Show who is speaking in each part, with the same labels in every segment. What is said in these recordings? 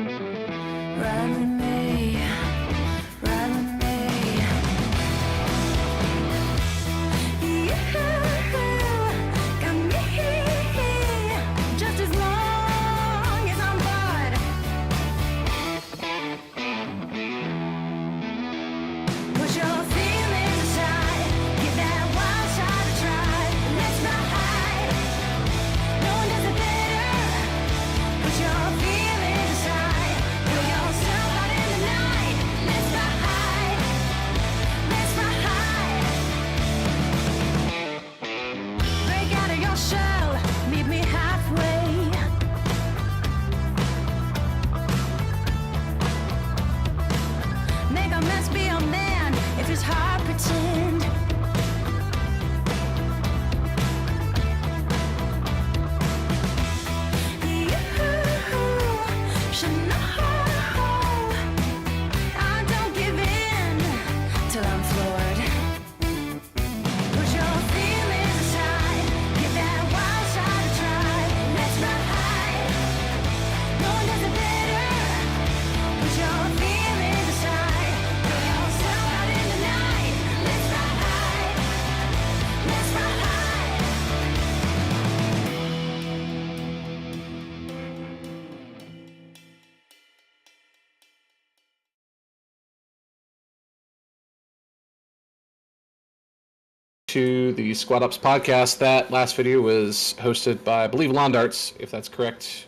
Speaker 1: Ride with me, ride with me. You got me just as long as I'm bored. Put your feelings aside, give that wild shot a try. Let's ride, no one does it better. Put your feelings aside, throw yourself out in the night. Let's ride, break out of your shell, meet me halfway. Make a mess, be a man, if it's hard, pretend. You should know I don't give in till I'm floored. Put your feelings aside, give that wild shot a try. Let's ride, no one does it better. Put your feelings aside, throw yourself out in the night. Let's ride, let's ride.
Speaker 2: To the SquadOps podcast. That last video was hosted by, I believe, Lawn Darts, if that's correct.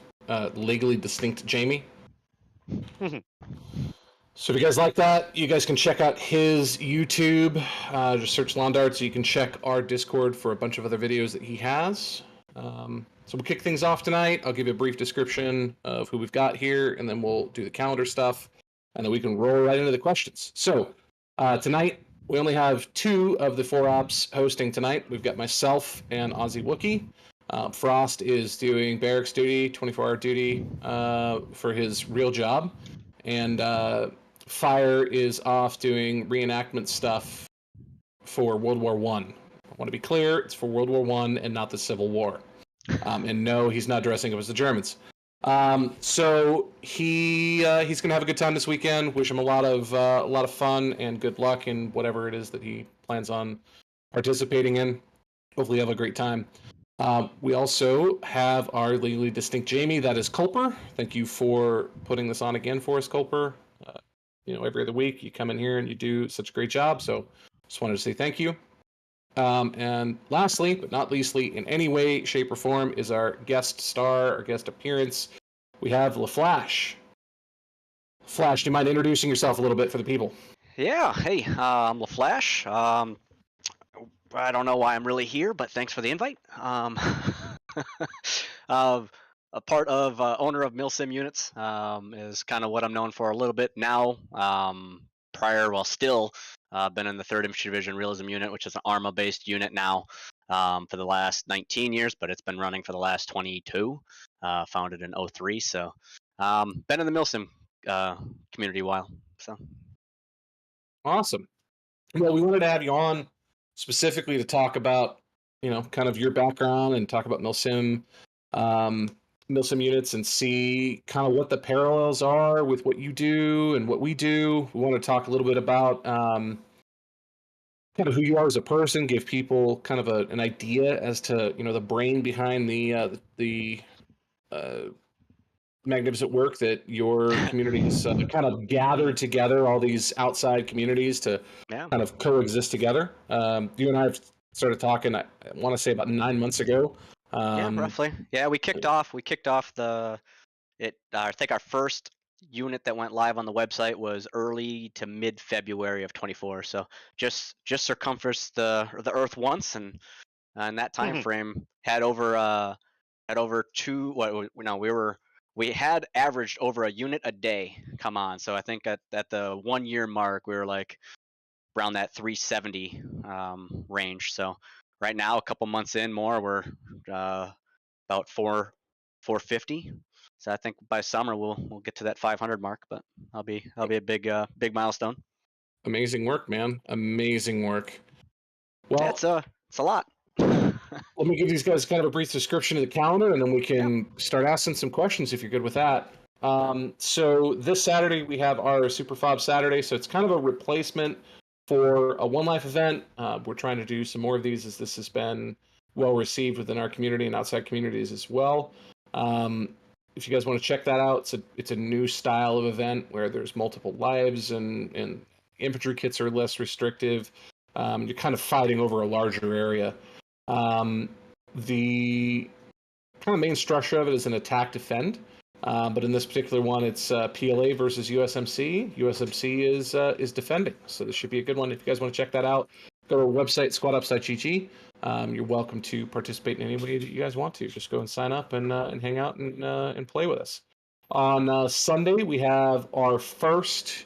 Speaker 2: Legally Distinct Jamie. So if you guys like that, you guys can check out his YouTube. Just search Lawn Darts. You can check our Discord for a bunch of other videos that he has. So we'll kick things off tonight. I'll give you a brief description of who we've got here, and then we'll do the calendar stuff, and then we can roll right into the questions. So tonight, we only have 2 of the 4 ops hosting tonight. We've got myself and Aussie Wookie. Frost is doing barracks duty, 24-hour duty for his real job. And Fire is off doing reenactment stuff for World War I. I want to be clear, it's for World War I and not the Civil War. And no, he's not dressing up as the Germans. So he's gonna have a good time this weekend. Wish him a lot of fun and good luck in whatever it is that he plans on participating in. Hopefully, have a great time. We also have our legally distinct Jamie. That is Culper. Thank you for putting this on again for us, Culper. Every other week you come in here and you do such a great job. So just wanted to say thank you. And lastly, but not leastly, in any way, shape, or form, is our guest star, our guest appearance. We have LaFlash. Flash, do you mind introducing yourself a little bit for the people?
Speaker 3: Yeah, hey, I'm LaFlash. I don't know why I'm really here, but thanks for the invite. A part of owner of Milsim units is kind of what I'm known for a little bit now. Still been in the 3rd Infantry Division Realism Unit, which is an ARMA-based unit now for the last 19 years, but it's been running for the last 22, founded in 03. So been in the Milsim community a while. So
Speaker 2: Awesome. Well, we wanted to have you on specifically to talk about, kind of your background and talk about Milsim units and see kind of what the parallels are with what you do and what we do. We want to talk a little bit about kind of who you are as a person, give people kind of an idea as to, the brain behind the magnificent work that your community has kind of gathered together, all these outside communities to kind of coexist together. You and I have started talking, I want to say about 9 months ago.
Speaker 3: Roughly. Yeah, we kicked off I think our first unit that went live on the website was early to mid February of 24. So just circumferenced the Earth once, and in that time frame had over we had averaged over a unit a day come on. So I think at the 1 year mark we were like around that 370 range. So right now, a couple months in more, we're about 450. So I think by summer we'll get to that 500 mark, but I'll be a big milestone.
Speaker 2: Amazing work, man. Amazing work. Well,
Speaker 3: it's a lot.
Speaker 2: Let me give these guys kind of a brief description of the calendar, and then we can start asking some questions if you're good with that. So this Saturday we have our Super Fob Saturday, so it's kind of a replacement for a One Life event. We're trying to do some more of these as this has been well received within our community and outside communities as well. If you guys want to check that out, it's a new style of event where there's multiple lives and infantry kits are less restrictive. You're kind of fighting over a larger area. The kind of main structure of it is an attack defend. But in this particular one, it's PLA versus USMC. USMC is defending, so this should be a good one. If you guys want to check that out, go to our website squadops.gg. You're welcome to participate in any way that you guys want to. Just go and sign up and hang out and play with us. On Sunday, we have our first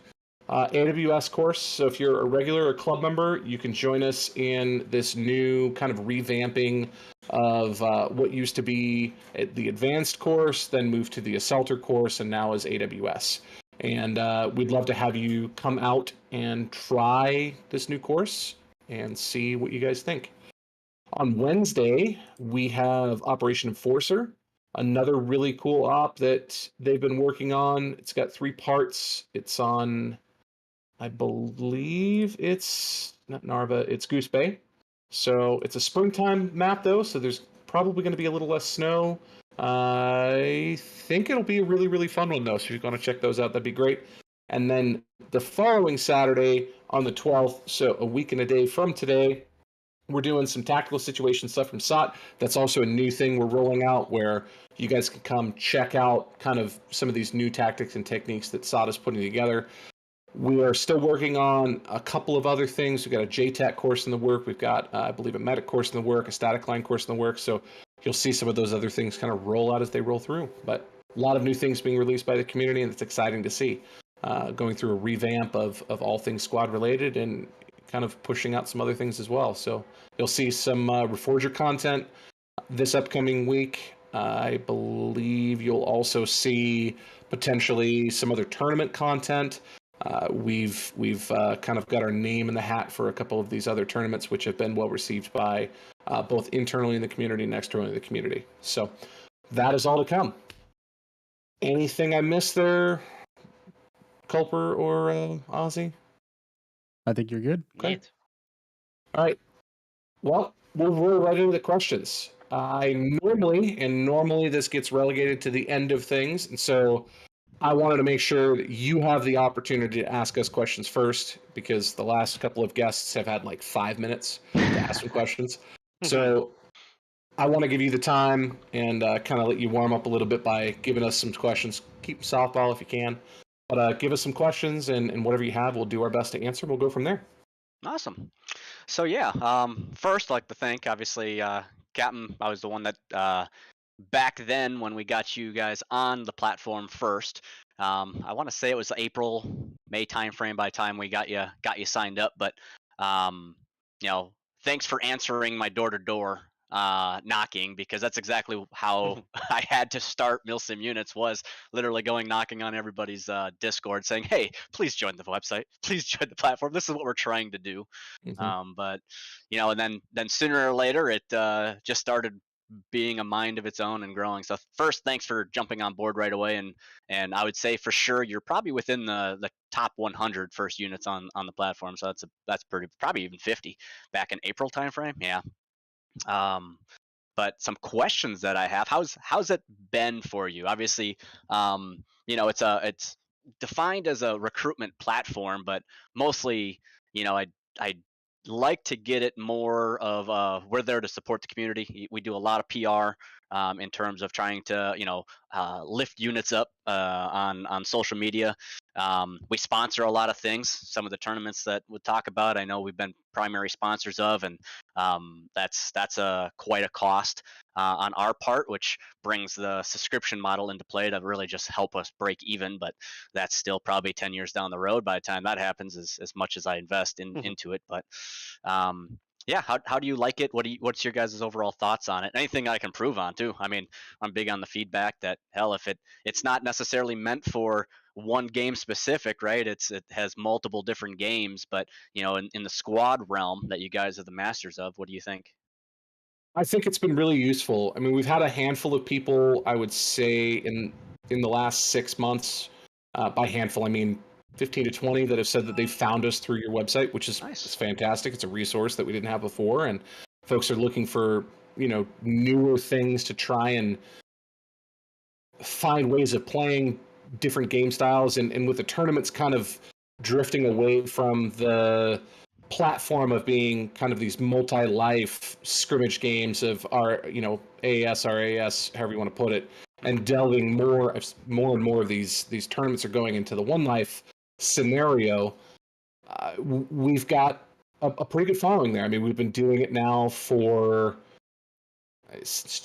Speaker 2: AWS course. So if you're a regular or club member, you can join us in this new kind of revamping of what used to be the advanced course, then moved to the assaulter course, and now is AWS. And we'd love to have you come out and try this new course and see what you guys think. On Wednesday, we have Operation Enforcer, another really cool op that they've been working on. It's got 3 parts. It's on, I believe it's not Narva, it's Goose Bay. So it's a springtime map though, so there's probably going to be a little less snow. I think it'll be a really, really fun one though, so if you're going to check those out, that'd be great. And then the following Saturday on the 12th, so a week and a day from today, we're doing some tactical situation stuff from SOT. That's also a new thing we're rolling out where you guys can come check out kind of some of these new tactics and techniques that SOT is putting together. We are still working on a couple of other things. We've got a JTAC course in the work. We've got, I believe, a medic course in the work, a static line course in the work. So you'll see some of those other things kind of roll out as they roll through. But a lot of new things being released by the community, and it's exciting to see. Going through a revamp of all things squad related and kind of pushing out some other things as well. So you'll see some Reforger content this upcoming week. I believe you'll also see potentially some other tournament content. We've kind of got our name in the hat for a couple of these other tournaments, which have been well received by both internally in the community and externally in the community. So that is all to come. Anything I missed there, Culper or Ozzy?
Speaker 4: I think you're good.
Speaker 2: Okay.
Speaker 3: Neat.
Speaker 2: All right. Well, we'll roll right into the questions. Normally this gets relegated to the end of things, and so I wanted to make sure that you have the opportunity to ask us questions first, because the last couple of guests have had like 5 minutes to ask some questions. So I want to give you the time and kind of let you warm up a little bit by giving us some questions. Keep softball if you can, but give us some questions, and whatever you have, we'll do our best to answer. We'll go from there.
Speaker 3: Awesome. So yeah, first I'd like to thank obviously Captain. I was the one that back then when we got you guys on the platform first. I want to say it was April, May timeframe by the time we got you signed up. But you know, thanks for answering my door-to-door knocking, because that's exactly how I had to start Milsim Units, was literally going knocking on everybody's Discord saying, hey, please join the website, please join the platform, this is what we're trying to do. But you know, and then sooner or later it just started being a mind of its own and growing. So first, thanks for jumping on board right away, and I would say for sure you're probably within the top 100 first units on the platform. So that's pretty, probably even 50 back in April timeframe. Yeah. But some questions that I have: how's it been for you? Obviously, you know, it's defined as a recruitment platform, but mostly, you know, I like to get it more of we're there to support the community. We do a lot of PR in terms of trying to, you know, lift units up on social media. We sponsor a lot of things. Some of the tournaments that we'll talk about, I know we've been primary sponsors of, and that's quite a cost on our part, which brings the subscription model into play to really just help us break even. But that's still probably 10 years down the road by the time that happens, as much as I invest into it. But yeah, how do you like it? What's your guys' overall thoughts on it? Anything I can prove on too. I mean, I'm big on the feedback that, hell, if it's not necessarily meant for one game specific, right? It has multiple different games, but you know, in the squad realm that you guys are the masters of, what do you think?
Speaker 2: I think it's been really useful. I mean, we've had a handful of people, I would say, in in the last 6 months. By handful, I mean 15 to 20 that have said that they found us through your website, which is
Speaker 3: Nice.
Speaker 2: fantastic. It's a resource that we didn't have before, and folks are looking for newer things to try and find ways of playing different game styles, and with the tournaments kind of drifting away from the platform of being kind of these multi-life scrimmage games of our AAS, RAS, however you want to put it, and delving more and more of these tournaments are going into the one life scenario. We've got a pretty good following there. I mean, we've been doing it now for since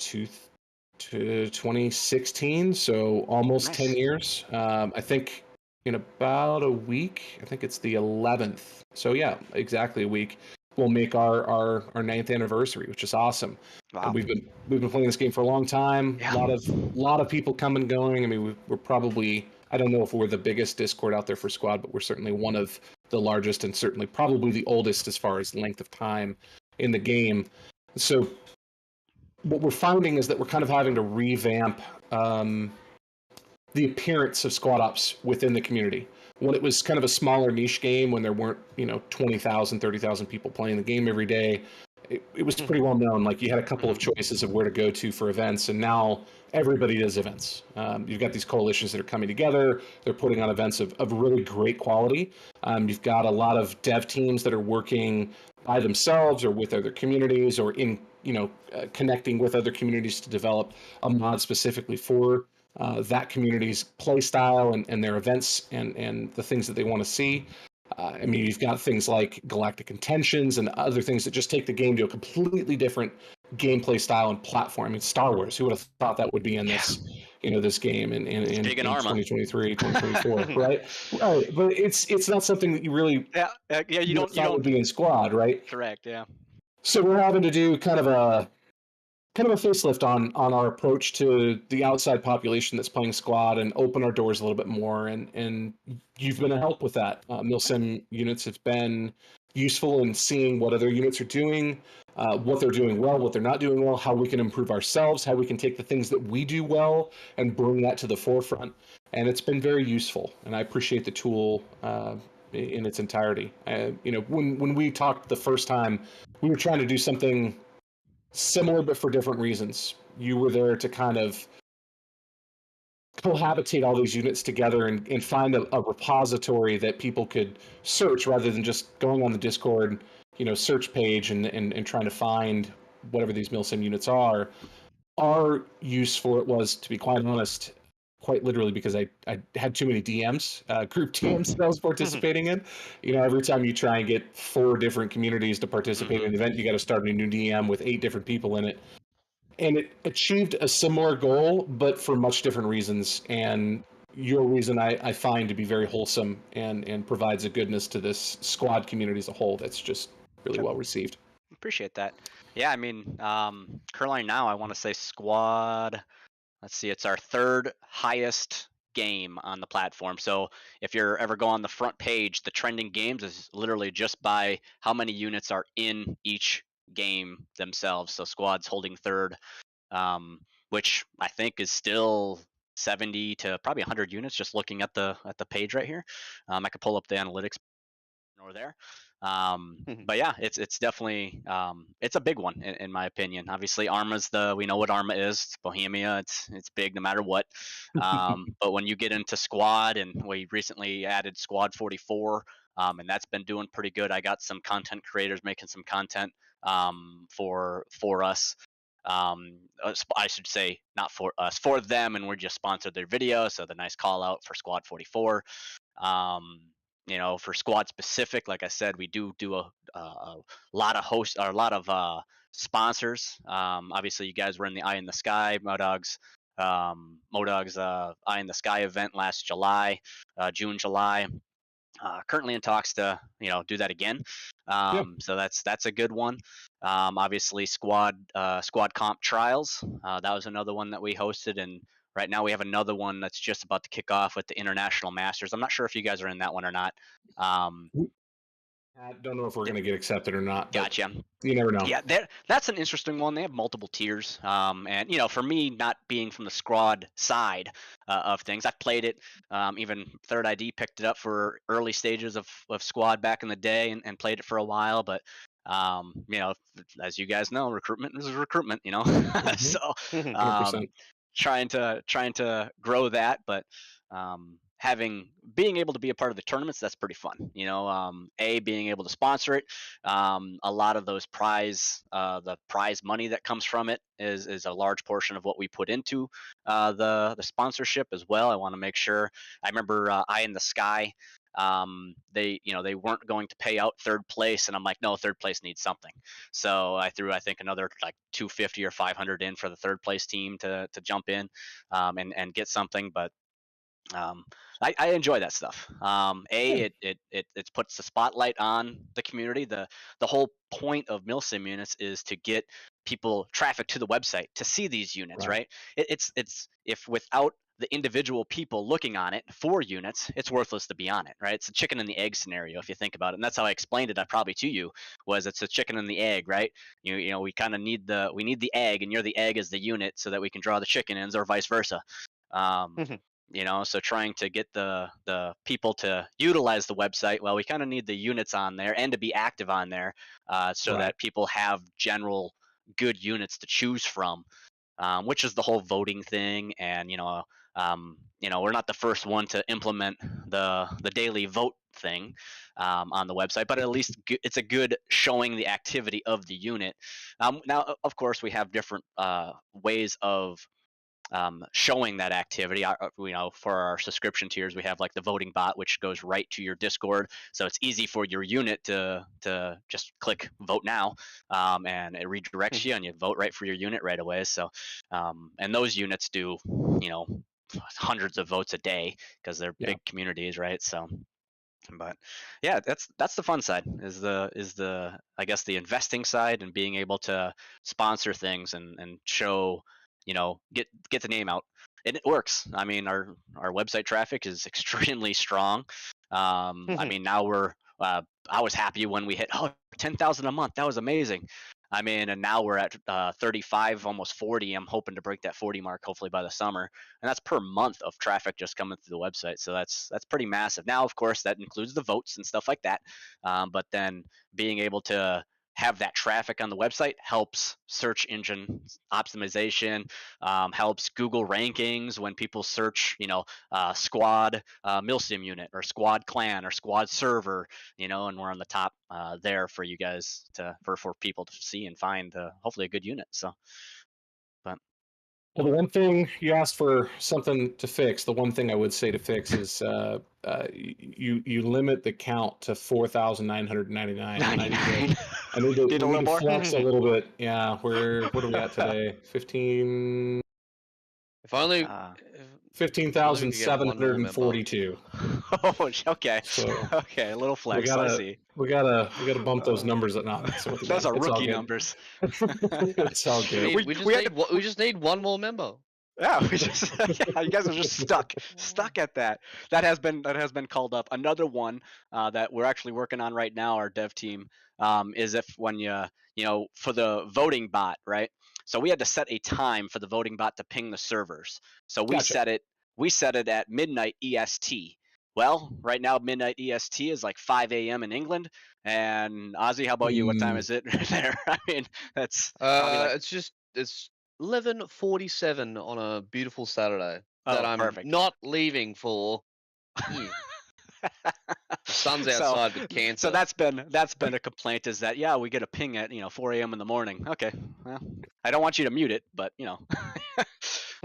Speaker 2: 2016, so almost
Speaker 3: Nice.
Speaker 2: 10 years. I think in about a week, I think it's the 11th. So yeah, exactly a week. We'll make our 9th anniversary, which is awesome.
Speaker 3: Wow.
Speaker 2: And we've been playing this game for a long time.
Speaker 3: Yeah.
Speaker 2: A lot of people come and going. I mean, we're probably, I don't know if we're the biggest Discord out there for Squad, but we're certainly one of the largest and certainly probably the oldest as far as length of time in the game. So what we're finding is that we're kind of having to revamp the appearance of SquadOps within the community. When it was kind of a smaller niche game, when there weren't 20,000, 30,000 people playing the game every day, it was pretty well known. Like, you had a couple of choices of where to go to for events, and now everybody does events. You've got these coalitions that are coming together. They're putting on events of really great quality. You've got a lot of dev teams that are working by themselves or with other communities, or in connecting with other communities to develop a mod specifically for that community's play style and their events and the things that they want to see. I mean, you've got things like Galactic Intentions and other things that just take the game to a completely different gameplay style and platform. I mean, Star Wars, who would have thought that would be in this, this game in
Speaker 3: Big in Arma.
Speaker 2: 2023, 2024, right? Right, but it's not something that you really
Speaker 3: you don't
Speaker 2: would be in Squad, right?
Speaker 3: correct, yeah.
Speaker 2: So we're having to do kind of a facelift on our approach to the outside population that's playing Squad, and open our doors a little bit more. And you've been a help with that. Milsim units have been useful in seeing what other units are doing, what they're doing well, what they're not doing well, how we can improve ourselves, how we can take the things that we do well and bring that to the forefront. And it's been very useful, and I appreciate the tool in its entirety. When we talked the first time, we were trying to do something similar but for different reasons. You were there to kind of cohabitate all these units together and find a repository that people could search, rather than just going on the Discord search page and trying to find whatever these Milsim units are. Our use for it was, to be quite honest, quite literally, because I had too many DMs, group DMs that I was participating in. Every time you try and get 4 different communities to participate in an event, you got to start a new DM with 8 different people in it. And it achieved a similar goal, but for much different reasons. And your reason I find to be very wholesome and provides a goodness to this Squad community as a whole that's just really well received.
Speaker 3: Appreciate that. Yeah, I mean, currently now I want to say Squad, let's see, it's our 3rd highest game on the platform. So if you're ever go on the front page, the trending games is literally just by how many units are in each game themselves. So Squad's holding 3rd, which I think is still 70 to probably 100 units just looking at the page right here. I could pull up the analytics over there. But yeah, it's definitely it's a big one in my opinion. Obviously, Arma's we know what Arma is. It's Bohemia. It's big no matter what. But when you get into Squad, and we recently added Squad 44, and that's been doing pretty good. I got some content creators making some content for us. I should say not for us, for them, and we're just sponsored their video. So the nice call out for Squad 44. For Squad specific, like I said, we do a lot of hosts, or a lot of sponsors. Obviously, you guys were in the Eye in the Sky, Modog's Eye in the Sky event last July, June, July. Currently in talks to do that again. So that's a good one. Obviously, Squad Comp Trials. That was another one that we hosted, and right now we have another one that's just about to kick off with the International Masters. I'm not sure if you guys are in that one or not.
Speaker 2: I don't know if we're going to get accepted or not, but
Speaker 3: Gotcha.
Speaker 2: you never know.
Speaker 3: Yeah, that's an interesting one. They have multiple tiers, and for me, not being from the squad side of things, I've played it. Even Third ID picked it up for early stages of squad back in the day, and played it for a while. But as you guys know, recruitment is recruitment. So
Speaker 2: Mm-hmm.
Speaker 3: um,
Speaker 2: 100%.
Speaker 3: trying to grow that, but being able to be a part of the tournaments, that's pretty fun. Being able to sponsor it, a lot of those the prize money that comes from it is a large portion of what we put into the sponsorship as well. I want to make sure. I remember Eye in the Sky. They weren't going to pay out third place, and I'm like, no, third place needs something. So I threw, I think, another like 250 or 500 in for the third place team to jump in and get something. But I enjoy that stuff. It puts the spotlight on the community. The whole point of Milsim units is to get people traffic to the website to see these units,
Speaker 2: Right.
Speaker 3: right? It's if without the individual people looking on it for units, it's worthless to be on it, right? It's a chicken and the egg scenario if you think about it, and that's how I explained it. Probably to you was it's a chicken and the egg, right? We kind of need the egg, and you're the egg as the unit, so that we can draw the chicken ins, or vice versa. So trying to get the people to utilize the website, well, we kind of need the units on there and to be active on there, so
Speaker 2: Right.
Speaker 3: that people have general good units to choose from, which is the whole voting thing. And we're not the first one to implement the daily vote thing on the website, but at least it's a good showing the activity of the unit. Now, of course, we have different ways of showing that activity. For our subscription tiers, we have like the voting bot, which goes right to your Discord, so it's easy for your unit to just click vote now, and it redirects you, and you vote right for your unit right away. So, and those units do, hundreds of votes a day because they're big communities, right? So. But yeah, that's the fun side, is the I guess the investing side, and being able to sponsor things and show, get the name out, and it works. I mean, our website traffic is extremely strong. I mean, now I was happy when we hit 10,000 a month. That was amazing. I mean, and now we're at 35, almost 40. I'm hoping to break that 40 mark hopefully by the summer, and that's per month of traffic just coming through the website. So that's pretty massive. Now, of course, that includes the votes and stuff like that. But then being able to have that traffic on the website helps search engine optimization, helps Google rankings when people search, squad Milsim unit, or squad clan, or squad server, and we're on the top there for you guys for people to see and find hopefully a good unit. So, but
Speaker 2: Well, the one thing you asked for something to fix. The one thing I would say to fix is you limit the count to 4,999. I need to
Speaker 3: Need a little more?
Speaker 2: flex a little bit. Yeah, what are we at today? 15.
Speaker 5: If only.
Speaker 3: Uh,
Speaker 5: if only we could get one more member.
Speaker 2: 15,742.
Speaker 3: Oh, okay.
Speaker 2: So
Speaker 3: Okay, a little
Speaker 2: we
Speaker 3: flex. I see.
Speaker 2: gotta bump those numbers up. No,
Speaker 3: Those are
Speaker 2: it's all
Speaker 3: rookie
Speaker 2: good.
Speaker 3: numbers.
Speaker 2: It's all good.
Speaker 5: We just need one more member.
Speaker 3: Yeah, you guys are just stuck at that. That has been called up. Another one that we're actually working on right now, our dev team, is if when for the voting bot, right? So we had to set a time for the voting bot to ping the servers. So we
Speaker 2: Gotcha.
Speaker 3: set it at midnight EST. Well, right now midnight EST is like 5 a.m. in England. And Ozzy, how about you? What time is it there? I mean, that's probably like,
Speaker 5: it's 11:47 on a beautiful Saturday that I'm
Speaker 3: perfect.
Speaker 5: not leaving for. The sun's outside with cancer.
Speaker 3: So that's been a complaint, is that we get a ping at 4 a.m. in the morning. Okay, well, I don't want you to mute it, but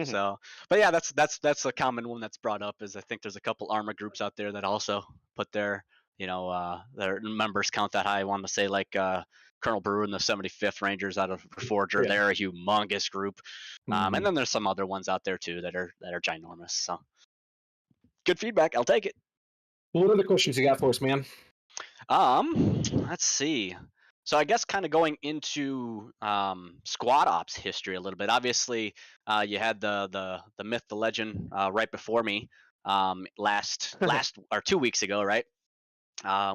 Speaker 3: so, but yeah, that's a common one that's brought up. Is I think there's a couple Arma groups out there that also put their their members count that high. I want to say like Colonel Brew and the 75th Rangers out of Forger.
Speaker 2: Yeah.
Speaker 3: They're a humongous group, and then there's some other ones out there too that are ginormous. So good feedback. I'll take it.
Speaker 2: What other questions you got for us, man?
Speaker 3: Let's see. So I guess kind of going into SquadOps history a little bit. Obviously, you had the myth, the legend right before me last or 2 weeks ago, right?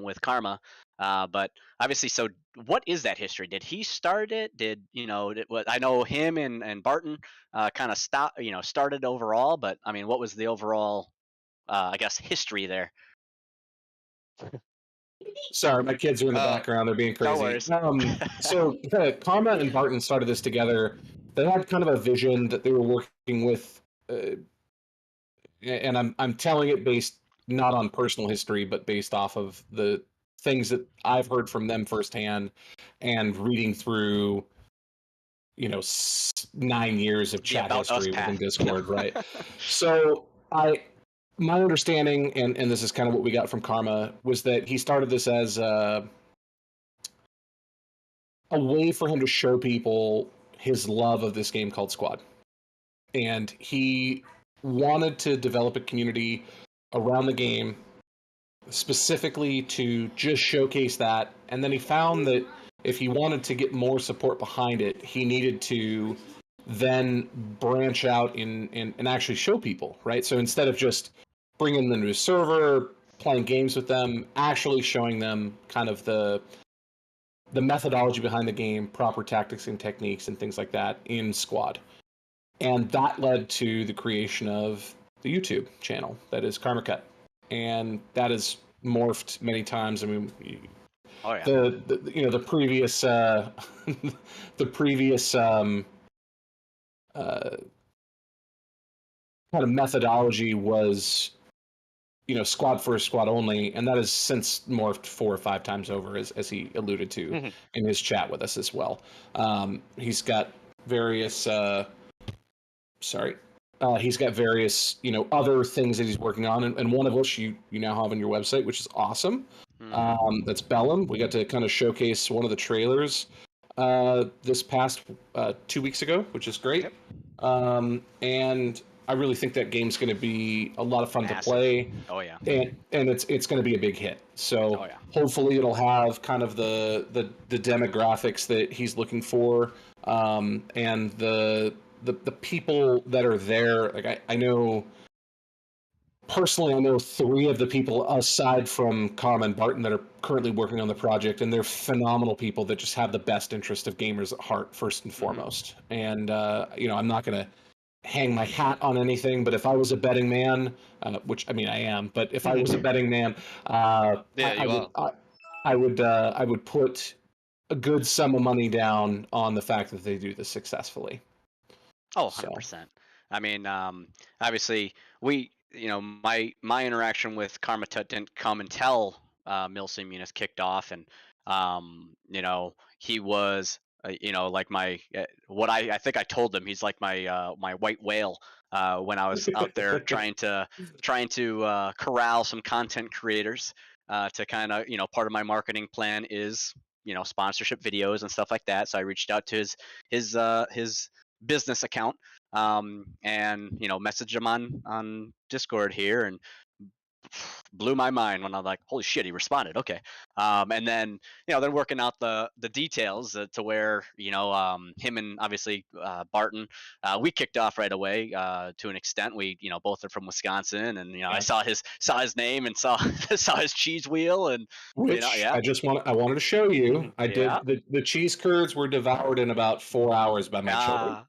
Speaker 3: with Karma. But obviously, so what is that history? Did he start it? Did I know him and Barton kind of started overall, but I mean, what was the overall I guess history there?
Speaker 2: Sorry, my kids are in the
Speaker 5: Uh,
Speaker 2: background. They're being
Speaker 3: No
Speaker 2: crazy.
Speaker 3: worries.
Speaker 2: So Karma and Barton started this together. They had kind of a vision that they were working with, and I'm telling it based not on personal history, but based off of the things that I've heard from them firsthand, and reading through 9 years of
Speaker 3: The
Speaker 2: chat
Speaker 3: About Us
Speaker 2: history within
Speaker 3: path.
Speaker 2: Discord, right? So my understanding, and this is kind of what we got from Karma, was that he started this as a way for him to show people his love of this game called Squad. And he wanted to develop a community around the game specifically to just showcase that. And then he found that if he wanted to get more support behind it, he needed to then branch out and actually show people, right? So instead of just bringing them to a server, playing games with them, actually showing them kind of the methodology behind the game, proper tactics and techniques and things like that in Squad. And that led to the creation of the YouTube channel that is Karma Cut. And that has morphed many times. I mean,
Speaker 3: Oh yeah.
Speaker 2: the previous the previous kind of methodology was squad first, squad only, and that has since morphed 4 or 5 times over, as he alluded to in his chat with us as well. He's got various he's got various other things that he's working on, and one of which you now have on your website, which is awesome. That's Bellum. We got to kind of showcase one of the trailers this past 2 weeks ago, which is great.
Speaker 3: Yep.
Speaker 2: And I really think that game's going to be a lot of fun
Speaker 3: Massive.
Speaker 2: to play.
Speaker 3: Oh yeah.
Speaker 2: And it's going to be a big hit. So
Speaker 3: Oh, yeah.
Speaker 2: hopefully it'll have kind of the demographics that he's looking for, and the people that are there. Like I know personally, I know 3 of the people aside from Karma and Barton that are currently working on the project, and they're phenomenal people that just have the best interest of gamers at heart first and foremost. And I'm not going to hang my hat on anything, but if I was a betting man, which I mean I am, but if I was a betting man, I would put a good sum of money down on the fact that they do this successfully.
Speaker 3: Oh, 100%. I mean, obviously, my interaction with Karma Tut didn't come until Milsim Munis kicked off, and he was like my what I think I told him, he's like my my white whale when I was out there trying to corral some content creators to kind of part of my marketing plan is sponsorship videos and stuff like that. So I reached out to his business account and messaged him on Discord here, and blew my mind when I'm like, holy shit, he responded. Okay. And then then working out the details to where him and obviously Barton, we kicked off right away to an extent. We both are from Wisconsin, and I saw his name and saw saw his cheese wheel, and
Speaker 2: Which I wanted to show you. I did the cheese curds were devoured in about 4 hours by my children.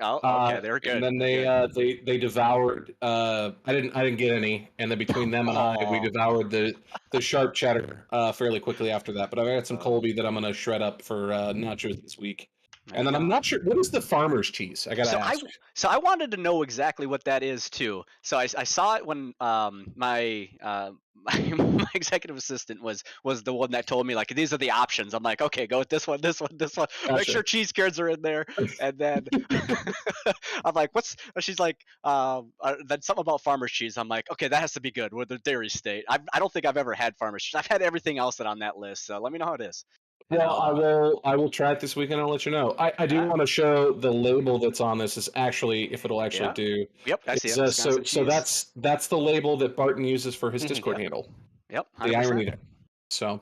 Speaker 3: Oh, okay, they were good.
Speaker 2: And then they devoured. I didn't get any, and then between them and I, we devoured the sharp cheddar fairly quickly after that. But I've got some Colby that I'm gonna shred up for nachos this week. And then I'm not sure what is the farmer's cheese. I gotta ask.
Speaker 3: So I wanted to know exactly what that is too. So I saw it when my my executive assistant was the one that told me, like, these are the options. I'm like, okay, go with this one, this one, this one.
Speaker 2: Gotcha.
Speaker 3: Make sure cheese curds are in there. And then I'm like, she's like, then something about farmer's cheese. I'm like, okay, that has to be good with the dairy state. I don't think I've ever had farmer's cheese. I've had everything else that on that list. So let me know how it is.
Speaker 2: Well, I will try it this weekend. I'll let you know. I do want to show the label that's on this is actually, if it'll actually do.
Speaker 3: Yep, I see it.
Speaker 2: So that's the label that Barton uses for his Discord handle.
Speaker 3: Yep. 100%.
Speaker 2: The irony there. So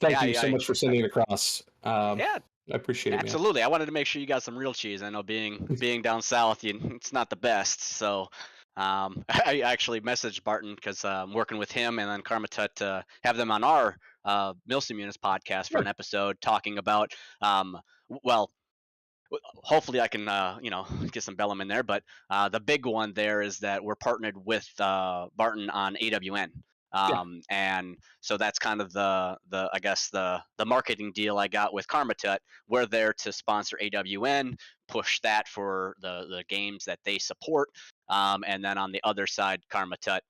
Speaker 2: thank you so much for sending it across. I appreciate it.
Speaker 3: Absolutely. I wanted to make sure you got some real cheese. I know being down south, it's not the best. So I actually messaged Barton because I'm working with him and then Karmatut to have them on our Milsim Units podcast for an episode talking about, well, hopefully I can get some Bellum in there, but the big one there is that we're partnered with Barton on AWN. And so that's kind of the I guess the marketing deal I got with Karmatut. We're there to sponsor AWN, push that for the games that they support, and then on the other side, Karmatut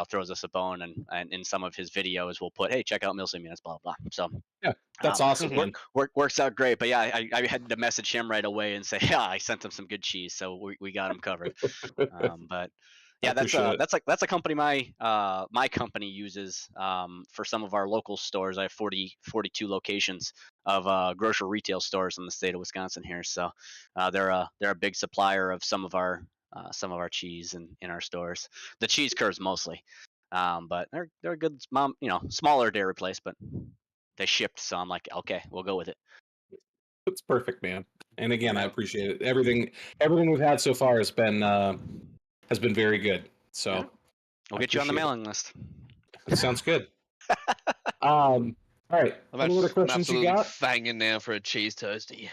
Speaker 3: throws us a bone, and in some of his videos we'll put, hey, check out Milsim Units, blah blah. So
Speaker 2: Yeah, that's awesome, man.
Speaker 3: works out great. But yeah, I had to message him right away and say, yeah, I sent him some good cheese, so we got him covered. But yeah, that's a company my company uses for some of our local stores. I have 42 locations of grocery retail stores in the state of Wisconsin here. So they're a big supplier of some of our cheese in our stores. The cheese curds mostly, but they're a good smaller dairy place, but they shipped, so I'm like, okay, we'll go with it.
Speaker 2: It's perfect, man. And again, I
Speaker 5: Yeah.
Speaker 2: appreciate it. Everything we've had so far has been very good. So
Speaker 3: Yeah. We'll get you on the mailing list.
Speaker 2: That sounds good. All right.
Speaker 5: I'm
Speaker 2: Any other
Speaker 5: I'm
Speaker 2: questions you
Speaker 5: absolutely
Speaker 2: got?
Speaker 5: fanging now for a cheese toasty.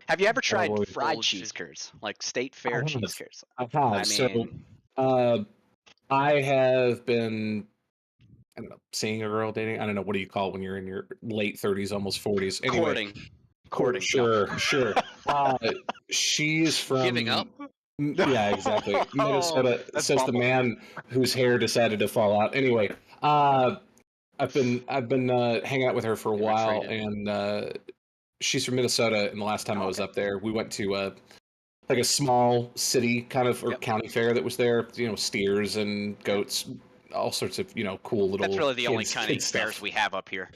Speaker 3: Have you ever tried
Speaker 2: boy.
Speaker 3: fried
Speaker 5: Old
Speaker 3: cheese
Speaker 5: shit.
Speaker 3: curds, like state fair
Speaker 2: have.
Speaker 3: cheese curds?
Speaker 2: I have.
Speaker 3: I
Speaker 2: So
Speaker 3: mean,
Speaker 2: I have been, I don't know, seeing a girl, dating. I don't know, what do you call it when you're in your late 30s, almost 40s? Anyway,
Speaker 3: courting.
Speaker 2: Sure,
Speaker 3: No.
Speaker 2: sure. She's from
Speaker 5: Giving up?
Speaker 2: Yeah, exactly. Minnesota,
Speaker 3: That's
Speaker 2: says the
Speaker 3: Bumble.
Speaker 2: man whose hair decided to fall out. Anyway, I've been hanging out with her for a
Speaker 5: You
Speaker 2: while,
Speaker 5: retreated.
Speaker 2: and she's from Minnesota. And the last time I was
Speaker 3: Okay.
Speaker 2: up there, we went to like a small city kind of or
Speaker 3: Yep.
Speaker 2: county fair that was there. Steers and goats, all sorts of cool little.
Speaker 3: That's really the only kind of
Speaker 2: kids
Speaker 3: fairs
Speaker 2: stuff.
Speaker 3: we have up here.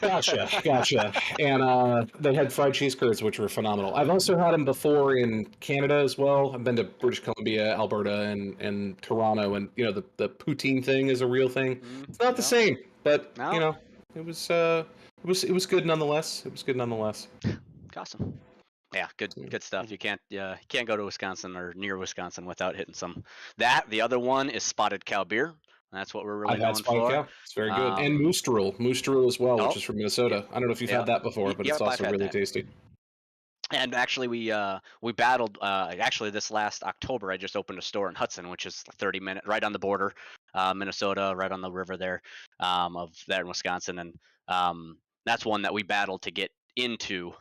Speaker 2: Gotcha. And they had fried cheese curds, which were phenomenal. I've also had them before in Canada as well. I've been to British Columbia, Alberta, and Toronto, and the poutine thing is a real thing. It's not the same, but
Speaker 3: No.
Speaker 2: it was good nonetheless. It was good nonetheless.
Speaker 3: Awesome. Yeah, good stuff. You can't go to Wisconsin or near Wisconsin without hitting some. The other one is Spotted Cow beer. That's what we're really
Speaker 2: I've had
Speaker 3: known
Speaker 2: spotted
Speaker 3: for.
Speaker 2: cow. It's very good. And moose drool as well, which
Speaker 3: Oh,
Speaker 2: is from Minnesota. I don't know if you've had that before, but it's
Speaker 3: yep, I've
Speaker 2: also
Speaker 3: had
Speaker 2: really
Speaker 3: that.
Speaker 2: tasty.
Speaker 3: And actually, we battled. Actually, this last October, I just opened a store in Hudson, which is 30 minutes right on the border, Minnesota, right on the river there, of there in Wisconsin, and that's one that we battled to get into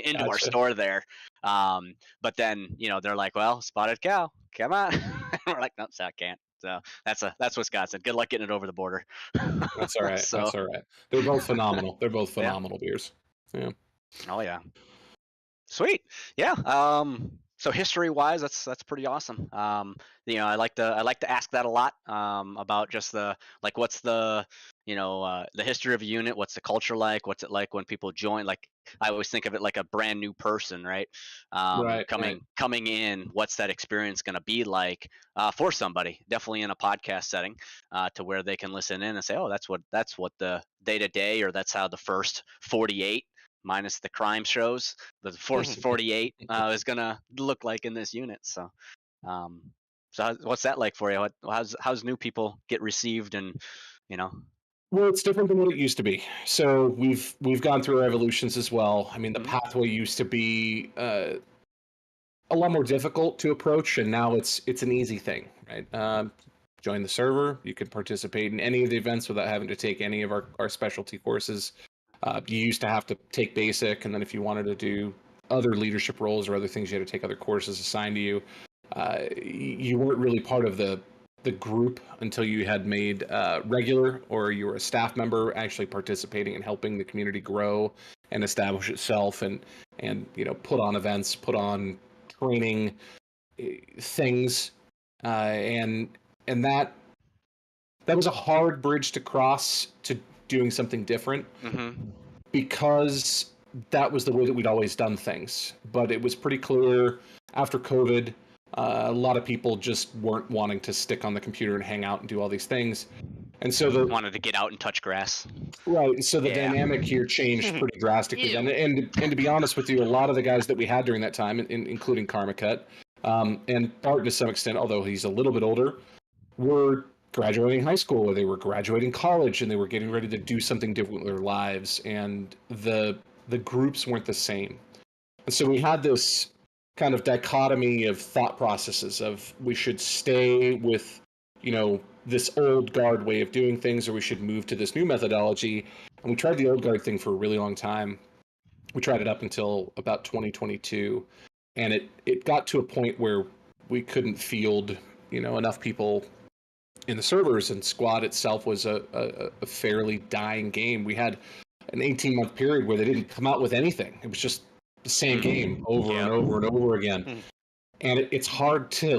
Speaker 3: into our
Speaker 2: Gotcha.
Speaker 3: store there. But then they're like, well, Spotted Cow, come on. And we're like, no, I can't. So that's Wisconsin. Good luck getting it over the border.
Speaker 2: That's all right.
Speaker 3: So
Speaker 2: That's all right. They're both phenomenal. They're both
Speaker 3: yeah.
Speaker 2: phenomenal beers. Yeah.
Speaker 3: Oh yeah. Sweet. Yeah. So history wise, that's pretty awesome. I like to ask that a lot, about just what's the history of a unit, what's the culture like, what's it like when people join. Like I always think of it like a brand new person, right?
Speaker 2: Right.
Speaker 3: Coming in, what's that experience going to be like for somebody? Definitely in a podcast setting, to where they can listen in and say, oh, that's what the day to day, or that's how the first 48 minus the crime shows, the first 48 is gonna look like in this unit. So what's that like for you? How's new people get received, and
Speaker 2: Well, it's different than what it used to be. So we've gone through our evolutions as well. I mean, the pathway used to be a lot more difficult to approach, and now it's an easy thing, right? Join the server. You can participate in any of the events without having to take any of our specialty courses. You used to have to take basic, and then if you wanted to do other leadership roles or other things, you had to take other courses assigned to you. You weren't really part of the group until you had made regular, or you were a staff member actually participating and helping the community grow and establish itself, and put on events, put on training things, and that was a hard bridge to cross to doing something different, because that was the way that we'd always done things. But it was pretty clear after COVID, a lot of people just weren't wanting to stick on the computer and hang out and do all these things. And so
Speaker 3: wanted to get out and touch grass.
Speaker 2: Right. So the
Speaker 3: Yeah.
Speaker 2: dynamic here changed pretty drastically. And to be honest with you, a lot of the guys that we had during that time, including Karmakut, And Bart, to some extent, although he's a little bit older, were graduating high school, or they were graduating college, and they were getting ready to do something different with their lives, and the groups weren't the same. And so we had this kind of dichotomy of thought processes of we should stay with, this old guard way of doing things, or we should move to this new methodology. And we tried the old guard thing for a really long time. We tried it up until about 2022, and it got to a point where we couldn't field, enough people in the servers, and Squad itself was a fairly dying game. We had an 18-month period where they didn't come out with anything. It was just the same game over and over and over again. And it's hard to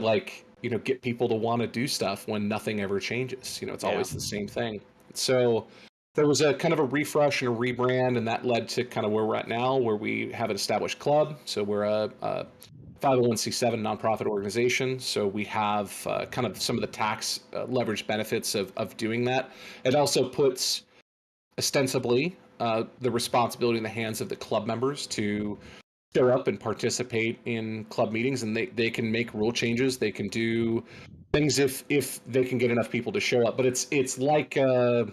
Speaker 2: get people to want to do stuff when nothing ever changes. It's always the same thing. So there was a kind of a refresh and a rebrand, and that led to kind of where we're at now, where we have an established club. So we're a 501c7 nonprofit organization. So we have kind of some of the tax leverage benefits of doing that. It also puts ostensibly the responsibility in the hands of the club members to show up and participate in club meetings, and they can make rule changes. They can do things if they can get enough people to show up. But it's like a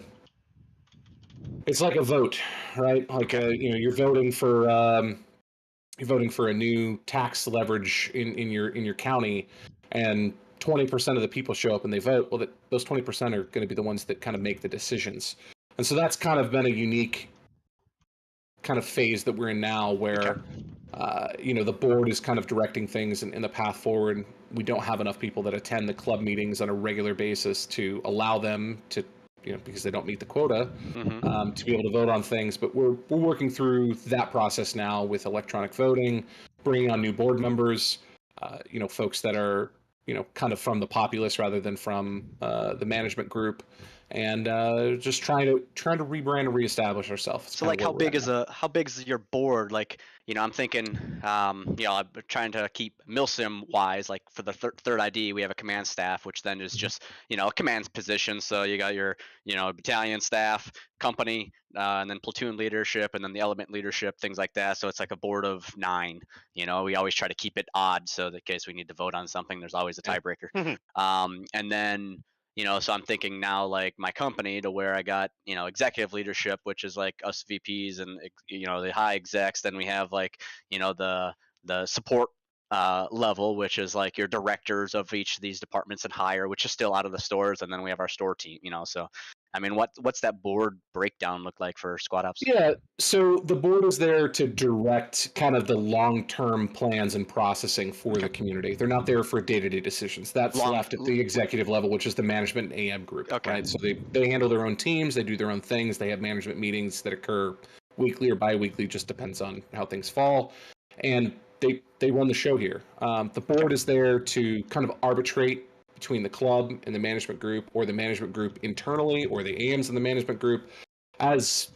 Speaker 2: vote, right? Like you're voting for a new tax leverage in your county, and 20% of the people show up and they vote. Well, those 20% are going to be the ones that kind of make the decisions. And so that's kind of been a unique kind of phase that we're in now, where the board is kind of directing things in the path forward. We don't have enough people that attend the club meetings on a regular basis to allow them to, because they don't meet the quota, to be able to vote on things. But we're working through that process now with electronic voting, bringing on new board members, folks that are, kind of from the populace rather than from the management group, and just trying to rebrand and reestablish ourselves.
Speaker 3: So how big is your board? I'm thinking, I'm trying to keep Milsim wise. Like for the third ID, we have a command staff, which then is just, a command position. So you got your, battalion staff, company, and then platoon leadership, and then the element leadership, things like that. So it's like a board of 9. We always try to keep it odd, so that in case we need to vote on something, there's always a tiebreaker. And then, so I'm thinking now, like my company, to where I got, executive leadership, which is like us VPs and, the high execs. Then we have like, the support level, which is like your directors of each of these departments and higher, which is still out of the stores. And then we have our store team, so. I mean, what's that board breakdown look like for SquadOps?
Speaker 2: Yeah, so the board is there to direct kind of the long-term plans and processing for the community. They're not there for day-to-day decisions. That's left at the executive level, which is the management and AM group. Right? So they handle their own teams, they do their own things, they have management meetings that occur weekly or bi-weekly, just depends on how things fall. And they run the show here. The board is there to kind of arbitrate between the club and the management group, or the management group internally, or the AMs and the management group. As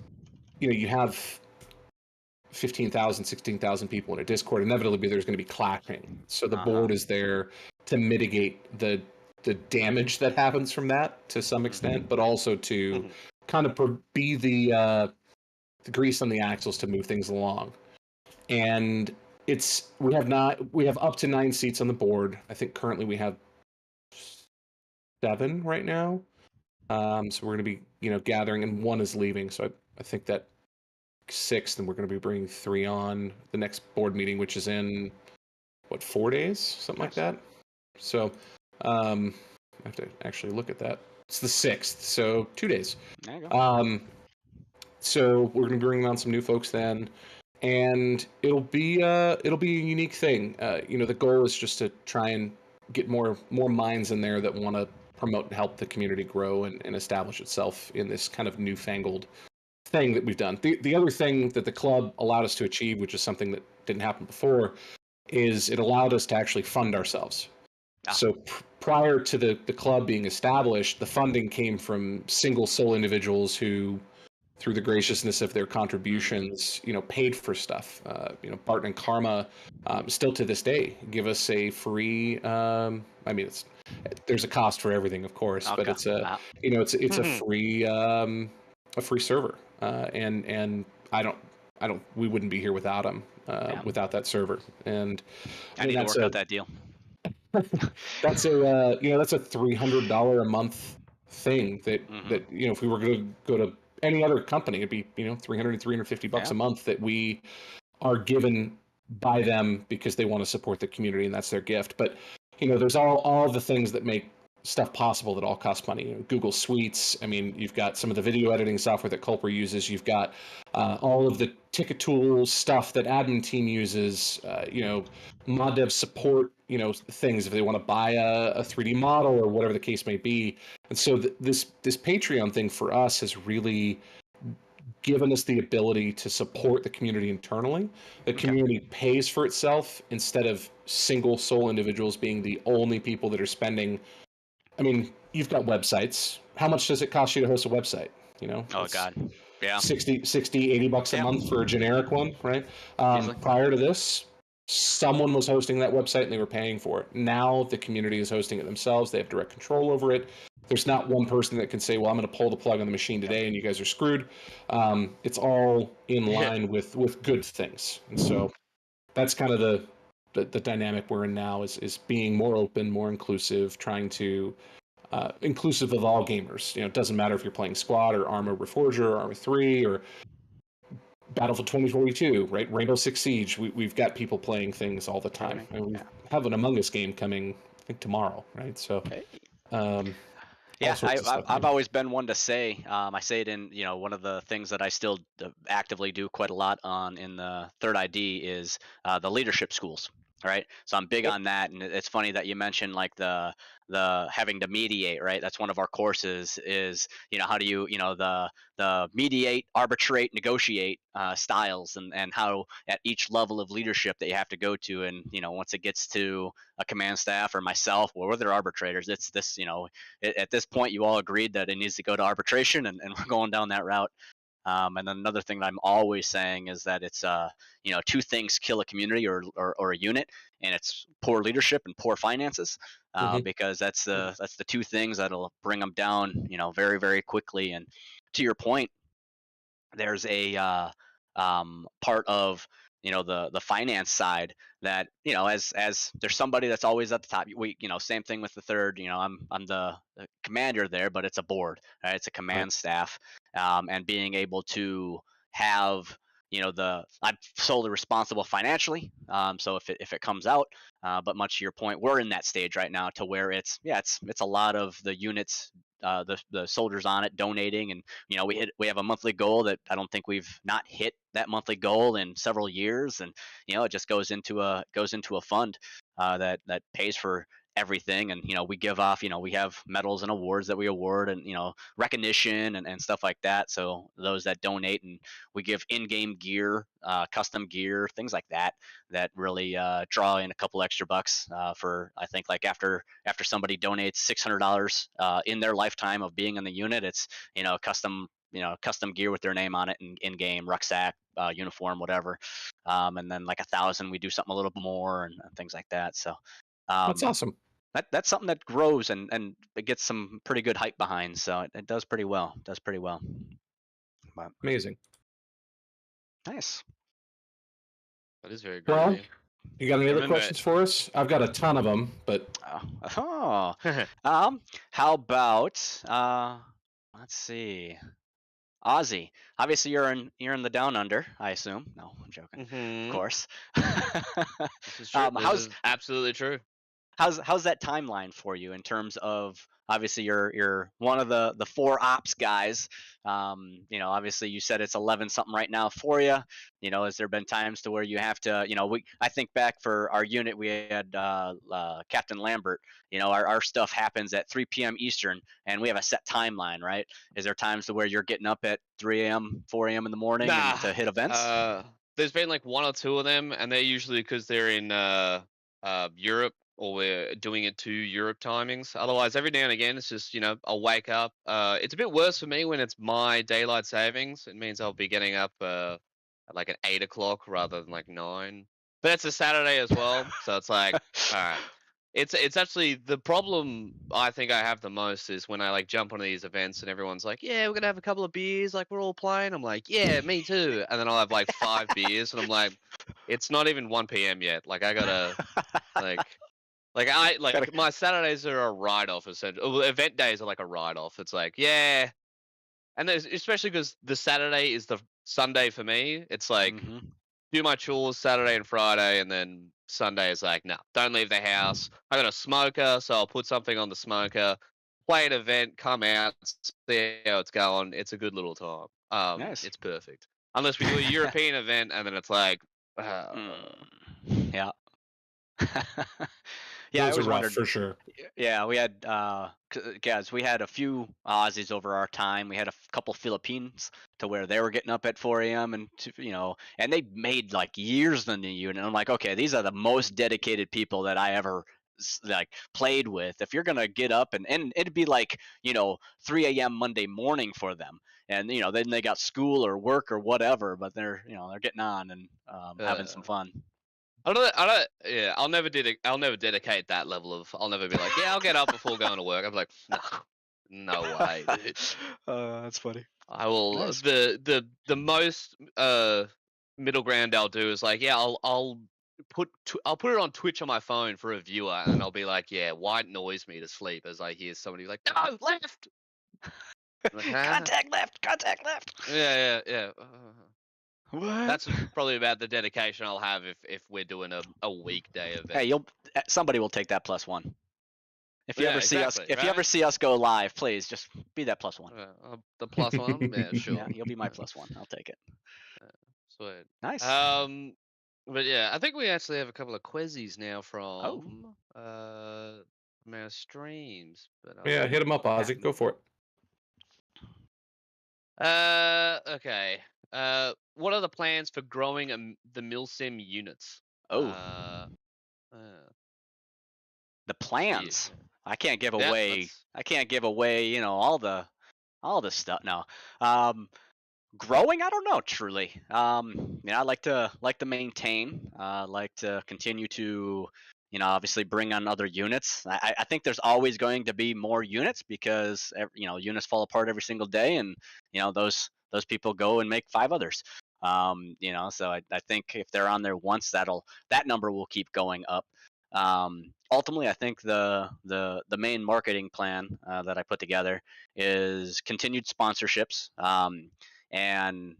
Speaker 2: you have 15,000, 16,000 people in a Discord, inevitably there's going to be clashing. So the board is there to mitigate the damage that happens from that to some extent, but also to kind of be the grease on the axles to move things along. And we have up to 9 seats on the board. I think currently we have 7 right now. So we're going to be, gathering, and 1 is leaving. So I think that 6th, and we're going to be bringing 3 on the next board meeting, which is in 4 days, something like that. So I have to actually look at that. It's the 6th, so 2 days.
Speaker 3: There you go.
Speaker 2: So we're going to be bringing on some new folks then, and it'll be a unique thing. The goal is just to try and get more minds in there that want to promote and help the community grow and establish itself in this kind of newfangled thing that we've done. The other thing that the club allowed us to achieve, which is something that didn't happen before, is it allowed us to actually fund ourselves. So prior to the club being established, the funding came from single sole individuals who, through the graciousness of their contributions, paid for stuff. Bart and Karma, still to this day, give us a free. There's a cost for everything, of course, but it's a free server, and we wouldn't be here without them, without that server. And
Speaker 3: I need to work out that deal.
Speaker 2: that's that's a $300 a month thing that
Speaker 3: Mhm.
Speaker 2: if we were going to go to any other company, it'd be 300 $350
Speaker 3: Yeah.
Speaker 2: a month that we are given by them because they want to support the community and that's their gift. But there's all the things that make stuff possible that all cost money. Google Suites. I mean, you've got some of the video editing software that Culper uses. You've got all of the ticket tools stuff that admin team uses. Mod dev support. Things if they want to buy a 3D model or whatever the case may be. And so this Patreon thing for us has really given us the ability to support the community internally. The community pays for itself instead of single sole individuals being the only people that are spending. I mean, you've got websites. How much does it cost you to host a website?
Speaker 3: Oh
Speaker 2: It's
Speaker 3: God. Yeah.
Speaker 2: 60, $80 a
Speaker 3: Yeah.
Speaker 2: month for a generic one, right?
Speaker 3: Easily.
Speaker 2: Prior to this, someone was hosting that website and they were paying for it. Now the community is hosting it themselves. They have direct control over it. There's not one person that can say, well, I'm going to pull the plug on the machine today and you guys are screwed. It's all in line with good things. And so that's kind of the dynamic we're in now is being more open, more inclusive, trying to inclusive of all gamers. It doesn't matter if you're playing Squad or Arma Reforger or Arma 3 or Battlefield 2042, right? Rainbow Six Siege. We've got people playing things all the time.
Speaker 3: Everything,
Speaker 2: And we
Speaker 3: yeah.
Speaker 2: have an Among Us game coming, I think, tomorrow, right? So,
Speaker 3: Hey.
Speaker 2: all
Speaker 3: Yeah,
Speaker 2: sorts of stuff.
Speaker 3: I've always been one to say, I say it in, one of the things that I still actively do quite a lot on in the third ID is the leadership schools. Right. So I'm big
Speaker 2: Yep.
Speaker 3: on that. And it's funny that you mentioned like the having to mediate, right? That's one of our courses is, how do you, the mediate, arbitrate, negotiate styles and how at each level of leadership that you have to go to. And, once it gets to a command staff or myself, or whether arbitrators, it's this, at this point, you all agreed that it needs to go to arbitration, and we're going down that route. And then another thing that I'm always saying is that it's two things kill a community or a unit, and it's poor leadership and poor finances, because that's the two things that'll bring them down, very very quickly. And to your point, there's a part of the finance side that as there's somebody that's always at the top. We same thing with the third. I'm the commander there, but it's a board, right? It's a command staff, and being able to have I'm solely responsible financially. So if it comes out, but much to your point, we're in that stage right now to where it's a lot of the units, the soldiers on it donating, and we have a monthly goal that I don't think we've not hit that monthly goal in several years, and it just goes into a fund that pays for everything. And we give off, we have medals and awards that we award, and recognition and stuff like that. So those that donate, and we give in-game gear, custom gear, things like that really draw in a couple extra bucks for, I think, like after somebody donates $600 in their lifetime of being in the unit, it's custom gear with their name on it, in game, rucksack, uniform, whatever. And then like 1,000, we do something a little bit more, and things like that. So
Speaker 2: That's awesome.
Speaker 3: that's something that grows and it gets some pretty good hype behind. So it does pretty well. But
Speaker 2: Amazing.
Speaker 3: nice.
Speaker 5: That is very
Speaker 2: Well,
Speaker 5: groovy.
Speaker 2: you got any other
Speaker 5: Remember-
Speaker 2: questions for us? I've got a ton of them, but
Speaker 3: How about let's see. Ozzy, obviously you're in the down under, I assume. No, I'm joking. Of course.
Speaker 5: This is true. This is absolutely true.
Speaker 3: How's that timeline for you in terms of, obviously you're one of the 4 ops guys. Obviously you said it's 11 something right now for you. Has there been times to where you have to, I think back for our unit, we had Captain Lambert. Our stuff happens at 3 p.m. Eastern, and we have a set timeline, right? Is there times to where you're getting up at 3 a.m., 4 a.m. in the morning to hit events?
Speaker 5: There's been like 1 or 2 of them, and they're usually because they're in Europe, or we're doing it to Europe timings. Otherwise, every now and again, it's just, I'll wake up. It's a bit worse for me when it's my daylight savings. It means I'll be getting up at like at 8 o'clock rather than like 9. But it's a Saturday as well, so it's like, all right. It's actually the problem I think I have the most is when I like jump onto these events and everyone's like, yeah, we're gonna have a couple of beers, like we're all playing. I'm like, yeah, me too. And then I'll have like 5 beers, and I'm like, it's not even 1 p.m. yet. Like I gotta like Like I
Speaker 3: Gotta-
Speaker 5: my Saturdays are a write-off. Essentially, event days are like a write-off. It's like, yeah, and there's, especially because the Saturday is the Sunday for me. It's like
Speaker 3: Mhm.
Speaker 5: do my chores Saturday and Friday, and then Sunday is like, no, don't leave the house. I got a smoker, so I'll put something on the smoker, play an event, come out, see how it's going. It's a good little time.
Speaker 3: Nice.
Speaker 5: It's perfect. Unless we do a European event, and then it's like,
Speaker 3: Yeah. Yeah, I
Speaker 2: Those are
Speaker 3: always
Speaker 2: rough
Speaker 3: wondered.
Speaker 2: for sure.
Speaker 3: Yeah, we had guys. We had a few Aussies over our time. We had a couple Philippines to where they were getting up at 4 a.m. and and they made like years in the unit. And I'm like, okay, these are the most dedicated people that I ever like played with. If you're gonna get up and it'd be like 3 a.m. Monday morning for them, and then they got school or work or whatever, but they're getting on and having some fun.
Speaker 5: Yeah, I'll never dedicate that level of. I'll never be like, yeah, I'll get up before going to work. I'm like, no way, dude.
Speaker 3: That's funny.
Speaker 5: I will.
Speaker 3: Nice.
Speaker 5: The most middle ground I'll do is like, yeah, I'll put it on Twitch on my phone for a viewer, and then I'll be like, yeah, white noise me to sleep as I hear somebody like, no, left. I'm like, huh?
Speaker 3: Contact left.
Speaker 5: Yeah.
Speaker 3: What?
Speaker 5: That's probably about the dedication I'll have if we're doing a weekday event.
Speaker 3: Hey, somebody will take that +1. If you
Speaker 5: Yeah,
Speaker 3: ever see us,
Speaker 5: exactly,
Speaker 3: if you ever
Speaker 5: right?
Speaker 3: see us go live, please just be that +1.
Speaker 5: The +1, yeah, sure.
Speaker 3: Yeah, you'll be my +1. I'll take it.
Speaker 5: Sweet.
Speaker 3: Nice.
Speaker 5: But yeah, I think we actually have a couple of quizzes now
Speaker 3: Oh.
Speaker 5: from our streams. But
Speaker 2: Yeah, hit him up, Ozzy. Go for it.
Speaker 5: Okay. What are the plans for growing the Milsim units?
Speaker 3: Oh. The
Speaker 5: Yeah.
Speaker 3: plans. I can't give
Speaker 5: Yeah,
Speaker 3: away.
Speaker 5: let's-
Speaker 3: I can't give away. All the stuff. No. Growing, I don't know. Truly. I like to maintain. Like to continue to. Obviously bring on other units. I think there's always going to be more units because units fall apart every single day, and those people go and make 5 others. So I think if they're on there once, that number will keep going up. Ultimately, I think the main marketing plan that I put together is continued sponsorships. And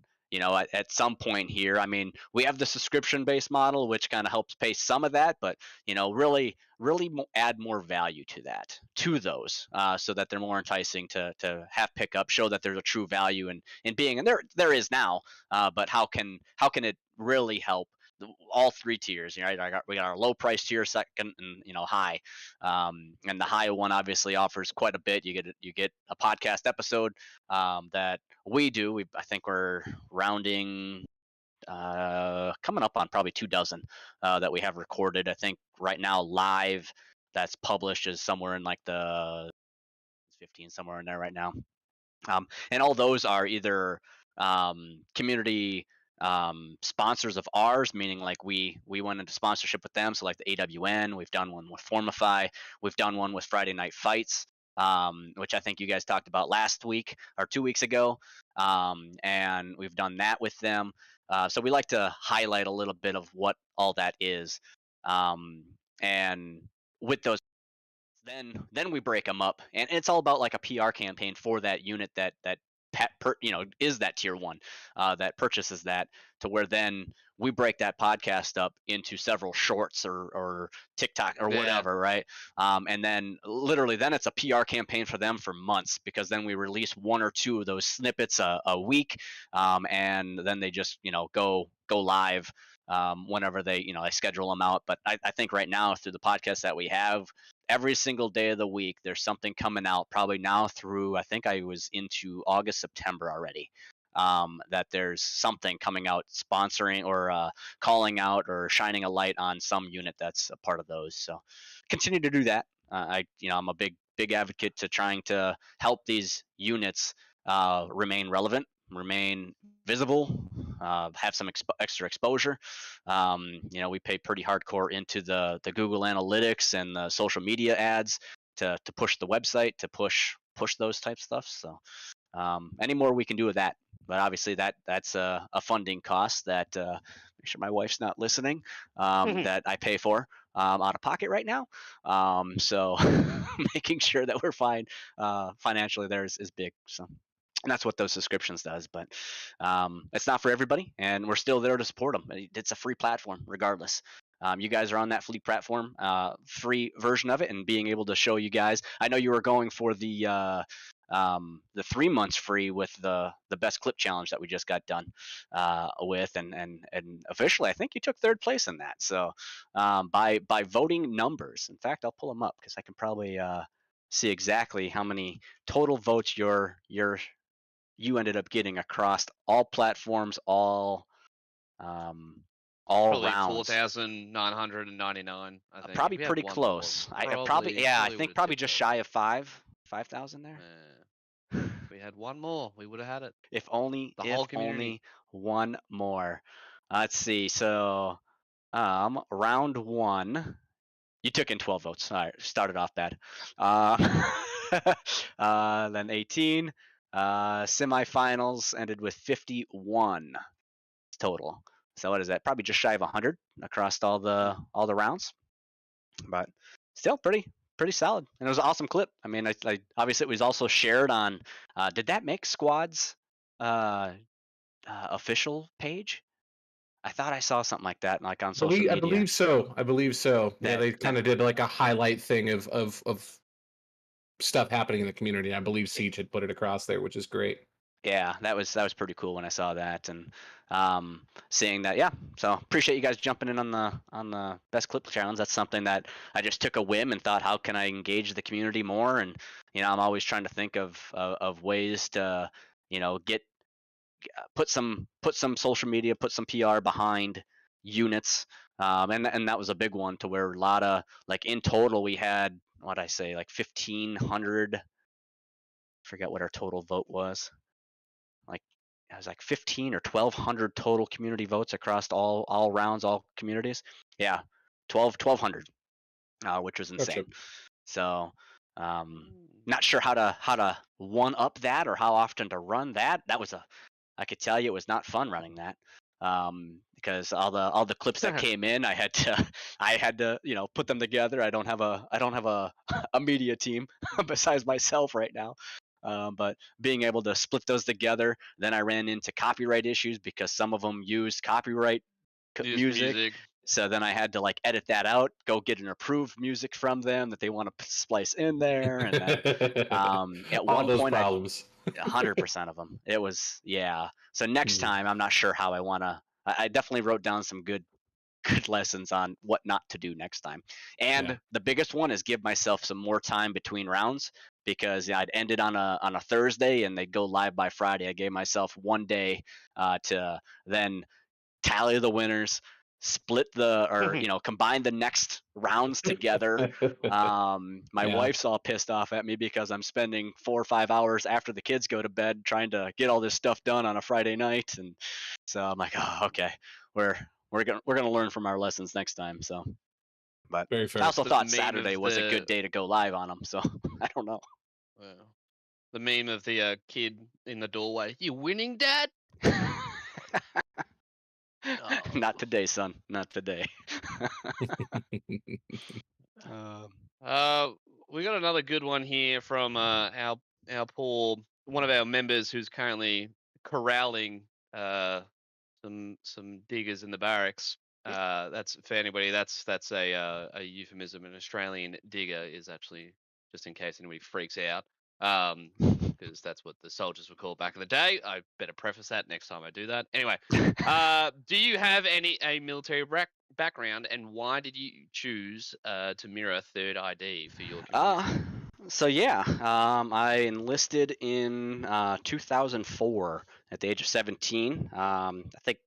Speaker 3: at some point here, I mean, we have the subscription-based model, which kind of helps pay some of that, but really add more value to those, so that they're more enticing to have pickup, show that there's a true value in being, and there is now, but how can it really help all 3 tiers? We got our low price tier, second, and high. And the high one obviously offers quite a bit. You get a podcast episode that we do. I think we're rounding coming up on probably 2 dozen that we have recorded. I think right now live that's published is somewhere in like the 15, somewhere in there right now. And all those are either community sponsors of ours, meaning like we went into sponsorship with them. So like the AWN, we've done one with Formify, we've done one with Friday Night Fights, which I think you guys talked about last week or 2 weeks ago, and we've done that with them. So we like to highlight a little bit of what all that is, and with those, then we break them up, and it's all about like a PR campaign for that unit that is that tier 1 that purchases that, to where then we break that podcast up into several shorts or TikTok or whatever, right? And then literally then it's a PR campaign for them for months, because then we release 1 or 2 of those snippets a week, and then they just go live whenever they schedule them out. But I think right now through the podcast that we have, every single day of the week there's something coming out, probably now through, I think I was into August, September already, that there's something coming out sponsoring or calling out or shining a light on some unit that's a part of those. So continue to do that. I'm a big advocate to trying to help these units remain relevant, remain visible, have some extra exposure. We pay pretty hardcore into the Google Analytics and the social media ads to push the website, to push those type stuff. So any more we can do with that, but obviously that's a funding cost that make sure my wife's not listening, that I pay for. out of pocket right now. So making sure that we're fine financially there is big. So. And that's what those subscriptions does, but it's not for everybody, and we're still there to support them. It's a free platform, regardless. You guys are on that free platform, free version of it, and being able to show you guys. I know you were going for the 3 months free with the best clip challenge that we just got done with, and officially, I think you took third place in that. So by voting numbers, in fact, I'll pull them up because I can probably see exactly how many total votes you ended up getting across all platforms, all
Speaker 5: Probably
Speaker 3: rounds.
Speaker 5: 4,999. I think.
Speaker 3: Probably
Speaker 5: If we had
Speaker 3: pretty
Speaker 5: one
Speaker 3: close.
Speaker 5: more,
Speaker 3: I think
Speaker 5: would've
Speaker 3: probably
Speaker 5: tipped
Speaker 3: just
Speaker 5: over.
Speaker 3: shy of 5,000 there.
Speaker 5: If we had one more, we would have had it.
Speaker 3: If only,
Speaker 5: The
Speaker 3: if
Speaker 5: whole community.
Speaker 3: only one more. Let's see. So, round one, you took in 12 votes. All right, started off bad. Then 18. Semifinals ended with 51 total. So what is that? Probably just shy of 100 across all the rounds, but still pretty solid. And it was an awesome clip. I mean, I obviously it was also shared on. Did that make Squad's official page? I thought I saw something like that, like on social media.
Speaker 2: I believe so. Yeah,
Speaker 3: That-
Speaker 2: they kind of did like a highlight thing of stuff happening in the community. I believe Siege had put it across there, which is great.
Speaker 3: Yeah, that was pretty cool when I saw that, and seeing that. Yeah, so appreciate you guys jumping in on the best clip challenge. That's something that I just took a whim and thought, how can I engage the community more? And I'm always trying to think of ways to get put some social media, put some PR behind units, and that was a big one, to where a lot of, like, in total we had, what I say, like 1,500. Forget what our total vote was. Like, it was like 15 or 1,200 total community votes across all rounds, all communities. Yeah, 1,200, which was insane.
Speaker 2: Gotcha.
Speaker 3: So, not sure how to one up that, or how often to run that. I could tell you it was not fun running that, because all the clips that came in, I had to put them together. I don't have a a media team besides myself right now. But being able to split those together, then I ran into copyright issues because some of them used copyright music. So then I had to, like, edit that out, go get an approved music from them that they want to splice in there, and then at
Speaker 2: All
Speaker 3: one
Speaker 2: those
Speaker 3: point,
Speaker 2: problems.
Speaker 3: 100% of them. It was, yeah. So next time, I'm not sure how I want to. I definitely wrote down some good lessons on what not to do next time. And
Speaker 2: Yeah.
Speaker 3: the biggest one is give myself some more time between rounds, because I'd ended on a Thursday and they'd go live by Friday. I gave myself one day to then tally the winners, split combine the next rounds together. My
Speaker 2: Yeah.
Speaker 3: wife's all pissed off at me because I'm spending 4 or 5 hours after the kids go to bed trying to get all this stuff done on a Friday night, and so I'm like, oh, okay, we're gonna learn from our lessons next time. So, but
Speaker 2: Very fair.
Speaker 3: I also
Speaker 5: The
Speaker 3: thought
Speaker 5: meme
Speaker 3: Saturday
Speaker 5: of
Speaker 3: was a
Speaker 5: the-
Speaker 3: good day to go live on them. So I don't know.
Speaker 5: Well, the meme of the kid in the doorway. You winning, Dad?
Speaker 3: Not today, son. Not today.
Speaker 5: We got another good one here from our poor one of our members who's currently corralling some diggers in the barracks. That's for anybody. That's a euphemism. An Australian digger is actually, just in case anybody freaks out, because that's what the soldiers were called back in the day. I better preface that next time I do that. Anyway, do you have a military background, and why did you choose to mirror third ID for your community?
Speaker 3: So yeah, I enlisted in 2004 at the age of 17. I think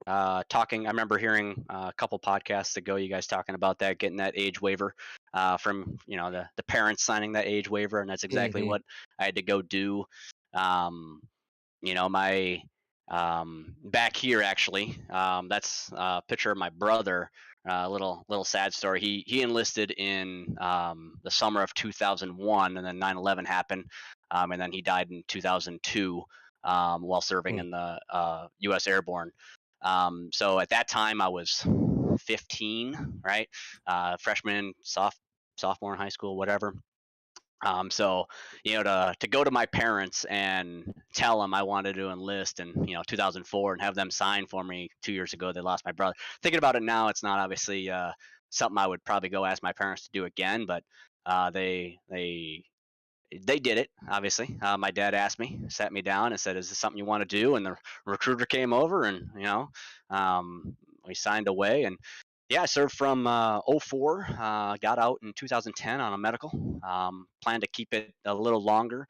Speaker 3: I remember hearing a couple podcasts ago, you guys talking about that, getting that age waiver from the parents signing that age waiver, and that's exactly what I had to go do. My back here, actually, that's a picture of my brother. Little sad story. He enlisted in the summer of 2001, and then 9/11 happened, and then he died in 2002 while serving in the U.S. Airborne. So at that time I was 15, right? Freshman, sophomore in high school, whatever. So, to go to my parents and tell them I wanted to enlist in 2004 and have them sign for me 2 years ago. They lost my brother. Thinking about it now, it's not obviously something I would probably go ask my parents to do again, but they did it. Obviously, my dad asked me, sat me down, and said, "Is this something you want to do?" And the recruiter came over, and we signed away. And yeah, I served from 04, got out in 2010 on a medical. Planned to keep it a little longer.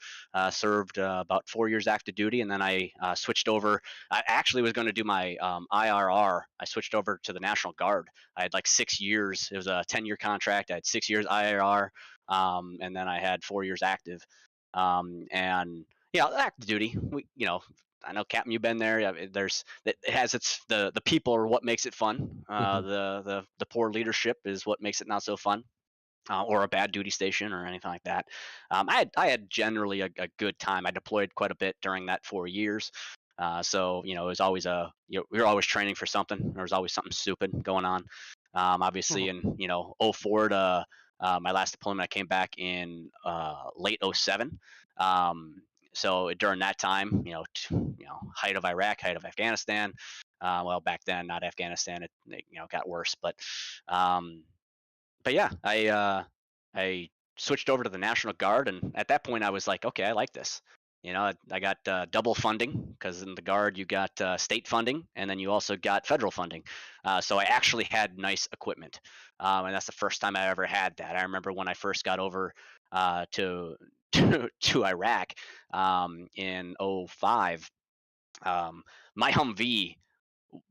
Speaker 3: Served about 4 years active duty, and then I switched over. I actually was going to do my IRR. I switched over to the National Guard. I had like 6 years. It was a 10-year contract. I had 6 years IRR, and then I had 4 years active. And active duty. I know, Captain, you've been there. It has the people are what makes it fun. The poor leadership is what makes it not so fun, or a bad duty station or anything like that. I had generally a good time. I deployed quite a bit during that 4 years. So it was always we were always training for something. There was always something stupid going on. Obviously in 04 to my last deployment, I came back in late 07. So during that time, height of Iraq, height of Afghanistan. Well, back then, not Afghanistan. It got worse, but yeah, I switched over to the National Guard, and at that point, I was like, okay, I like this. I got double funding, because in the Guard you got state funding, and then you also got federal funding. So I actually had nice equipment, and that's the first time I ever had that. I remember when I first got over to Iraq in 05. My Humvee,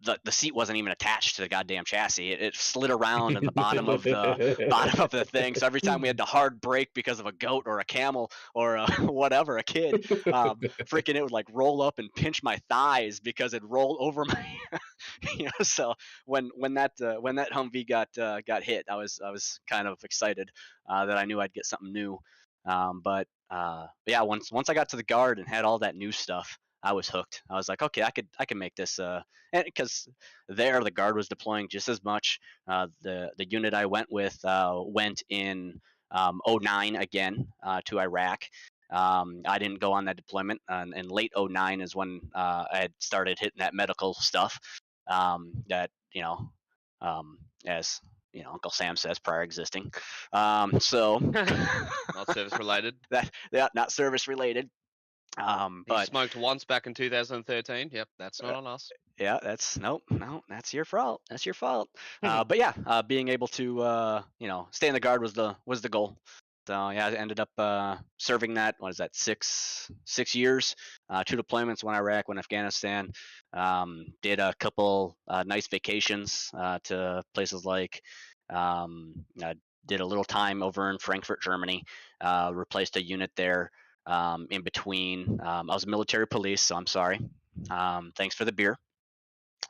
Speaker 3: the seat wasn't even attached to the goddamn chassis. It slid around in the bottom of the thing. So every time we had to hard brake because of a goat or a camel or whatever, a kid, freaking it would like roll up and pinch my thighs because it rolled over my. So when that Humvee got hit, I was kind of excited that I knew I'd get something new. But yeah, once I got to the Guard and had all that new stuff, I was hooked. I was like, okay, I could make this. And because there the Guard was deploying just as much. The unit I went with went in 09 again to Iraq. I didn't go on that deployment, and late 09 is when I had started hitting that medical stuff. That as Uncle Sam says, prior existing. So
Speaker 5: Not service related.
Speaker 3: Not service related.
Speaker 5: He
Speaker 3: But
Speaker 5: smoked once back in 2013. Yep, that's not on us.
Speaker 3: yeah, no, that's your fault. That's your fault. But yeah, being able to stay in the Guard was the goal. So yeah, I ended up serving that. What is that? 6 years, 2 deployments, 1 Iraq, 1 Afghanistan. Did a couple nice vacations to places like. Did a little time over in Frankfurt, Germany. Replaced a unit there. In between, I was military police, so I'm sorry. Thanks for the beer.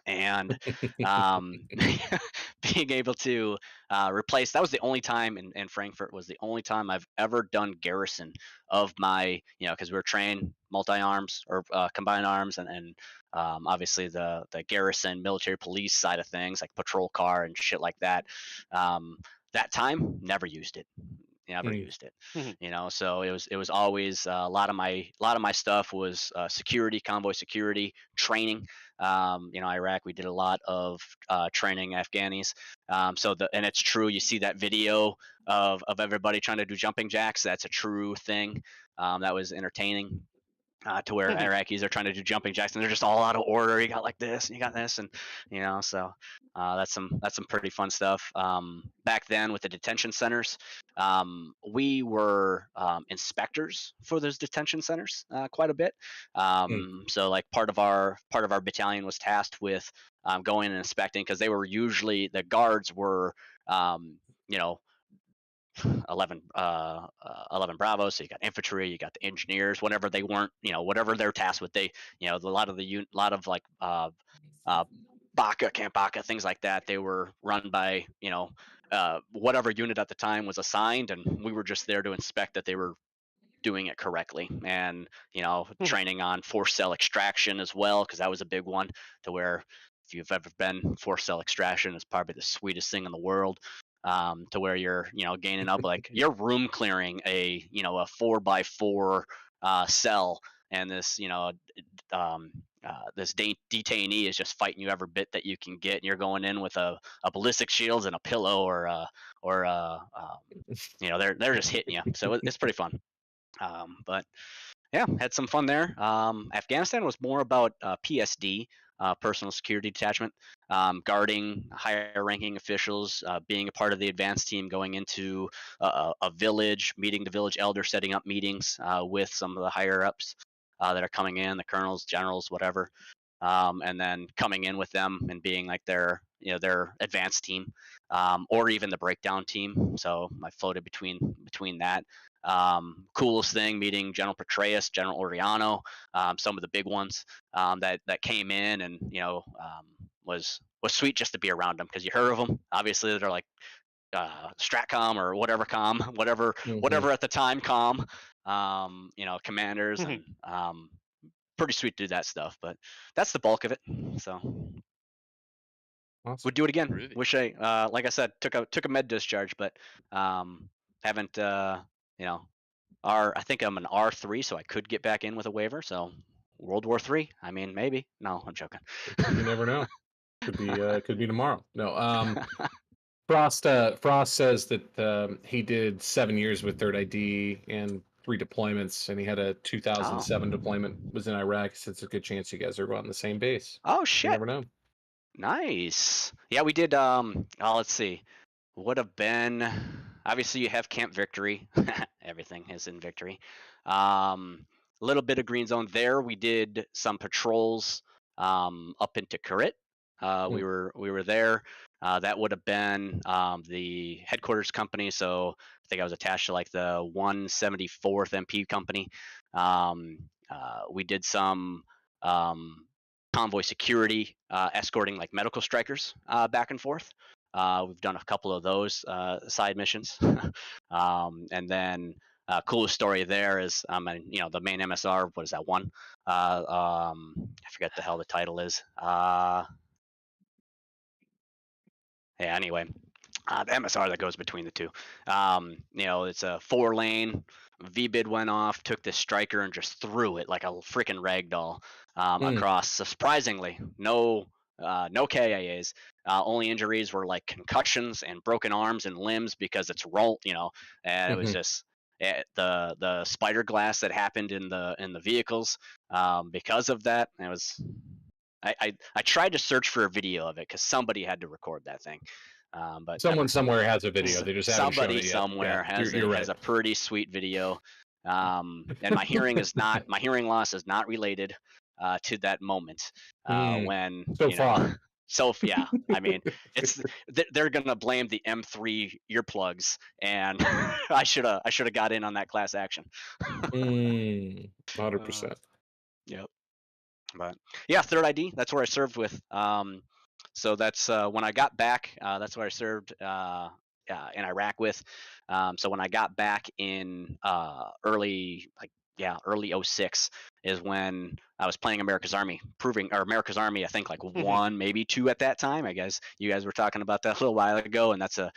Speaker 3: And being able to replace, that was the only time in Frankfurt was the only time I've ever done garrison of my, because we were trained multi-arms or combined arms, and obviously the garrison military police side of things, like patrol car and shit like that. That time, never used it. Never used it. So it was always a lot of my stuff was security, convoy security, training. Iraq, we did a lot of training Afghanis. And it's true, you see that video of everybody trying to do jumping jacks. That's a true thing. That was entertaining. To where Iraqis are trying to do jumping jacks and they're just all out of order. You got like this and you got this, and so that's some pretty fun stuff. Back then with the detention centers, we were inspectors for those detention centers quite a bit. So like part of our battalion was tasked with going and inspecting, because they were usually, the guards were 11 Bravos, so you got infantry, you got the engineers, whatever they weren't, whatever they're tasked with, they, a lot of like Baca, Camp Baca, things like that, they were run by, whatever unit at the time was assigned, and we were just there to inspect that they were doing it correctly. And training on forced cell extraction as well, because that was a big one, to where if you've ever been force cell extraction, it's probably the sweetest thing in the world. To where you're, gaining up, like you're room clearing a 4x4 cell, and this, this detainee is just fighting you every bit that you can get, and you're going in with a ballistic shields and a pillow, they're just hitting you. So it's pretty fun. But yeah, had some fun there. Afghanistan was more about PSD, personal security detachment, guarding higher ranking officials, being a part of the advanced team, going into a village, meeting the village elder, setting up meetings with some of the higher ups that are coming in, the colonels, generals, whatever, and then coming in with them and being like their advanced team, or even the breakdown team. So I floated between that. Coolest thing, meeting General Petraeus, General Oriano, some of the big ones that came in, and was sweet just to be around them, because you heard of them. Obviously, they're like Stratcom or whatever whatever at the time commanders, and pretty sweet to do that stuff. But that's the bulk of it. So
Speaker 2: Awesome.
Speaker 3: would do it again.
Speaker 5: Groovy.
Speaker 3: Wish I, like I said, took a med discharge, but haven't I think I'm an R3, so I could get back in with a waiver. So World War III. I mean, maybe. No, I'm joking.
Speaker 2: You never know. Could be tomorrow. No. Frost says that he did 7 years with Third ID and 3 deployments, and he had a 2007 deployment, was in Iraq. So it's a good chance you guys are on the same base.
Speaker 3: Oh
Speaker 2: You
Speaker 3: shit!
Speaker 2: never know.
Speaker 3: Nice. Yeah, we did. Let's see. Would have been. Obviously, you have Camp Victory. Everything is in Victory. A little bit of Green Zone there. We did some patrols up into Kurit. We were there. That would have been the headquarters company. So I think I was attached to like the 174th MP company. We did some convoy security, escorting like medical strikers back and forth. We've done a couple of those side missions. And then coolest story there is, the main MSR, what is that one? I forget the hell the title is. Yeah, anyway, the MSR that goes between the two. It's a 4-lane. VBID went off, took this striker and just threw it like a freaking ragdoll across. Surprisingly, no KIAs. Only injuries were like concussions and broken arms and limbs, because it's and it was just the spider glass that happened in the vehicles because of that. It was. I tried to search for a video of it, because somebody had to record that thing. But
Speaker 2: Someone somewhere has a video. They just haven't shown
Speaker 3: somebody
Speaker 2: it yet.
Speaker 3: somewhere
Speaker 2: Yeah,
Speaker 3: has
Speaker 2: you're right.
Speaker 3: has a pretty sweet video. And my hearing loss is not related to that moment when
Speaker 2: So far.
Speaker 3: So yeah, I mean, they're gonna blame the M3 earplugs, and I should have got in on that class action.
Speaker 2: 100%.
Speaker 3: Yep. But yeah, Third ID. That's where I served with. So that's when I got back. That's where I served in Iraq with. So when I got back in early 06 is when I was playing America's Army, America's Army, I think like 1, maybe 2 at that time. I guess you guys were talking about that a little while ago, and that's a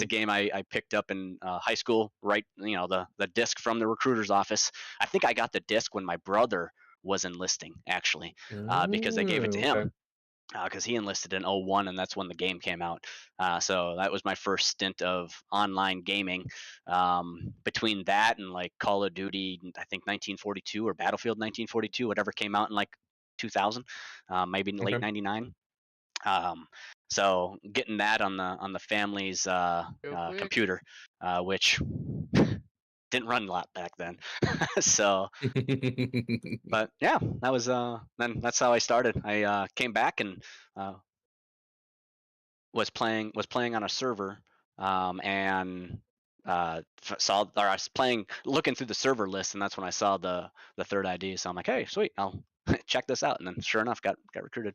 Speaker 3: game I picked up in high school. Right, the disc from the recruiter's office. I think I got the disc when my brother was enlisting, actually, because they gave it to him, because he enlisted in 01, and that's when the game came out. So that was my first stint of online gaming. Between that and like Call of Duty, I think 1942 or Battlefield 1942, whatever came out in like 2000, maybe in late 99. So getting that on the family's computer, which didn't run a lot back then. So, but yeah, that was then that's how I started. I came back and was playing on a server, and I was looking through the server list, and that's when I saw the Third ID. So I'm like, hey, sweet, I'll check this out. And then sure enough, got recruited.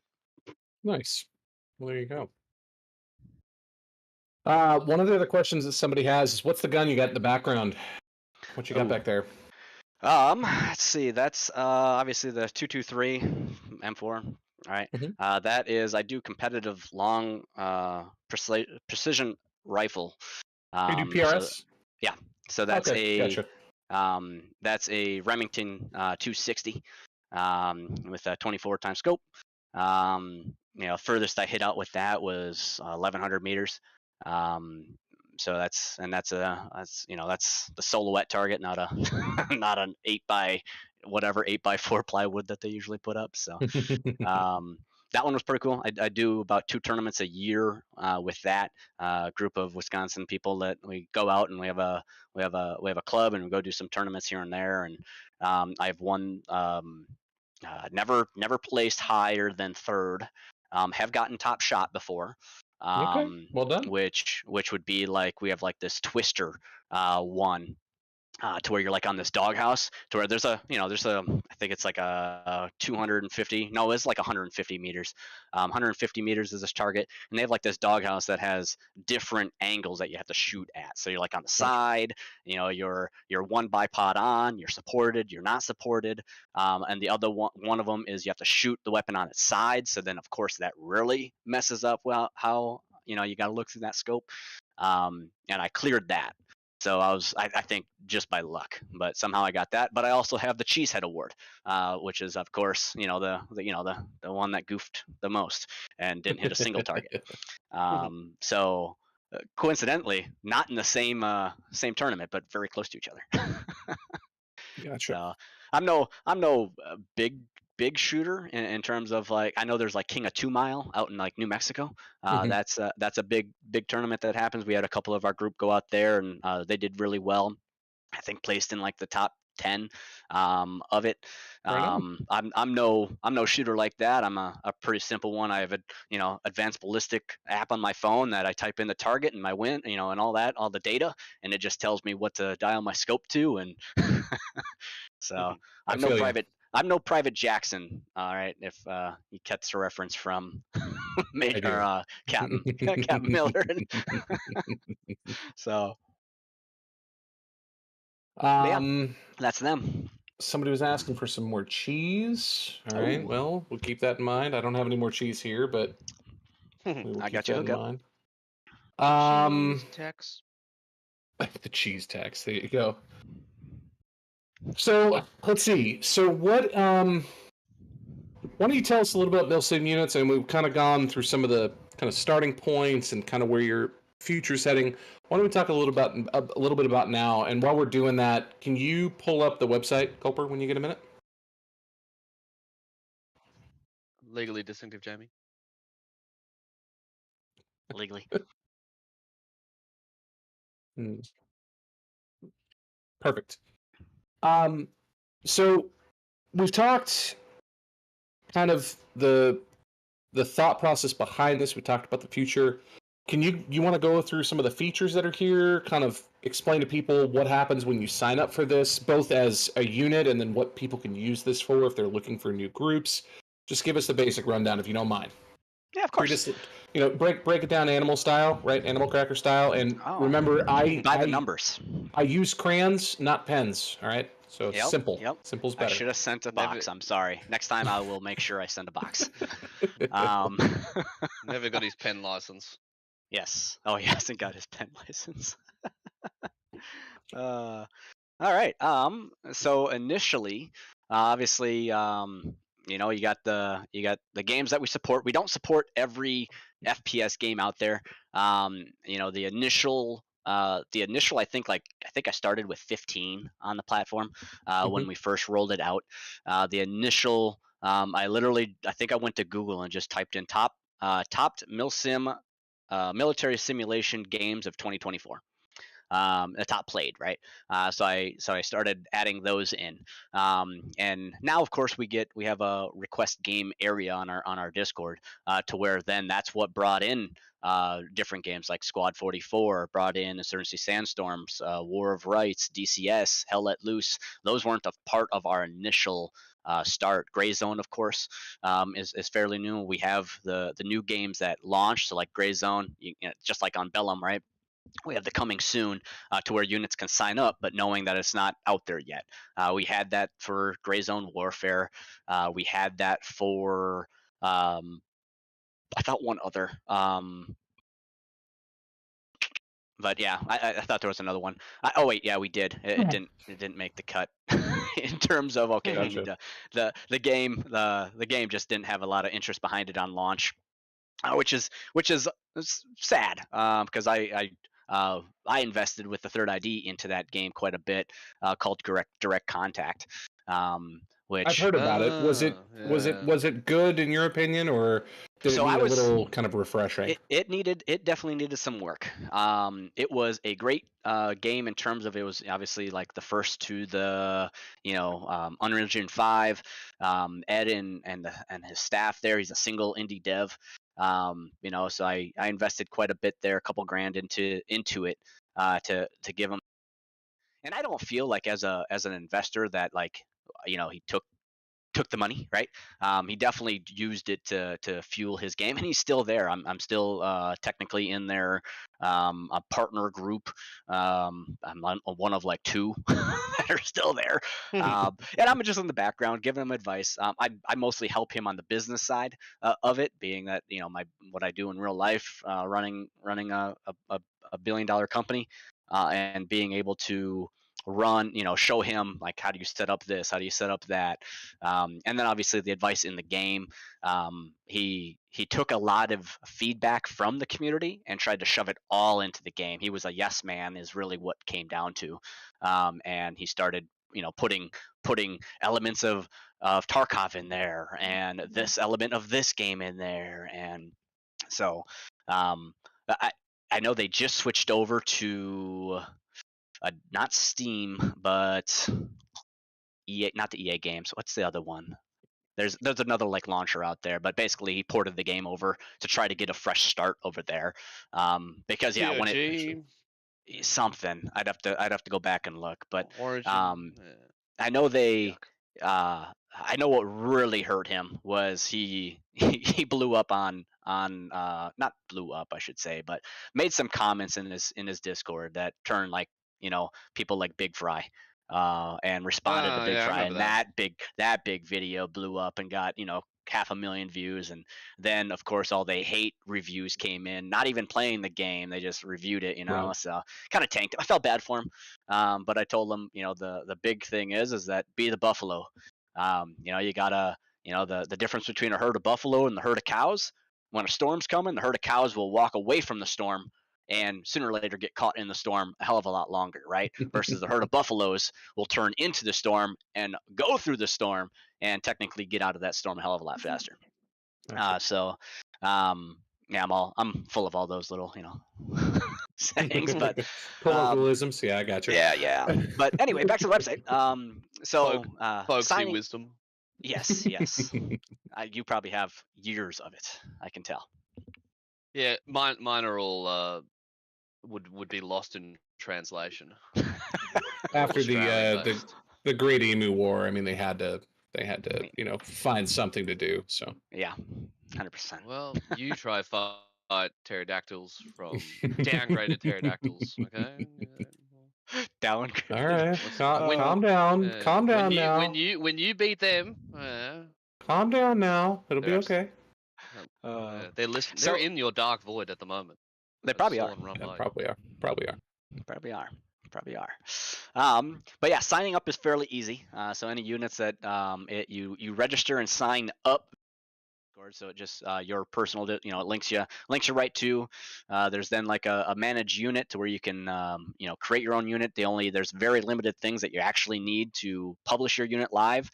Speaker 2: Nice. Well, there you go. One of the other questions that somebody has is, what's the gun you got in the background? What you got back there?
Speaker 3: Let's see. That's obviously the 223 M4. All right.
Speaker 2: Mhm.
Speaker 3: That is, I do competitive long precision rifle.
Speaker 2: You do
Speaker 3: So
Speaker 2: PRS?
Speaker 3: yeah, so
Speaker 2: Okay, gotcha.
Speaker 3: that's a Remington 260 with a 24 times scope. Furthest I hit out with that was 1100 meters. That's the silhouette target, not a not an 8x4 plywood that they usually put up. So that one was pretty cool. I do about 2 tournaments a year with that group of Wisconsin people that we go out and we have a club and we go do some tournaments here and there. And I've won never placed higher than third. Have gotten top shot before.
Speaker 2: Okay, well done.
Speaker 3: Which would be like we have like this twister one to where you're like on this doghouse to where there's a I think it's like a 250, no, it's like 150 meters. 150 meters is this target, and they have like this doghouse that has different angles that you have to shoot at. So you're like on the side, you're one bipod on, you're supported, you're not supported, and the other one of them is you have to shoot the weapon on its side. So then of course that really messes up how you got to look through that scope. And I cleared that. So I think just by luck, but somehow I got that. But I also have the Cheesehead Award, which is of course the one that goofed the most and didn't hit a single target. So coincidentally, not in the same tournament, but very close to each other.
Speaker 2: Gotcha.
Speaker 3: So I'm no big shooter in terms of like I know there's like King of 2 Mile out in like New Mexico. That's a big tournament that happens. We had a couple of our group go out there and they did really well. I think placed in like the top 10 of it.
Speaker 2: Right on.
Speaker 3: I'm no shooter like that. I'm a pretty simple one. I have a advanced ballistic app on my phone that I type in the target and my win, and all the data, and it just tells me what to dial my scope to. And so
Speaker 2: I
Speaker 3: I'm no
Speaker 2: feel you.
Speaker 3: private Jackson. All right, if you catch the reference from Major Captain Miller. So yeah, that's them.
Speaker 2: Somebody was asking for some more cheese. All right,
Speaker 3: Ooh.
Speaker 2: well, we'll keep that in mind. I don't have any more cheese here, but we will
Speaker 3: I
Speaker 2: keep
Speaker 3: got you
Speaker 2: that in
Speaker 3: hooked up.
Speaker 2: mind.
Speaker 5: Cheese text.
Speaker 2: The cheese tax. There you go. So let's see. So what? Why don't you tell us a little bit about Milsim units? And we've kind of gone through some of the kind of starting points and kind of where your future's heading. Why don't we talk a little bit about now? And while we're doing that, can you pull up the website, Culper, when you get a minute?
Speaker 5: Legally distinctive, Jamie.
Speaker 3: Legally.
Speaker 2: Perfect. So we've talked kind of the thought process behind this. We talked about the future. Can you want to go through some of the features that are here? Kind of explain to people what happens when you sign up for this, both as a unit and then what people can use this for if they're looking for new groups. Just give us the basic rundown if you don't mind.
Speaker 3: Yeah, of course.
Speaker 2: Just, break it down animal style, right? Animal cracker style. And remember,
Speaker 3: by the numbers.
Speaker 2: I use crayons, not pens. All right. So
Speaker 3: Yep,
Speaker 2: simple.
Speaker 3: Yep.
Speaker 2: Simple's
Speaker 3: I
Speaker 2: better.
Speaker 3: should have sent a box. I'm sorry. Next time I will make sure I send a box.
Speaker 5: Never got his pen license.
Speaker 3: Yes. Oh, he hasn't got his pen license. All right. So initially, obviously, you got the games that we support. We don't support every FPS game out there. The initial I think I started with 15 on the platform when we first rolled it out. The initial I think I went to Google and just typed in topped Milsim military simulation games of 2024. The top played, right? So I started adding those in, and now of course we have a request game area on our Discord to where then that's what brought in different games like Squad 44, brought in Insurgency Sandstorms, War of Rights, DCS, Hell Let Loose. Those weren't a part of our initial start. Gray Zone, of course, is fairly new. We have the new games that launched, so like Gray Zone, just like on Bellum, right? We have the coming soon to where units can sign up, but knowing that it's not out there yet. We had that for Gray Zone Warfare. We had that for I thought one other. But yeah, I thought there was another one. Oh wait, yeah, we did. It didn't make the cut in terms of okay, we need
Speaker 2: Gotcha.
Speaker 3: to the game just didn't have a lot of interest behind it on launch, which is sad because I invested with the third ID into that game quite a bit called Direct Contact,
Speaker 2: I've
Speaker 3: which
Speaker 2: heard about it. Was it
Speaker 5: Yeah.
Speaker 2: was it good in your opinion, or did it
Speaker 3: so I
Speaker 2: need a
Speaker 3: was
Speaker 2: little kind of refreshing?
Speaker 3: it definitely needed some work. It was a great game in terms of it was obviously like the first to the Unreal Engine 5. Ed and his staff there. He's a single indie dev. So I invested quite a bit there, a couple grand into it to give him. And I don't feel like as an investor that like he took the money, right? He definitely used it to fuel his game, and he's still there. I'm still technically in their a partner group. I'm one of like two that are still there, and I'm just in the background giving him advice. I mostly help him on the business side of it, being that what I do in real life, running a $1 billion company, and being able to show him like how do you set up this, how do you set up that, and then obviously the advice in the game. He took a lot of feedback from the community and tried to shove it all into the game. He was a yes man is really what came down to, and he started putting elements of Tarkov in there and this element of this game in there, and so I know they just switched over to not Steam, but EA, not the EA games. What's the other one? There's another like launcher out there, but basically he ported the game over to try to get a fresh start over there. Because yeah, when it
Speaker 5: GOG,
Speaker 3: something I'd have to go back and look, but
Speaker 5: Origin.
Speaker 3: I know they.
Speaker 5: Yuck.
Speaker 3: I know what really hurt him was he blew up on not blew up I should say, but made some comments in his Discord that turned like people like Big Fry, and responded to Big
Speaker 5: Yeah, I
Speaker 3: Fry,
Speaker 5: remember
Speaker 3: and
Speaker 5: that.
Speaker 3: that big video blew up and got 500,000 views, and then of course all the hate reviews came in, not even playing the game, they just reviewed it,
Speaker 2: Right.
Speaker 3: so kind of tanked. I felt bad for him, but I told him, the big thing is that be the buffalo. You gotta, the difference between a herd of buffalo and the herd of cows. When a storm's coming, the herd of cows will walk away from the storm and sooner or later get caught in the storm a hell of a lot longer, right? Versus the herd of buffaloes will turn into the storm and go through the storm and technically get out of that storm a hell of a lot faster.
Speaker 2: Gotcha.
Speaker 3: Yeah, I'm full of all those little sayings, but
Speaker 2: Colloquialisms. Yeah, I got you.
Speaker 3: yeah. But anyway, back to the website.
Speaker 5: Folksy
Speaker 3: Signing.
Speaker 5: wisdom.
Speaker 3: Yes. You probably have years of it. I can tell.
Speaker 5: Yeah, mine are all would be lost in translation.
Speaker 2: After
Speaker 5: Australian
Speaker 2: the
Speaker 5: based.
Speaker 2: the Great Emu War, I mean, they had to find something to do. So
Speaker 3: Yeah, 100%.
Speaker 5: Well, you try fight pterodactyls from downgraded pterodactyls, okay?
Speaker 3: Downgraded.
Speaker 2: all right,
Speaker 5: When-
Speaker 2: calm down,
Speaker 5: Yeah.
Speaker 2: calm down
Speaker 5: when you,
Speaker 2: now.
Speaker 5: When you beat them,
Speaker 2: Calm down now. It'll be
Speaker 5: They're
Speaker 2: okay.
Speaker 5: they're listening.
Speaker 3: so-
Speaker 5: They're in your dark void at the moment.
Speaker 3: They probably
Speaker 5: Saw
Speaker 3: are.
Speaker 5: and run
Speaker 2: Yeah,
Speaker 5: by.
Speaker 2: probably are.
Speaker 3: Probably are. But yeah, signing up is fairly easy. So any units that you register and sign up. So it just your personal, it links you right to. There's then like a managed unit to where you can create your own unit. There's very limited things that you actually need to publish your unit live.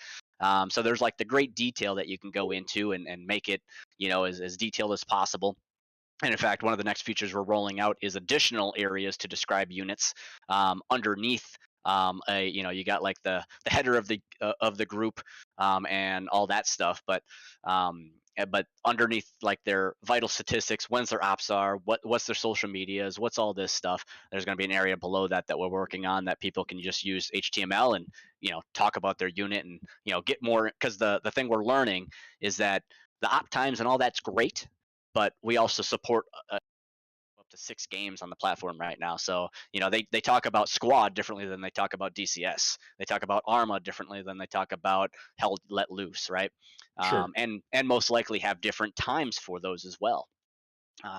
Speaker 3: So there's like the great detail that you can go into and make it as detailed as possible. And in fact, one of the next features we're rolling out is additional areas to describe units underneath. You got like the header of the group and all that stuff, but underneath like their vital statistics, when's their ops are, what's their social medias, what's all this stuff. There's going to be an area below that we're working on that people can just use HTML and talk about their unit and get more, because the thing we're learning is that the op times and all that's great, but we also support up to 6 games on the platform right now. So they talk about Squad differently than they talk about DCS. They talk about Arma differently than they talk about Held Let Loose, right?
Speaker 2: Sure.
Speaker 3: And most likely have different times for those as well.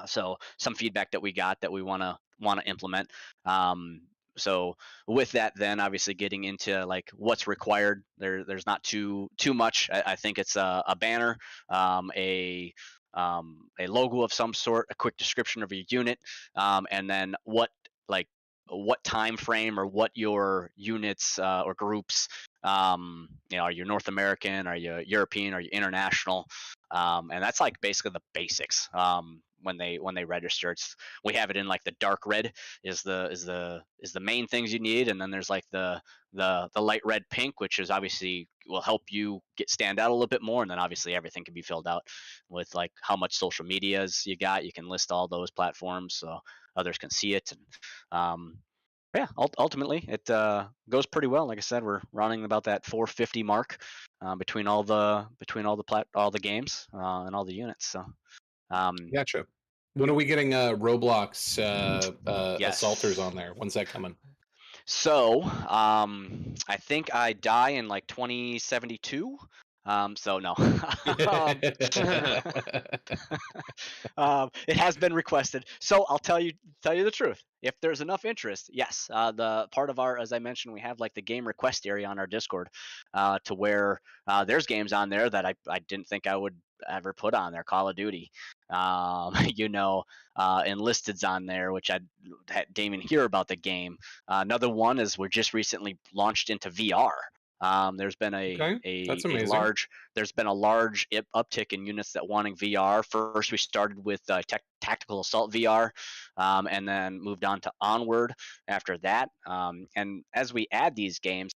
Speaker 3: So some feedback that we got that we want to implement. So with that, then obviously getting into like what's required, there's not too much. I think it's a banner, a logo of some sort, a quick description of your unit, and then what time frame or what your units or groups, are you North American, are you European, are you international, and that's like basically the basics. When they register, we have it in like the dark red is the main things you need, and then there's like the light red pink, which is obviously will help you stand out a little bit more, and then obviously everything can be filled out with like how much social medias you got. You can list all those platforms so others can see it. And yeah, ultimately it goes pretty well. Like I said, we're running about that 450 mark between all the games and all the units. So
Speaker 2: Gotcha. When are we getting Roblox
Speaker 3: Yes.
Speaker 2: assaulters on there? When's that coming?
Speaker 3: So I think I die in like 2072. So no. It has been requested. So I'll tell you the truth. If there's enough interest, yes. The part of our, as I mentioned, we have like the game request area on our Discord, to where there's games on there that I didn't think I would ever put on there. Call of Duty, Enlisted's on there, which I didn't even hear about the game. Another one is we're just recently launched into VR. There's been
Speaker 2: That's
Speaker 3: a
Speaker 2: amazing.
Speaker 3: large uptick in units that wanting VR. First, we started with tactical assault VR, and then moved on to Onward after that. And as we add these games,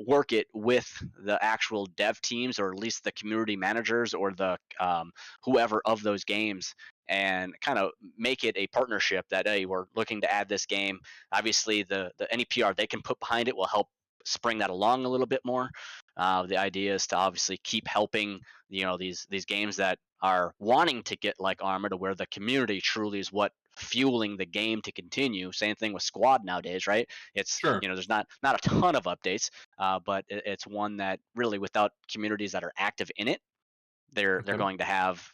Speaker 3: work it with the actual dev teams, or at least the community managers, or the whoever of those games, and kind of make it a partnership that, hey, we're looking to add this game. Obviously the any PR they can put behind it will help spring that along a little bit more. The idea is to obviously keep helping these games that are wanting to get like Arma, to where the community truly is what fueling the game to continue. Same thing with Squad nowadays, right? It's
Speaker 2: Sure.
Speaker 3: there's not a ton of updates, but it's one that really, without communities that are active in it, they're
Speaker 2: Okay.
Speaker 3: going to have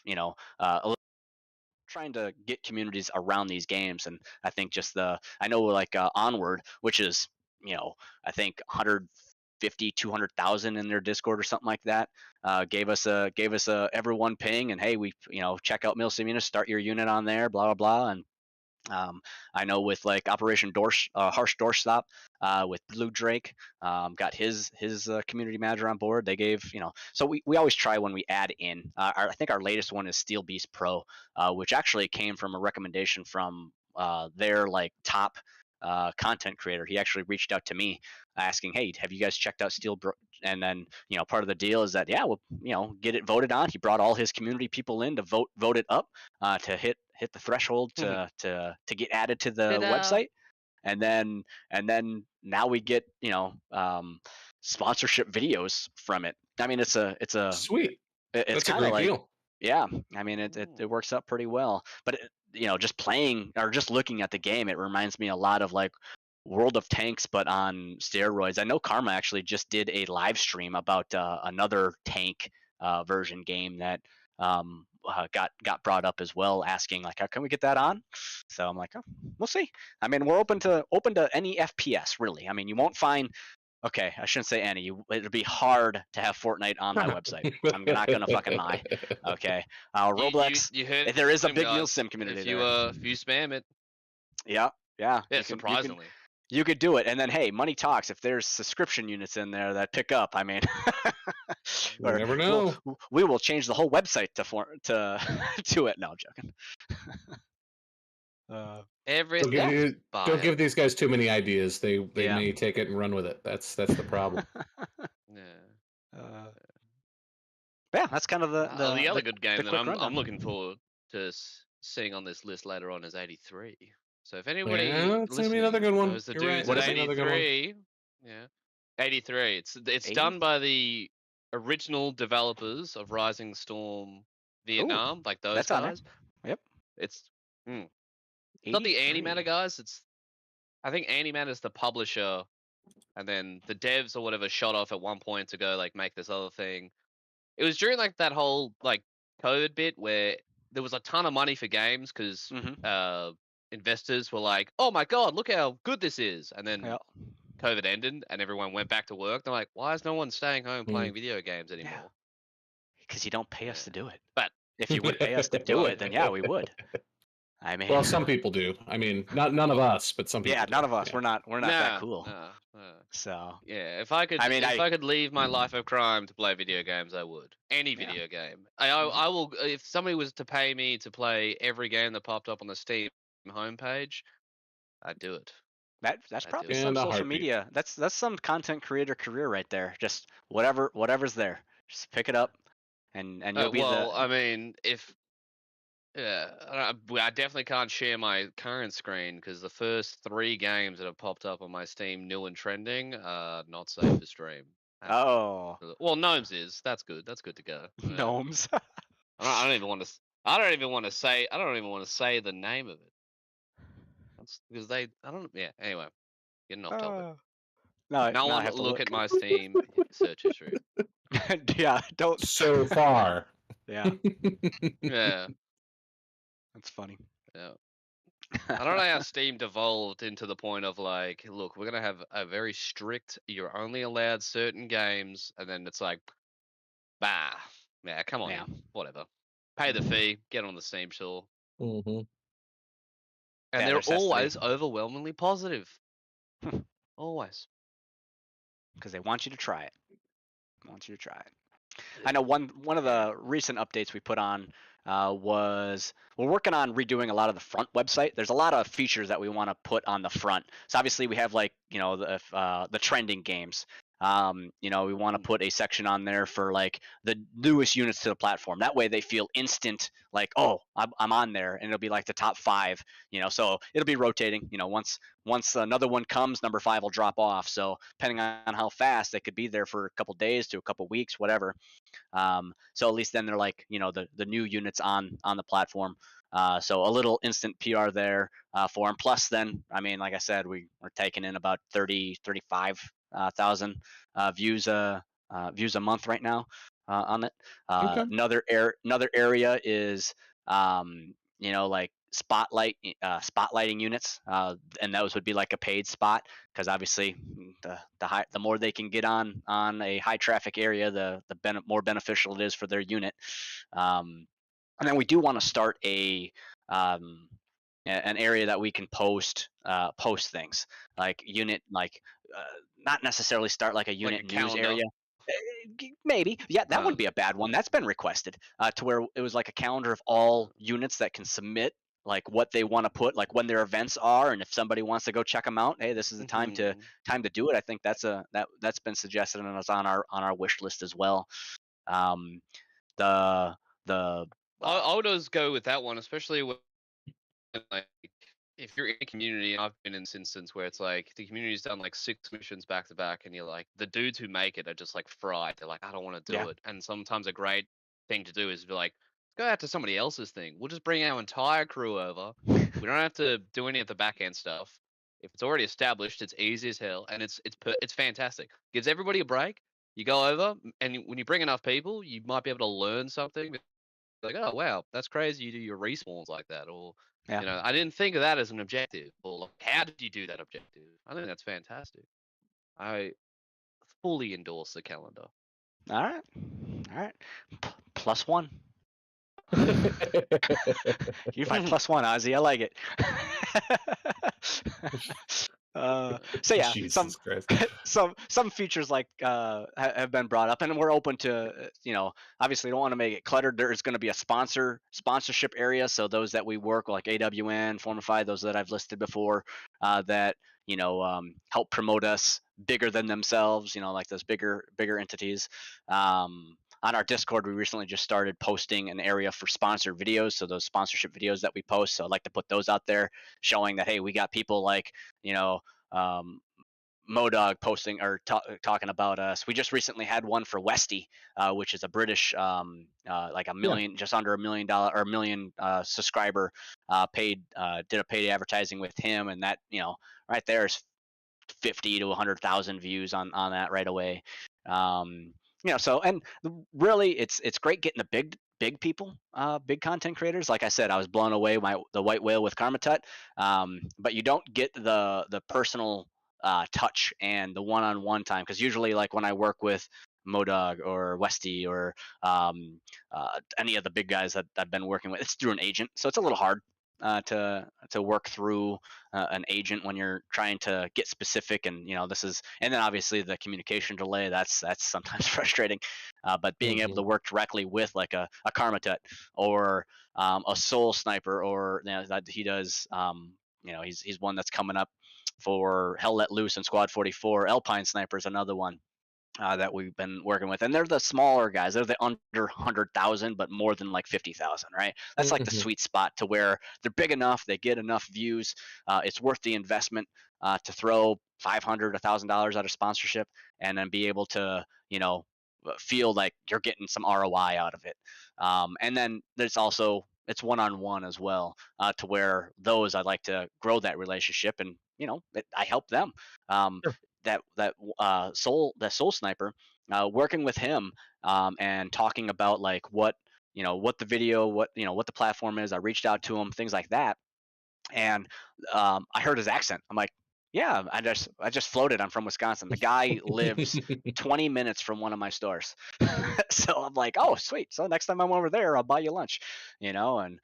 Speaker 3: trying to get communities around these games. And I think just I know like Onward, which is I think 150 200,000 in their Discord or something like that, gave us a everyone ping, and hey, we check out Milsim, start your unit on there, blah blah blah. And I know with like Operation Harsh Doorstop, with Blue Drake, got his community manager on board. They gave so we always try when we add in. I think our latest one is Steel Beast Pro, which actually came from a recommendation from their like top content creator. He actually reached out to me asking, hey, have you guys checked out And then part of the deal is that, yeah, we'll get it voted on. He brought all his community people in to vote it up, to hit the threshold to get added to the website. And then now we get sponsorship videos from it. I mean, it's
Speaker 2: Sweet.
Speaker 3: it's
Speaker 2: That's a
Speaker 3: kind of
Speaker 2: great
Speaker 3: like,
Speaker 2: deal.
Speaker 3: yeah, I mean, it works out pretty well. But just playing or just looking at the game, it reminds me a lot of like World of Tanks, but on steroids. I know Karma actually just did a live stream about another tank version game that got brought up as well, asking like, how can we get that on? So I'm like, oh, we'll see. I mean, we're open to any FPS, really. I mean, you won't find. Okay, I shouldn't say any. It'd be hard to have Fortnite on my website. I'm not gonna fucking lie. Okay, Roblox.
Speaker 5: You heard
Speaker 3: There is a
Speaker 5: Milsim,
Speaker 3: big
Speaker 5: guys.
Speaker 3: Milsim community
Speaker 5: If you
Speaker 3: there.
Speaker 5: if you spam it,
Speaker 3: Yeah.
Speaker 5: yeah,
Speaker 3: You
Speaker 5: surprisingly.
Speaker 3: you could do it, and then hey, money talks. If there's subscription units in there that pick up, I mean,
Speaker 2: You never know.
Speaker 3: we will change the whole website to it. No, I'm joking.
Speaker 5: Everything.
Speaker 2: Don't give these guys too many ideas. They
Speaker 3: Yeah.
Speaker 2: may take it and run with it. That's the problem.
Speaker 5: Yeah.
Speaker 3: Yeah, that's kind of the
Speaker 5: other good game that
Speaker 3: quick
Speaker 5: I'm
Speaker 3: rundown.
Speaker 5: looking forward to seeing on this list later on is 83. So if anybody
Speaker 2: Yeah, that's gonna be another good one.
Speaker 5: knows the
Speaker 2: You're right,
Speaker 5: dudes
Speaker 3: What
Speaker 5: at
Speaker 3: is it?
Speaker 2: Another good one.
Speaker 5: 83, yeah, 83. It's
Speaker 3: 80?
Speaker 5: done by the original developers of Rising Storm Vietnam, like those
Speaker 3: that's on there.
Speaker 5: guys.
Speaker 3: Yep.
Speaker 5: It's not the
Speaker 3: 83.
Speaker 5: antimatter guys. I think antimatter is the publisher, and then the devs or whatever shot off at one point to go like make this other thing. It was during like that whole like COVID bit where there was a ton of money for games because
Speaker 3: Mhm.
Speaker 5: investors were like, "Oh my god, look how good this is," and then
Speaker 3: Yeah.
Speaker 5: COVID ended and everyone went back to work. They're like, "Why is no one staying home playing video games
Speaker 3: Yeah.
Speaker 5: anymore?"
Speaker 3: Because you don't pay us
Speaker 5: Yeah.
Speaker 3: to do it.
Speaker 5: But
Speaker 3: If you would pay us to do it, then yeah, we would. I mean,
Speaker 2: Well, some people do. I mean, none of us, but some people
Speaker 3: yeah,
Speaker 2: do.
Speaker 3: none of us.
Speaker 2: Yeah.
Speaker 3: We're not that cool.
Speaker 5: nah.
Speaker 3: So
Speaker 5: Yeah, if I could,
Speaker 3: I mean,
Speaker 5: if I could leave my life of crime to play video games, I would. Any
Speaker 3: Yeah.
Speaker 5: video game. I will. If somebody was to pay me to play every game that popped up on the Steam homepage, I'd do it.
Speaker 3: that's
Speaker 5: I'd
Speaker 3: probably
Speaker 5: do it.
Speaker 3: some
Speaker 2: In a
Speaker 3: social
Speaker 2: heartbeat.
Speaker 3: media. That's some content creator career right there. Just whatever's there. Just pick it up, and you'll be
Speaker 5: Well,
Speaker 3: the
Speaker 5: I mean, if yeah, I definitely can't share my current screen because the first 3 games that have popped up on my Steam, new and trending, are not safe to stream.
Speaker 3: oh
Speaker 5: Well, Gnomes is. That's good. That's good to go. Yeah.
Speaker 3: gnomes.
Speaker 5: I don't even want to. I don't even want to say. I don't even want to say the name of it. That's because they. I don't. Yeah. Anyway, getting off topic.
Speaker 3: No,
Speaker 5: No
Speaker 3: now I
Speaker 5: one
Speaker 3: have to
Speaker 5: look
Speaker 3: look.
Speaker 5: at my Steam search history.
Speaker 3: Yeah, don't.
Speaker 2: So far.
Speaker 3: Yeah,
Speaker 5: Yeah.
Speaker 3: that's funny.
Speaker 5: Yeah. I don't know how Steam devolved into the point of like, look, we're gonna have a very strict. You're only allowed certain games, and then it's like, bah, yeah, come on
Speaker 3: Yeah.
Speaker 5: in, whatever. Pay the fee, get on the Steam store,
Speaker 2: hmm
Speaker 5: and
Speaker 3: Bad
Speaker 5: they're
Speaker 3: necessity.
Speaker 5: always overwhelmingly positive. Always.
Speaker 3: Because they want you to try it. Want you to try it. I know one of the recent updates we put on was we're working on redoing a lot of the front website. There's a lot of features that we want to put on the front. So obviously we have like the trending games. We want to put a section on there for like the newest units to the platform. That way they feel instant, like, oh, I'm on there, and it'll be like the top 5. So it'll be rotating. Once another one comes, number 5 will drop off. So depending on how fast, they could be there for a couple days to a couple weeks, whatever. So at least then they're like, the new units on the platform. So a little instant PR there for them. Plus, then, I mean, like I said, we're taking in about 35,000 views a month right now on it.
Speaker 2: Okay.
Speaker 3: Another area is like spotlighting units, and those would be like a paid spot, because obviously the more they can get on a high traffic area, the more beneficial it is for their unit. And then we do want to start an area that we can post things like unit, like not necessarily start like a unit
Speaker 5: a
Speaker 3: news
Speaker 5: calendar.
Speaker 3: area. Maybe, yeah, that wouldn't be a bad one. That's been requested, to where it was like a calendar of all units that can submit like what they want to put, like when their events are, and if somebody wants to go check them out, hey, this is the time to do it. I think that's been suggested and is on our wish list as well. The
Speaker 5: I would always go with that one, especially when like if you're in a community. And I've been in this instance where it's like the community's done like 6 missions back to back, and you're like, the dudes who make it are just like fried. They're like, I don't want to do
Speaker 3: Yeah.
Speaker 5: it. And sometimes a great thing to do is be like, go out to somebody else's thing. We'll just bring our entire crew over. We don't have to do any of the back end stuff. If it's already established, it's easy as hell, and it's fantastic. Gives everybody a break. You go over, and when you bring enough people, you might be able to learn something. Like, oh wow, that's crazy. You do your respawns like that, or
Speaker 3: Yeah.
Speaker 5: I didn't think of that as an objective. Or like, how did you do that objective? I think that's fantastic. I fully endorse the calendar.
Speaker 3: All right. +1. You're my +1, Ozzy. I like it. So yeah,
Speaker 2: Jesus Christ.
Speaker 3: some features like have been brought up, and we're open to obviously don't want to make it cluttered. There's going to be a sponsorship area, so those that we work with, like AWN, Formify, those that I've listed before, that help promote us bigger than themselves, like those bigger entities. On our Discord, we recently just started posting an area for sponsored videos. So those sponsorship videos that we post, so I'd like to put those out there, showing that, hey, we got people like, Modog posting or talking about us. We just recently had one for Westy, which is a British, like a million, just under $1 million or $1 million subscriber, did a paid advertising with him, and that, right there is 50 to 100,000 views on that right away. So, and really it's great getting the big people, big content creators. Like I said, I was blown away by the white whale with Karmatut, but you don't get the personal touch and the one-on-one time, because usually, like when I work with Modog or Westy or any of the big guys that I've been working with, it's through an agent, so it's a little hard to work through an agent when you're trying to get specific, and and then obviously the communication delay, that's sometimes frustrating, but being able to work directly with like a Karmatut or a Soul Sniper, or that he does, he's one that's coming up for Hell Let Loose and Squad 44. Alpine Sniper is another one that we've been working with, and they're the smaller guys. They're the under 100,000, but more than like 50,000, right? That's like the sweet spot to where they're big enough, they get enough views, it's worth the investment to throw $500, $1,000 out of sponsorship, and then be able to, feel like you're getting some ROI out of it. And then there's also, it's one-on-one as well, to where those I'd like to grow that relationship, and I help them.
Speaker 2: Sure.
Speaker 3: That Soul Sniper, working with him, and talking about like what the video, what the platform is. I reached out to him, things like that, and I heard his accent. I'm like, yeah, I just floated. I'm from Wisconsin. The guy lives 20 minutes from one of my stores. So I'm like, oh, sweet. So next time I'm over there, I'll buy you lunch, and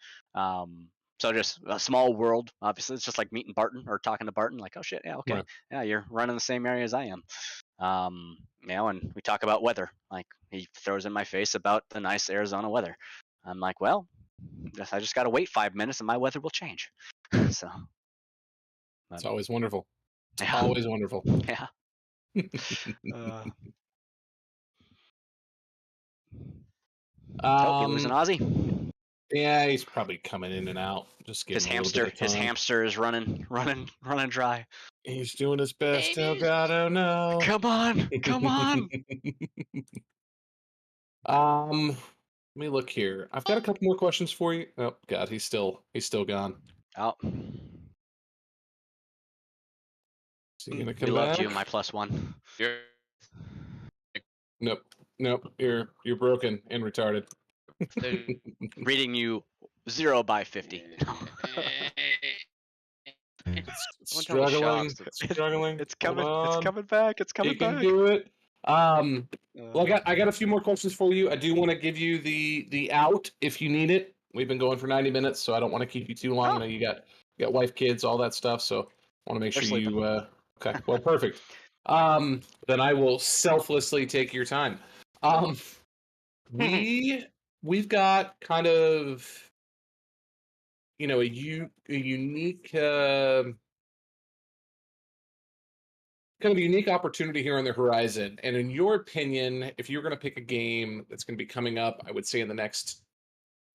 Speaker 3: so just a small world. Obviously, it's just like meeting Barton or talking to Barton. Like, oh shit, yeah, okay,
Speaker 2: Right.
Speaker 3: yeah, you're running the same area as I am. And we talk about weather. Like he throws in my face about the nice Arizona weather. I'm like, well, I just got to wait 5 minutes and my weather will change. So
Speaker 2: It's always wonderful. It's
Speaker 3: yeah.
Speaker 2: always wonderful.
Speaker 3: Yeah. Oh, you losing Ozzy?
Speaker 2: Yeah, he's probably coming in and out. Just
Speaker 3: His
Speaker 2: getting a little bit of time.
Speaker 3: hamster is running dry.
Speaker 2: He's doing his best. Oh
Speaker 3: Babies.
Speaker 2: God, oh no!
Speaker 3: Come on.
Speaker 2: Let me look here. I've got a couple more questions for you. Oh God, he's still gone.
Speaker 3: Oh,
Speaker 2: Is he gonna
Speaker 3: we
Speaker 2: come
Speaker 3: loved
Speaker 2: back?
Speaker 3: you, my +1.
Speaker 2: Nope. You're broken and retarded.
Speaker 3: Reading you 0 by 50.
Speaker 2: It's
Speaker 3: Someone tell me
Speaker 2: struggling.
Speaker 3: shots.
Speaker 2: It's struggling.
Speaker 3: It's
Speaker 2: Hold
Speaker 3: coming. It's
Speaker 2: on.
Speaker 3: coming back. It's
Speaker 2: You
Speaker 3: coming
Speaker 2: can
Speaker 3: back.
Speaker 2: do it. Well, I got a few more questions for you. I do want to give you the out if you need it. We've been going for 90 minutes, so I don't want to keep you too long. I know you got wife, kids, all that stuff, so I want to make
Speaker 3: They're
Speaker 2: sure
Speaker 3: sleeping.
Speaker 2: you okay. Well, perfect. Then I will selflessly take your time. We've got kind of a unique kind of a unique opportunity here on the horizon. And in your opinion, if you're going to pick a game that's going to be coming up, I would say in the next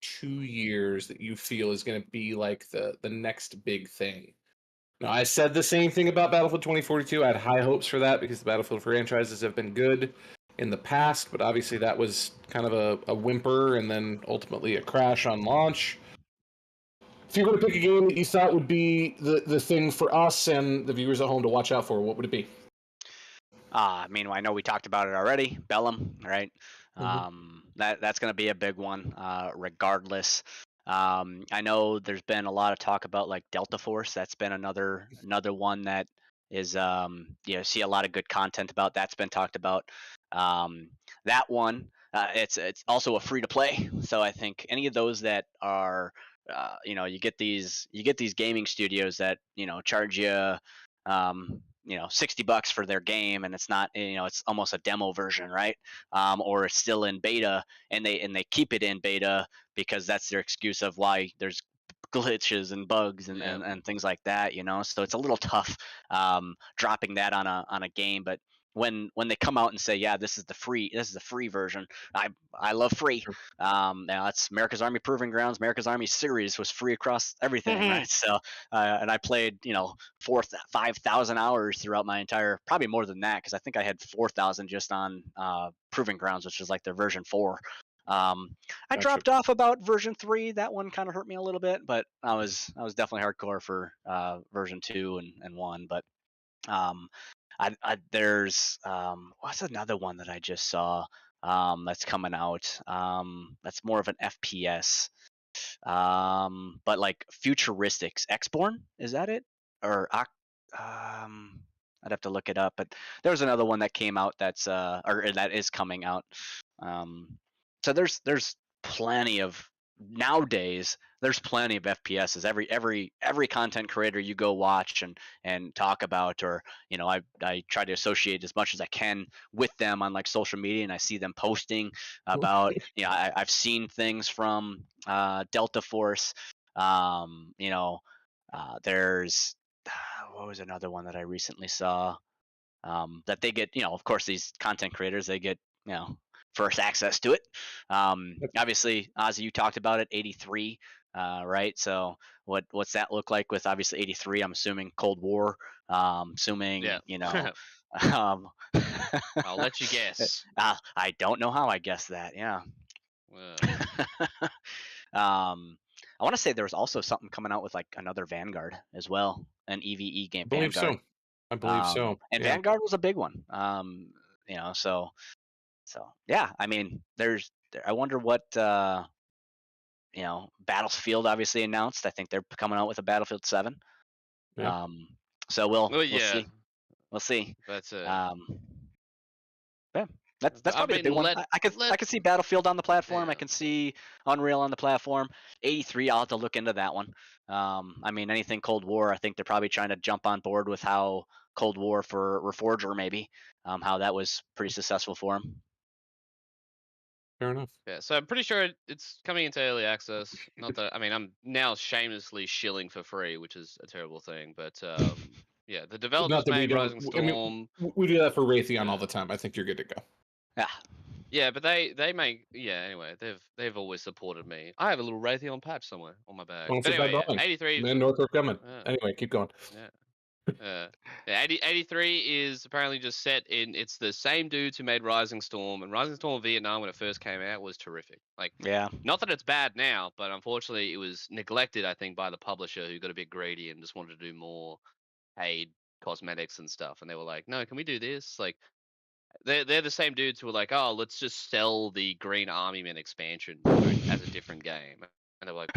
Speaker 2: 2 years, that you feel is going to be like the next big thing. Now, I said the same thing about Battlefield 2042. I had high hopes for that because the Battlefield franchises have been good in the past, but obviously that was kind of a whimper and then ultimately a crash on launch. If you're going to pick a game that you thought would be the thing for us and the viewers at home to watch out for, what would it be?
Speaker 3: I mean, I know we talked about it already. Bellum, right? That's going to be a big one, regardless. I know there's been a lot of talk about like Delta Force. That's been another one that is see a lot of good content about. That's been talked about. That one, it's also a free to play. So I think any of those that are you get these gaming studios that charge you $60 for their game, and it's not, it's almost a demo version, right? Or it's still in beta, and they keep it in beta because that's their excuse of why there's glitches and bugs and things like that, so it's a little tough dropping that on a game. But when they come out and say, yeah, this is the free version. I love free.
Speaker 2: Sure.
Speaker 3: Now it's America's Army Proving Grounds. America's Army series was free across everything, right? So and I played 5,000 hours throughout my entire, probably more than that, because I think I had 4,000 just on Proving Grounds, which is like their version 4. I
Speaker 2: Gotcha.
Speaker 3: dropped off about version 3. That one kind of hurt me a little bit, but I was definitely hardcore for version 2 and 1. But there's what's another one that I just saw that's coming out, that's more of an FPS, but like futuristics. X-Born, is that it? Or I'd have to look it up, but there was another one that came out that's or that is coming out. So there's plenty of, nowadays there's plenty of FPSs. Every content creator you go watch and talk about, or I try to associate as much as I can with them on like social media, and I see them posting about I've seen things from Delta Force. There's what was another one that I recently saw, that they get, of course, these content creators, they get first access to it. Obviously, Ozzy, you talked about it, 83, right? So what's that look like with obviously 83? I'm assuming Cold War. Assuming
Speaker 5: I'll let you guess.
Speaker 3: I don't know how I guessed that. Yeah. I want to say there was also something coming out with like another Vanguard as well, an EVE game.
Speaker 2: I believe
Speaker 3: Vanguard.
Speaker 2: so. I believe so.
Speaker 3: And
Speaker 2: Yeah.
Speaker 3: Vanguard was a big one. So yeah, I mean, I wonder what Battlefield obviously announced. I think they're coming out with a Battlefield 7.
Speaker 2: Yeah.
Speaker 3: So we'll
Speaker 5: yeah.
Speaker 3: see. We'll see.
Speaker 5: That's it.
Speaker 3: Yeah, that's probably a big one. I could see Battlefield on the platform.
Speaker 5: Yeah.
Speaker 3: I can see Unreal on the platform. 83, I'll have to look into that one. I mean, anything Cold War, I think they're probably trying to jump on board with how Cold War for Reforger, maybe, how that was pretty successful for them.
Speaker 2: Fair enough.
Speaker 5: Yeah, so I'm pretty sure it's coming into early access. Not that, I mean, I'm now shamelessly shilling for free, which is a terrible thing. But yeah, the developers
Speaker 2: Not that we
Speaker 5: made
Speaker 2: don't.
Speaker 5: Rising
Speaker 2: I
Speaker 5: Storm.
Speaker 2: mean, we do that for Raytheon all the time. I think you're good to go.
Speaker 3: Yeah.
Speaker 5: Yeah, but they make, yeah. Anyway, they've always supported me. I have a little Raytheon patch somewhere on my bag.
Speaker 2: Well,
Speaker 5: But anyway, yeah, 83.
Speaker 2: Man, Northrop Grumman.
Speaker 5: Yeah.
Speaker 2: Anyway, keep going.
Speaker 5: Yeah. 83 is apparently just set in. It's the same dudes who made Rising Storm, and Rising Storm Vietnam when it first came out was terrific. Like,
Speaker 3: Yeah.
Speaker 5: not that it's bad now, but unfortunately it was neglected, I think, by the publisher, who got a bit greedy and just wanted to do more paid cosmetics and stuff. And they were like, no, can we do this? Like, they're the same dudes who were like, oh, let's just sell the Green Army Men expansion as a different game. And they're like,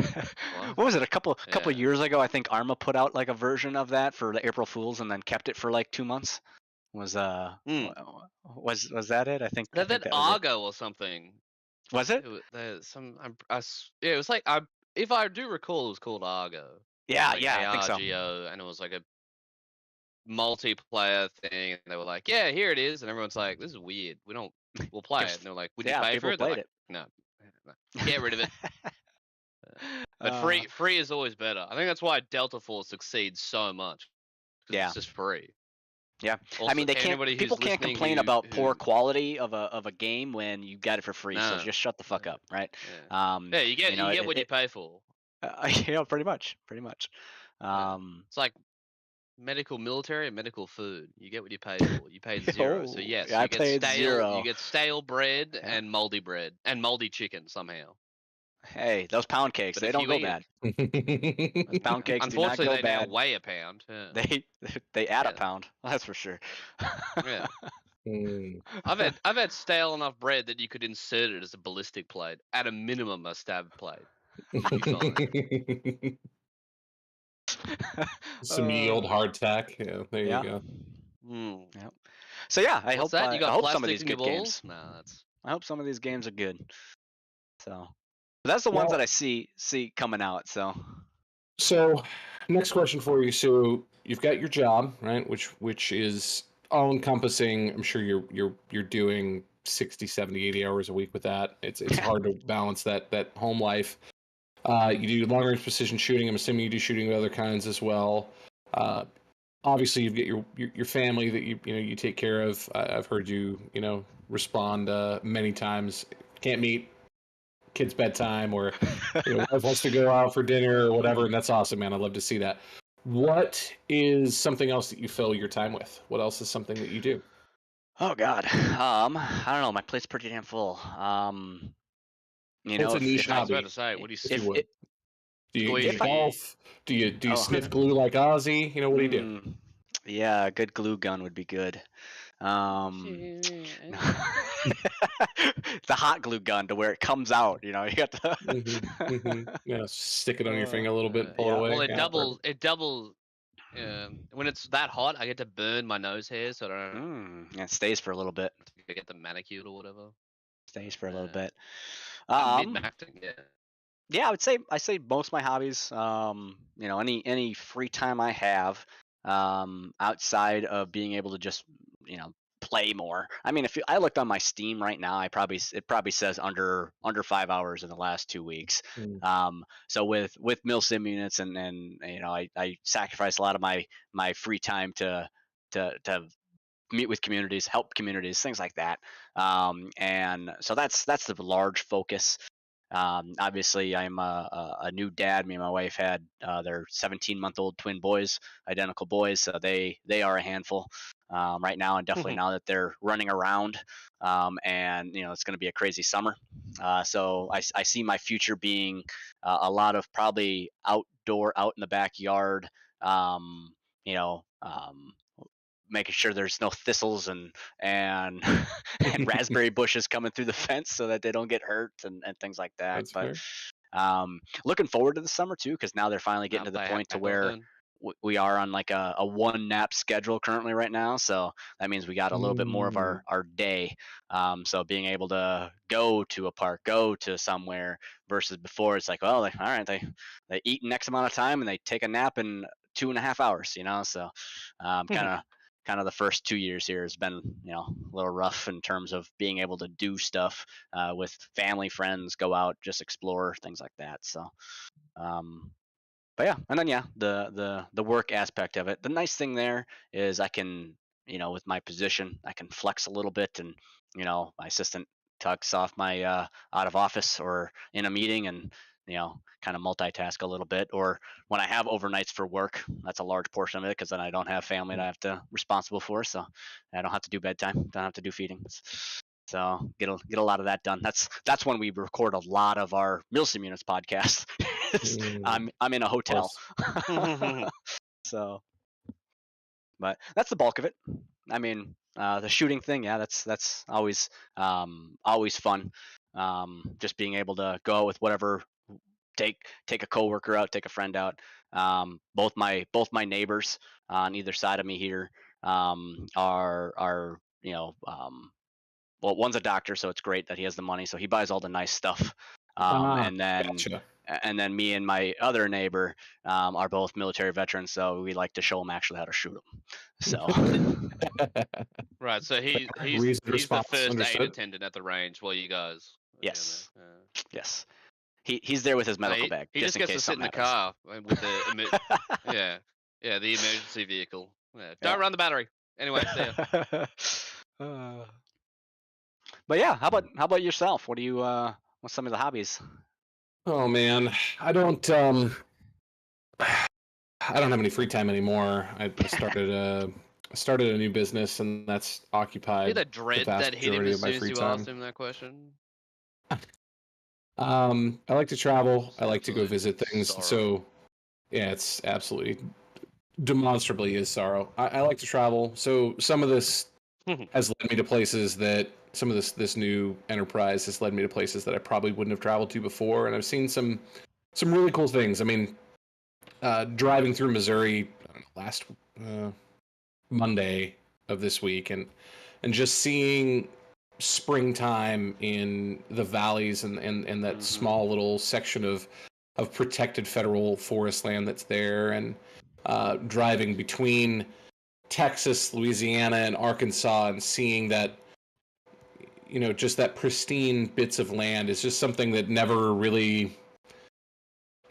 Speaker 3: what was it? A couple
Speaker 5: Yeah.
Speaker 3: years ago, I think Arma put out like a version of that for the April Fools, and then kept it for like 2 months. Was that it? I think
Speaker 5: that
Speaker 3: was it.
Speaker 5: Argo or something.
Speaker 3: Was it?
Speaker 5: It was like, if I do recall, it was called Argo.
Speaker 3: Yeah,
Speaker 5: Like
Speaker 3: yeah, I think so.
Speaker 5: ARGO, and it was like a multiplayer thing. And they were like, yeah, here it is, and everyone's like, this is weird. We'll play it. And they're like, would you pay for it? They're
Speaker 3: played
Speaker 5: like,
Speaker 3: it.
Speaker 5: no, get rid of it. But free is always better. I think that's why Delta Force succeeds so much. 'Cause
Speaker 3: Yeah.
Speaker 5: it's just free.
Speaker 3: Yeah,
Speaker 5: Also,
Speaker 3: I mean,
Speaker 5: anybody who's
Speaker 3: people can't
Speaker 5: listening
Speaker 3: complain
Speaker 5: who-
Speaker 3: about poor
Speaker 5: who-
Speaker 3: quality of a game when you got it for free. So
Speaker 5: No.
Speaker 3: just shut the fuck up, right?
Speaker 5: Yeah, you get what you
Speaker 3: it-
Speaker 5: pay for.
Speaker 3: Yeah, pretty much.
Speaker 5: Yeah. It's like medical, military, and medical food. You get what you pay for. You paid zero. So
Speaker 3: Oh,
Speaker 5: yes,
Speaker 3: yeah, I
Speaker 5: you get
Speaker 3: paid
Speaker 5: stale.
Speaker 3: zero.
Speaker 5: You get stale bread
Speaker 3: Yeah.
Speaker 5: and moldy chicken somehow.
Speaker 3: Hey, those pound cakes,
Speaker 5: But
Speaker 3: they
Speaker 5: if
Speaker 3: don't
Speaker 5: you
Speaker 3: go
Speaker 5: eat
Speaker 3: bad.
Speaker 5: it-
Speaker 3: Those pound cakes do not
Speaker 5: Unfortunately,
Speaker 3: go
Speaker 5: they
Speaker 3: bad.
Speaker 5: now weigh a pound. Yeah.
Speaker 3: They add a
Speaker 5: Yeah.
Speaker 3: pound. That's for sure.
Speaker 5: Yeah.
Speaker 2: Mm.
Speaker 5: I've had stale enough bread that you could insert it as a ballistic plate. At a minimum, a stab plate.
Speaker 2: Some yield hardtack. Yeah, there
Speaker 3: Yeah.
Speaker 2: you go.
Speaker 5: Mm.
Speaker 3: Yep. So yeah, I
Speaker 5: What's
Speaker 3: hope
Speaker 5: that? You got
Speaker 3: I hope some of
Speaker 5: plastic
Speaker 3: these
Speaker 5: in your
Speaker 3: good games.
Speaker 5: balls? No, that's
Speaker 3: I hope some of these games are good. So that's the ones
Speaker 2: Well-
Speaker 3: that I see coming out.
Speaker 2: So, next question for you. So, you've got your job, right? Which is all encompassing. I'm sure you're doing 60, 70, 80 hours a week with that. It's hard to balance that home life. You do long range precision shooting. I'm assuming you do shooting of other kinds as well. obviously you've got your family that you take care of. I've heard you respond many times. Can't meet, kids' bedtime, or wife wants to go out for dinner or whatever, and that's awesome, man. I'd love to see that. What is something else that you fill your time with? What else is something that you do?
Speaker 3: Oh God. I don't know. My plate's pretty damn full.
Speaker 2: What's a niche
Speaker 3: if
Speaker 5: I
Speaker 3: I
Speaker 5: was about
Speaker 2: hobby,
Speaker 5: to say, what do you
Speaker 2: if you
Speaker 3: if
Speaker 2: would?
Speaker 3: it,
Speaker 2: Do you
Speaker 3: if I
Speaker 5: squeegee?
Speaker 2: golf? Do you
Speaker 3: oh
Speaker 2: sniff glue like Ozzy? What do you do?
Speaker 3: yeah, a good glue gun would be good. Um,
Speaker 5: Yeah.
Speaker 3: the hot glue gun to where it comes out. You got to.
Speaker 2: Yeah, stick it on your finger a little bit and pull it
Speaker 3: Yeah.
Speaker 5: Well,
Speaker 2: away.
Speaker 5: it
Speaker 2: Yeah,
Speaker 5: doubles.
Speaker 2: perfect.
Speaker 5: It doubles. When it's that hot, I get to burn my nose hairs, so I don't
Speaker 3: Yeah, it stays for a little bit.
Speaker 5: have to get them manicured or whatever.
Speaker 3: Stays for a little
Speaker 5: Uh,
Speaker 3: bit.
Speaker 5: I'm mid
Speaker 3: Um,
Speaker 5: maxing, yeah.
Speaker 3: yeah, I say most of my hobbies. Any free time I have, outside of being able to just play more. I mean, I looked on my Steam right now, it probably says under 5 hours in the last 2 weeks.
Speaker 2: Mm.
Speaker 3: So with Milsim units and I sacrifice a lot of my free time to meet with communities, help communities, things like that. And so that's the large focus. Obviously, I'm a new dad. Me and my wife had their 17-month-old twin boys, identical boys. So they are a handful right now, and definitely now that they're running around. And it's going to be a crazy summer. So I see my future being a lot of probably outdoor, out in the backyard. Um, you know, um, Making sure there's no thistles and and raspberry bushes coming through the fence so that they don't get hurt and things like that.
Speaker 2: That's
Speaker 3: But
Speaker 2: fair.
Speaker 3: looking forward to the summer too, because now they're finally getting
Speaker 5: Now
Speaker 3: to the
Speaker 5: play
Speaker 3: point to
Speaker 5: outdoors
Speaker 3: where
Speaker 5: then.
Speaker 3: we are on like a one nap schedule currently right now. So that means we got a little bit more of
Speaker 2: Mm.
Speaker 3: our day. So being able to go to a park, go to somewhere versus before it's like, well, all right, they eat X amount of time and they take a nap in 2.5 hours. So kind of the first 2 years here has been a little rough in terms of being able to do stuff with family, friends, go out, just explore things like that. So um, but yeah, and then yeah, the work aspect of it. The nice thing there is I can, with my position, I can flex a little bit, and my assistant tucks off my out of office or in a meeting, and kind of multitask a little bit. Or when I have overnights for work, that's a large portion of it because then I don't have family that I have to responsible for, so I don't have to do bedtime, don't have to do feedings. So get a lot of that done. That's when we record a lot of our Milsim Units podcast.
Speaker 2: Mm.
Speaker 3: I'm in a
Speaker 2: Of
Speaker 3: hotel.
Speaker 2: course.
Speaker 3: So, but that's the bulk of it. I mean, the shooting thing, yeah, that's always fun. Just being able to go out with whatever, take a coworker out, take a friend out. Both my neighbors on either side of me here are well, one's a doctor, so it's great that he has the money, so he buys all the nice stuff.
Speaker 2: Ah,
Speaker 3: And then
Speaker 2: gotcha.
Speaker 3: me and my other neighbor are both military veterans, so we like to show them actually how to shoot them. So
Speaker 5: Right, so
Speaker 2: Reasoned
Speaker 5: he's the
Speaker 2: response.
Speaker 5: first aid
Speaker 2: Understood.
Speaker 5: attendant at the range while you guys are down
Speaker 3: yes,
Speaker 5: there.
Speaker 3: yes, he's there with his
Speaker 5: So
Speaker 3: medical bag
Speaker 5: he
Speaker 3: just
Speaker 5: just
Speaker 3: in
Speaker 5: gets to
Speaker 3: case
Speaker 5: sit in
Speaker 3: something
Speaker 5: the
Speaker 3: happens.
Speaker 5: car with yeah, the emergency vehicle. Yeah,
Speaker 3: Yeah.
Speaker 5: don't run the battery. Anyway, see ya.
Speaker 3: But yeah, how about yourself? What do you what's some of the hobbies?
Speaker 2: Oh man, I don't have any free time anymore. I started a new business, and that's
Speaker 5: See
Speaker 2: occupied
Speaker 5: the
Speaker 2: the
Speaker 5: dread
Speaker 2: vast
Speaker 5: that hit him
Speaker 2: majority
Speaker 5: as
Speaker 2: of my
Speaker 5: soon as
Speaker 2: free
Speaker 5: you asked
Speaker 2: time.
Speaker 5: him that question.
Speaker 2: I like to travel.
Speaker 5: Just
Speaker 2: I like to go
Speaker 5: absolute
Speaker 2: visit things.
Speaker 5: sorrow.
Speaker 2: So yeah, it's absolutely demonstrably is sorrow. I like to travel. So some of this has led me to places that some of this new enterprise has led me to places that I probably wouldn't have traveled to before, and I've seen some really cool things. I mean, driving through Missouri last Monday of this week, and just seeing springtime in the valleys and that small little section of protected federal forest land that's there, and driving between Texas, Louisiana, and Arkansas, and seeing that just that pristine bits of land is just something that never really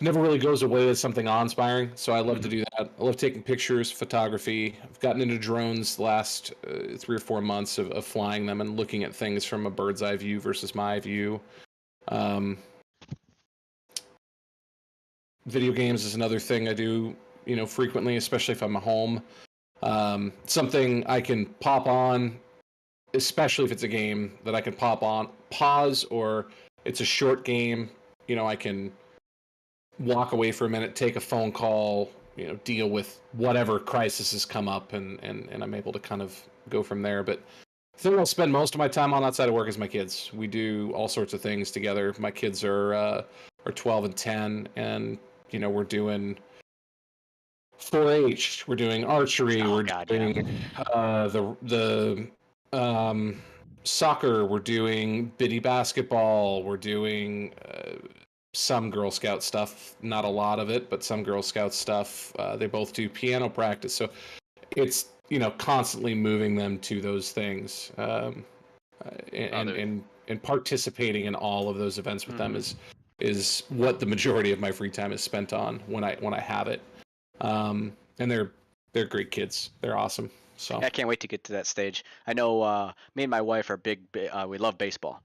Speaker 2: never really goes away as something awe-inspiring. So I love to do that. I love taking pictures, photography. I've gotten into drones the last 3 or 4 months of flying them and looking at things from a bird's eye view versus my view. Video games is another thing I do, frequently, especially if I'm at home. Something I can pop on, especially if it's a game that I can pop on, pause, or it's a short game. I can walk away for a minute, take a phone call, deal with whatever crisis has come up, and I'm able to kind of go from there. But the thing I'll spend most of my time on outside of work is my kids. We do all sorts of things together. My kids are 12 and 10, and we're doing 4-H. We're doing archery.
Speaker 3: Oh,
Speaker 2: we're
Speaker 3: God,
Speaker 2: doing the soccer. We're doing biddy basketball. We're doing some Girl Scout stuff. Not a lot of it, but some Girl Scout stuff. They both do piano practice, so it's constantly moving them to those things, and participating in all of those events with them is what the majority of my free time is spent on when I have it. And they're great kids. They're awesome. So
Speaker 3: I can't wait to get to that stage. I know me and my wife are big. We love baseball.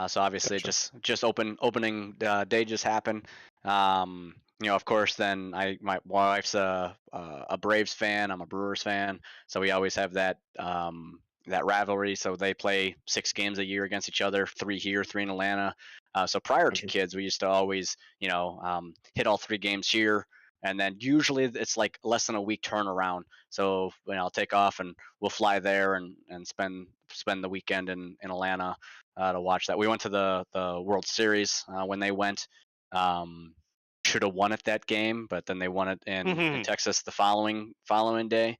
Speaker 3: So obviously,
Speaker 2: Gotcha.
Speaker 3: just opening day just happened. Of course, then my wife's a Braves fan. I'm a Brewers fan. So we always have that that rivalry. So they play 6 games a year against each other, 3 here, 3 in Atlanta. So prior to kids, we used to always hit all 3 games here. And then usually it's like less than a week turnaround. So I'll take off and we'll fly there and spend the weekend in Atlanta to watch that. We went to the World Series when they went. Should have won at that game, but then they won it in Texas the following day.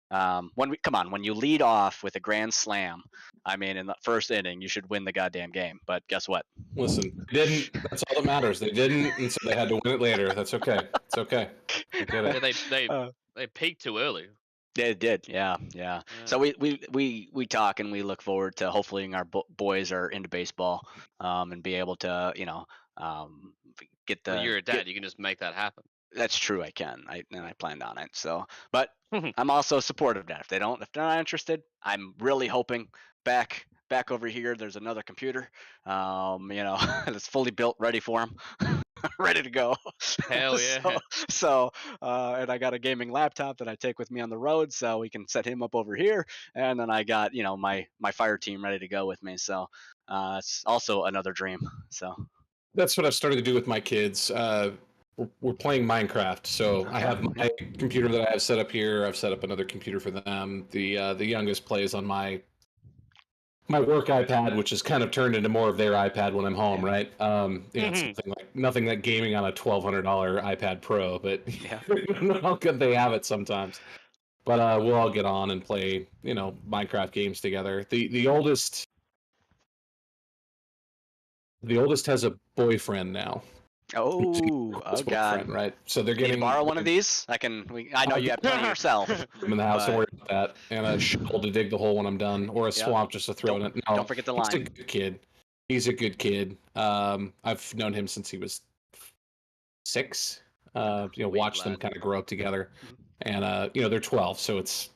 Speaker 3: When you lead off with a grand slam, I mean, in the first inning, you should win the goddamn game. But guess what?
Speaker 2: Listen, they didn't. That's all that matters. They didn't, and so they had to win it later. That's okay. It's okay. I get
Speaker 5: Yeah,
Speaker 2: it.
Speaker 5: they peaked too early.
Speaker 3: They did, yeah. So we talk and we look forward to hopefully our boys are into baseball, and be able to get the.
Speaker 5: Well, you're a dad. You can just make that happen.
Speaker 3: That's true. I can. I planned on it. So, but I'm also supportive of that. If they're not interested, I'm really hoping back over here. There's another computer, that's fully built, ready for them. Ready to go.
Speaker 5: Hell yeah.
Speaker 3: And I got a gaming laptop that I take with me on the road, so we can set him up over here. And then I got, my fire team ready to go with me. So it's also another dream. So
Speaker 2: That's what I've started to do with my kids. We're playing Minecraft, so I have my computer that I have set up here. I've set up another computer for them. The youngest plays on my work iPad, which has kind of turned into more of their iPad when I'm home, right? It's nothing like gaming on a $1,200 iPad Pro, but I don't know how good they have it sometimes. But we'll all get on and play, Minecraft games together. The oldest has a boyfriend now.
Speaker 3: Oh God!
Speaker 2: Right? So they're
Speaker 3: Can you
Speaker 2: getting
Speaker 3: borrow one of these? I know you have plenty yourself.
Speaker 2: I'm in the house. Don't worry about that. And a shovel to dig the hole when I'm done, or a swamp just to throw in it. No,
Speaker 3: don't forget the
Speaker 2: he's a
Speaker 3: lime.
Speaker 2: good kid. He's a good kid. I've known him since he was 6. Watched them kind of grow up together, and they're 12, so it's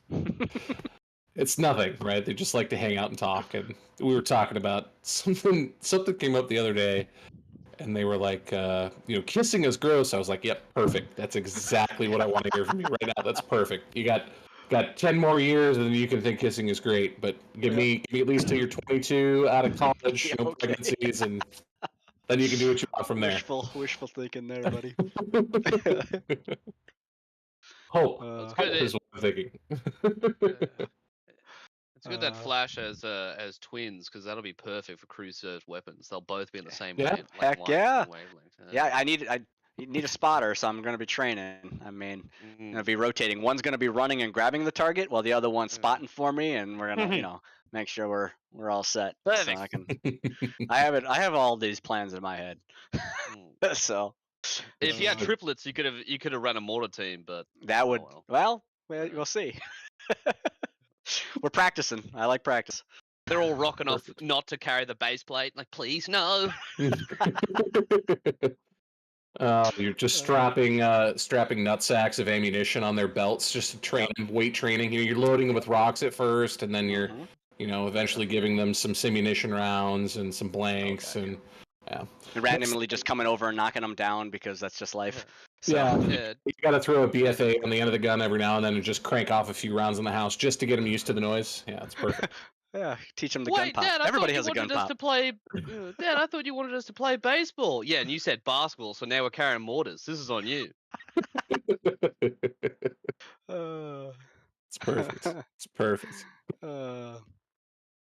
Speaker 2: nothing, right? They just like to hang out and talk. And we were talking about something came up the other day. And they were like, kissing is gross. I was like, yep, perfect. That's exactly what I want to hear from you right now. That's perfect. You got 10 more years, and then you can think kissing is great. But give me at least till you're 22, out of college, no pregnancies, and then you can do what you want from there.
Speaker 3: Wishful thinking there, buddy.
Speaker 2: Hope.
Speaker 5: It's
Speaker 2: Hope
Speaker 5: good.
Speaker 2: is what I'm thinking.
Speaker 5: It's good that Flash as twins, because that'll be perfect for crew served weapons. They'll both be in the same
Speaker 3: Heck yeah.
Speaker 5: wavelength.
Speaker 3: Yeah, I need a spotter, so I'm gonna be training. I mean, I'm gonna be rotating. One's gonna be running and grabbing the target, while the other one's spotting for me, and we're gonna, make sure we're all set.
Speaker 5: Perfect.
Speaker 3: So I have all these plans in my head. So
Speaker 5: if you had triplets, you could have run a mortar team, but
Speaker 3: that would
Speaker 5: well.
Speaker 3: we'll see. We're practicing. I like practice.
Speaker 5: They're all rocking off not to carry the base plate. Like, please, no.
Speaker 2: You're just strapping nut sacks of ammunition on their belts just to train them, weight training. You're loading them with rocks at first, and then you're, eventually giving them some simunition rounds and some blanks, and yeah.
Speaker 3: And randomly just coming over and knocking them down because that's just life. So,
Speaker 2: Yeah, you got to throw a BFA on the end of the gun every now and then and just crank off a few rounds in the house just to get them used to the noise. Yeah, it's perfect.
Speaker 3: yeah, teach them the gun
Speaker 5: Wait,
Speaker 3: pop.
Speaker 5: Dad,
Speaker 3: Everybody
Speaker 5: I
Speaker 3: has a
Speaker 5: thought you
Speaker 3: gun
Speaker 5: wanted us
Speaker 3: pop.
Speaker 5: to play. Dad, I thought you wanted us to play baseball. Yeah, and you said basketball, so now we're carrying mortars. This is on you.
Speaker 2: It's perfect. It's perfect.
Speaker 3: Uh,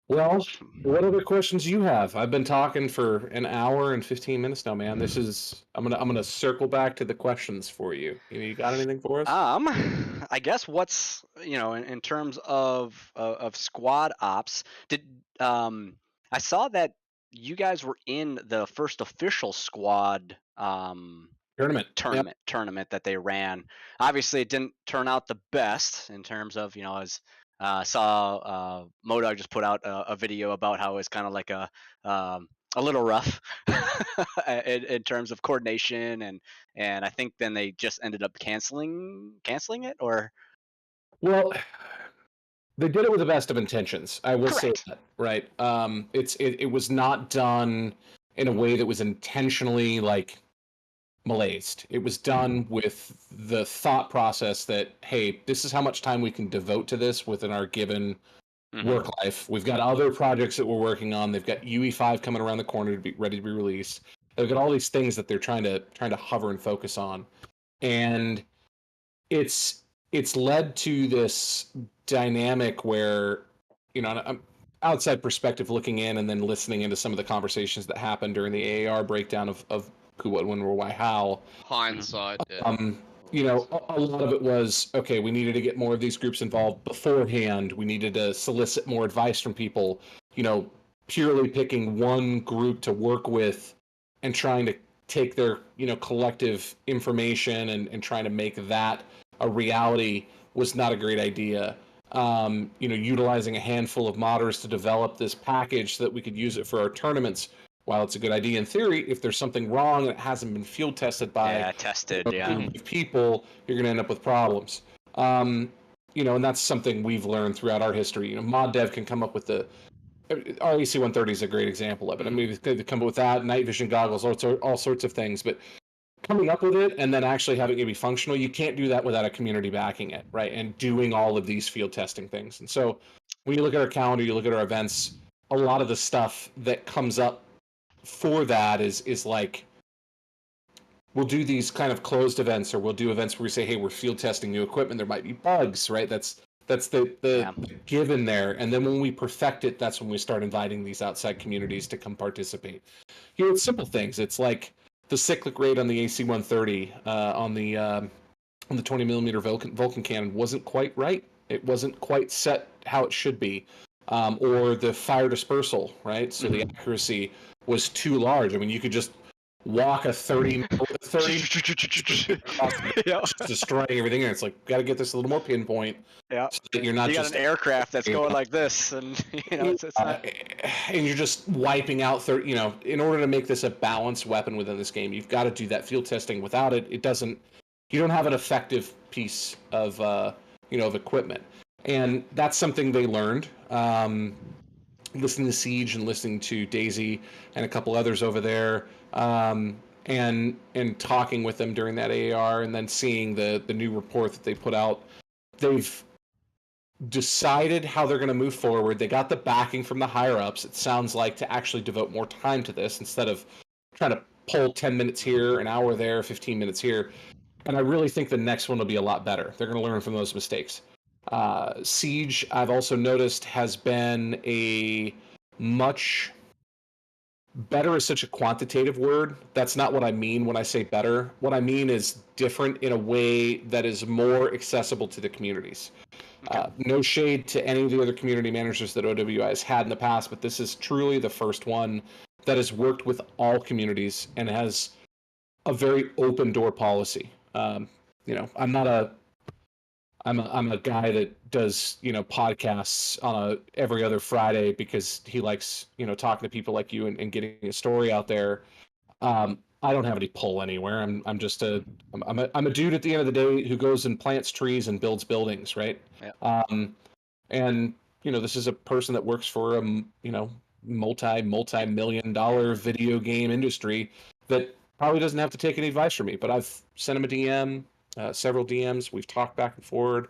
Speaker 2: Well, what other questions do you have? I've been talking for an hour and 15 minutes now, man. I'm gonna circle back to the questions for you. You got anything for us?
Speaker 3: I guess what's in terms of squad ops, I saw that you guys were in the first official squad
Speaker 2: Tournament.
Speaker 3: tournament that they ran. Obviously, it didn't turn out the best in terms of as saw Modog just put out a video about how it's kind of like a little rough in terms of coordination and I think then they just ended up canceling it or
Speaker 2: Well, they did it with the best of intentions. I will
Speaker 3: Correct.
Speaker 2: say that, right? It was not done in a way that was intentionally like malaised. It was done with the thought process that, hey, this is how much time we can devote to this within our given work life. We've got other projects that we're working on. They've got UE5 coming around the corner to be ready to be released. They've got all these things that they're trying to hover and focus on, and it's led to this dynamic where I'm outside perspective looking in and then listening into some of the conversations that happened during the AAR breakdown of who, what, when, where, why, how.
Speaker 5: Hindsight. Yeah.
Speaker 2: A lot of it was, okay, we needed to get more of these groups involved beforehand. We needed to solicit more advice from people, purely picking one group to work with and trying to take their, collective information and trying to make that a reality was not a great idea. Utilizing a handful of modders to develop this package so that we could use it for our tournaments. While it's a good idea in theory, if there's something wrong and it hasn't been field tested by a group of people, you're going to end up with problems. And that's something we've learned throughout our history. Mod dev can come up with REC 130 is a great example of it. I mean, they come up with that, night vision goggles, all sorts of things, but coming up with it and then actually having it be functional, you can't do that without a community backing it, right? And doing all of these field testing things. And so when you look at our calendar, you look at our events, a lot of the stuff that comes up for that is like, we'll do these kind of closed events, or we'll do events where we say, hey, we're field testing new equipment. There might be bugs, right? That's the given there. And then when we perfect it, that's when we start inviting these outside communities to come participate. It's simple things. It's like the cyclic rate on the AC 130 on the 20 millimeter Vulcan cannon wasn't quite right. It wasn't quite set how it should be. Or the fire dispersal, right? So the accuracy was too large. I mean, you could just walk a 30 just destroying everything, and it's like, got to get this a little more pinpoint.
Speaker 3: Yeah,
Speaker 2: so that you're not
Speaker 3: you
Speaker 2: just
Speaker 3: got an aircraft that's going like this, and it's not...
Speaker 2: and you're just wiping out 30. In order to make this a balanced weapon within this game, you've got to do that field testing. Without it, it doesn't. You don't have an effective piece of of equipment. And that's something they learned. Listening to Siege and listening to Daisy and a couple others over there, and talking with them during that AAR, and then seeing the new report that they put out, they've decided how they're going to move forward. They got the backing from the higher ups, it sounds like, to actually devote more time to this instead of trying to pull 10 minutes here, an hour there, 15 minutes here. And I really think the next one will be a lot better. They're going to learn from those mistakes. Siege, I've also noticed, has been a much better is such a quantitative word. That's not what I mean when I say better. What I mean is different in a way that is more accessible to the communities. No shade to any of the other community managers that OWI has had in the past, but this is truly the first one that has worked with all communities and has a very open door policy. I'm a guy that does, podcasts on every other Friday because he likes, talking to people like you and getting a story out there. I don't have any pull anywhere. I'm just I'm a dude at the end of the day who goes and plants trees and builds buildings, right?
Speaker 3: Yeah.
Speaker 2: And this is a person that works for a multi-million-dollar video game industry that probably doesn't have to take any advice from me. But I've sent him a DM, several DMs. We've talked back and forward.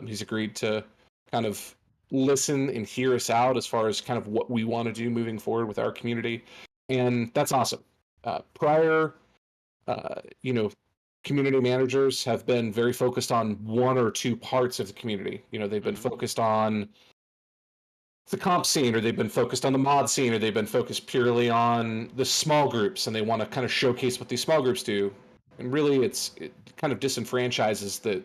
Speaker 2: He's agreed to kind of listen and hear us out as far as kind of what we want to do moving forward with our community, and that's awesome. Prior, community managers have been very focused on one or two parts of the community. They've been focused on the comp scene, or they've been focused on the mod scene, or they've been focused purely on the small groups, and they want to kind of showcase what these small groups do. And really, it kind of disenfranchises the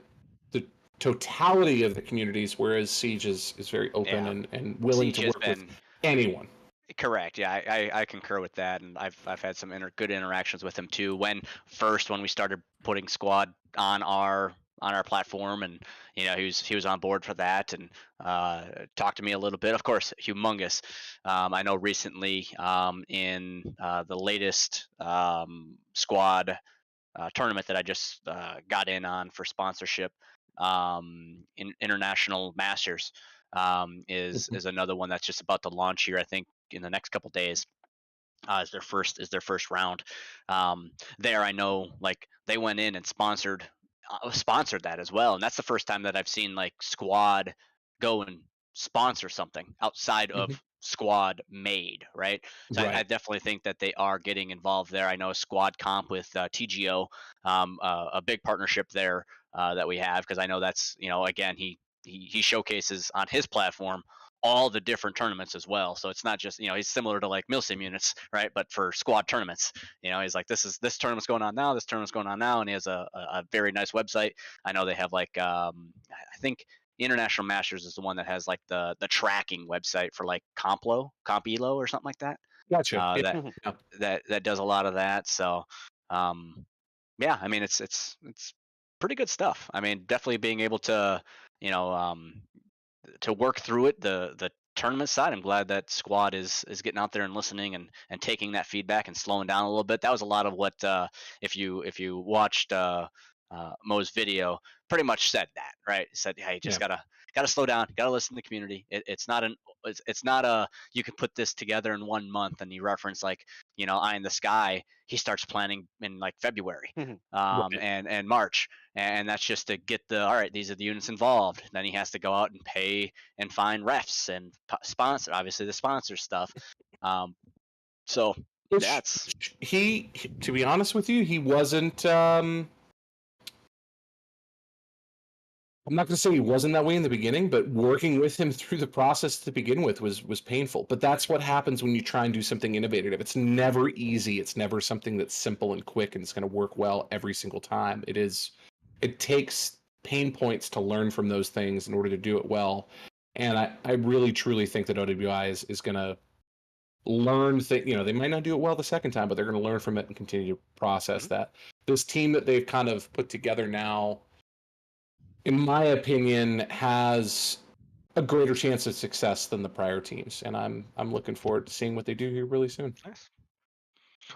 Speaker 2: totality of the communities, whereas Siege is very open and willing
Speaker 3: Siege
Speaker 2: to work with
Speaker 3: been
Speaker 2: anyone.
Speaker 3: correct. Yeah, I concur with that, and I've had some good interactions with him too. When we started putting Squad on our platform, and he was on board for that, and talked to me a little bit. Of course, humongous. I know recently in the latest Squad tournament that I just got in on for sponsorship, in International Masters, is another one that's just about to launch here. I think in the next couple days. Is their first round. There, I know, like, they went in and sponsored that as well, and that's the first time that I've seen like Squad go and sponsor something outside of Squad made, right? So I definitely think that they are getting involved there. I know Squad Comp with TGO, a big partnership there that we have, because I know that's again, he showcases on his platform all the different tournaments as well. So it's not just he's similar to like Milsim units, right? But for Squad tournaments, he's like, this tournament's going on now, this tournament's going on now, and he has a very nice website. I know they have like I think International Masters is the one that has like the tracking website for like Compelo or something like that.
Speaker 2: Gotcha.
Speaker 3: That does a lot of that. So yeah, I mean it's pretty good stuff. I mean, definitely being able to to work through it, the tournament side. I'm glad that Squad is getting out there and listening and taking that feedback and slowing down a little bit. That was a lot of what if you watched Mo's video, pretty much said that, right? He said, hey, just gotta slow down, gotta listen to the community. It's not a you can put this together in 1 month. And he referenced like Eye in the Sky. He starts planning in like February and March, and that's just to get all right, these are the units involved. Then he has to go out and pay and find refs and sponsor, obviously the sponsor stuff. So that's
Speaker 2: he, to be honest with you, he wasn't I'm not going to say he wasn't that way in the beginning, but working with him through the process to begin with was painful. But that's what happens when you try and do something innovative. It's never easy. It's never something that's simple and quick and it's going to work well every single time. It takes pain points to learn from those things in order to do it well. And I really, truly think that OWI is going to learn things. They might not do it well the second time, but they're going to learn from it and continue to process that. This team that they've kind of put together now, in my opinion, has a greater chance of success than the prior teams, and I'm looking forward to seeing what they do here really soon.
Speaker 3: nice.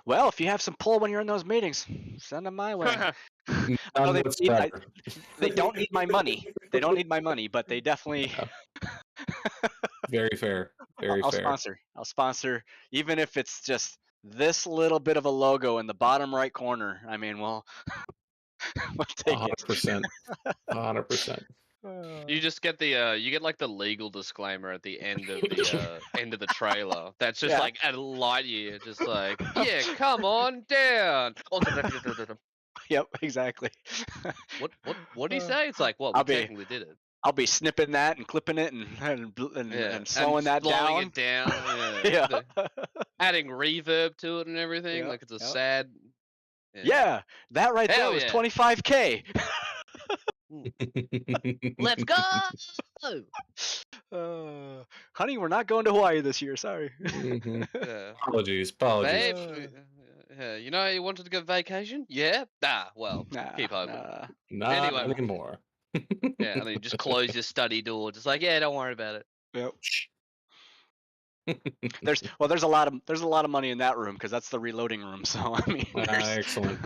Speaker 3: Well, if you have some pull when you're in those meetings, send them my way. I know they don't need my money. They don't need my money, but they definitely.
Speaker 2: Very fair. Very fair.
Speaker 3: I'll sponsor, even if it's just this little bit of a logo in the bottom right corner. I mean, we'll take
Speaker 2: 100%. 100%.
Speaker 5: You just get you get like the legal disclaimer at the end of the end of the trailer. That's just like at a light year, just like, yeah, come on down.
Speaker 3: Yep, exactly.
Speaker 5: What do you say? It's like, well, we technically did it.
Speaker 3: I'll be snipping that and clipping it and slowing that
Speaker 5: down.
Speaker 3: It down.
Speaker 5: Yeah. Adding reverb to it and everything. Like it's a sad.
Speaker 3: Yeah, that right there was $25K.
Speaker 5: Let's
Speaker 3: go. Honey, we're not going to Hawaii this year. Sorry.
Speaker 2: Apologies.
Speaker 5: Babe, you wanted to go vacation? Yeah? Well, keep hoping.
Speaker 2: Not
Speaker 5: anyway,
Speaker 2: anymore.
Speaker 5: Yeah, and then you just close your study door. Just like, yeah, don't worry about it.
Speaker 3: Yep. There's a lot of money in that room because that's the reloading room. So I mean,
Speaker 2: Excellent.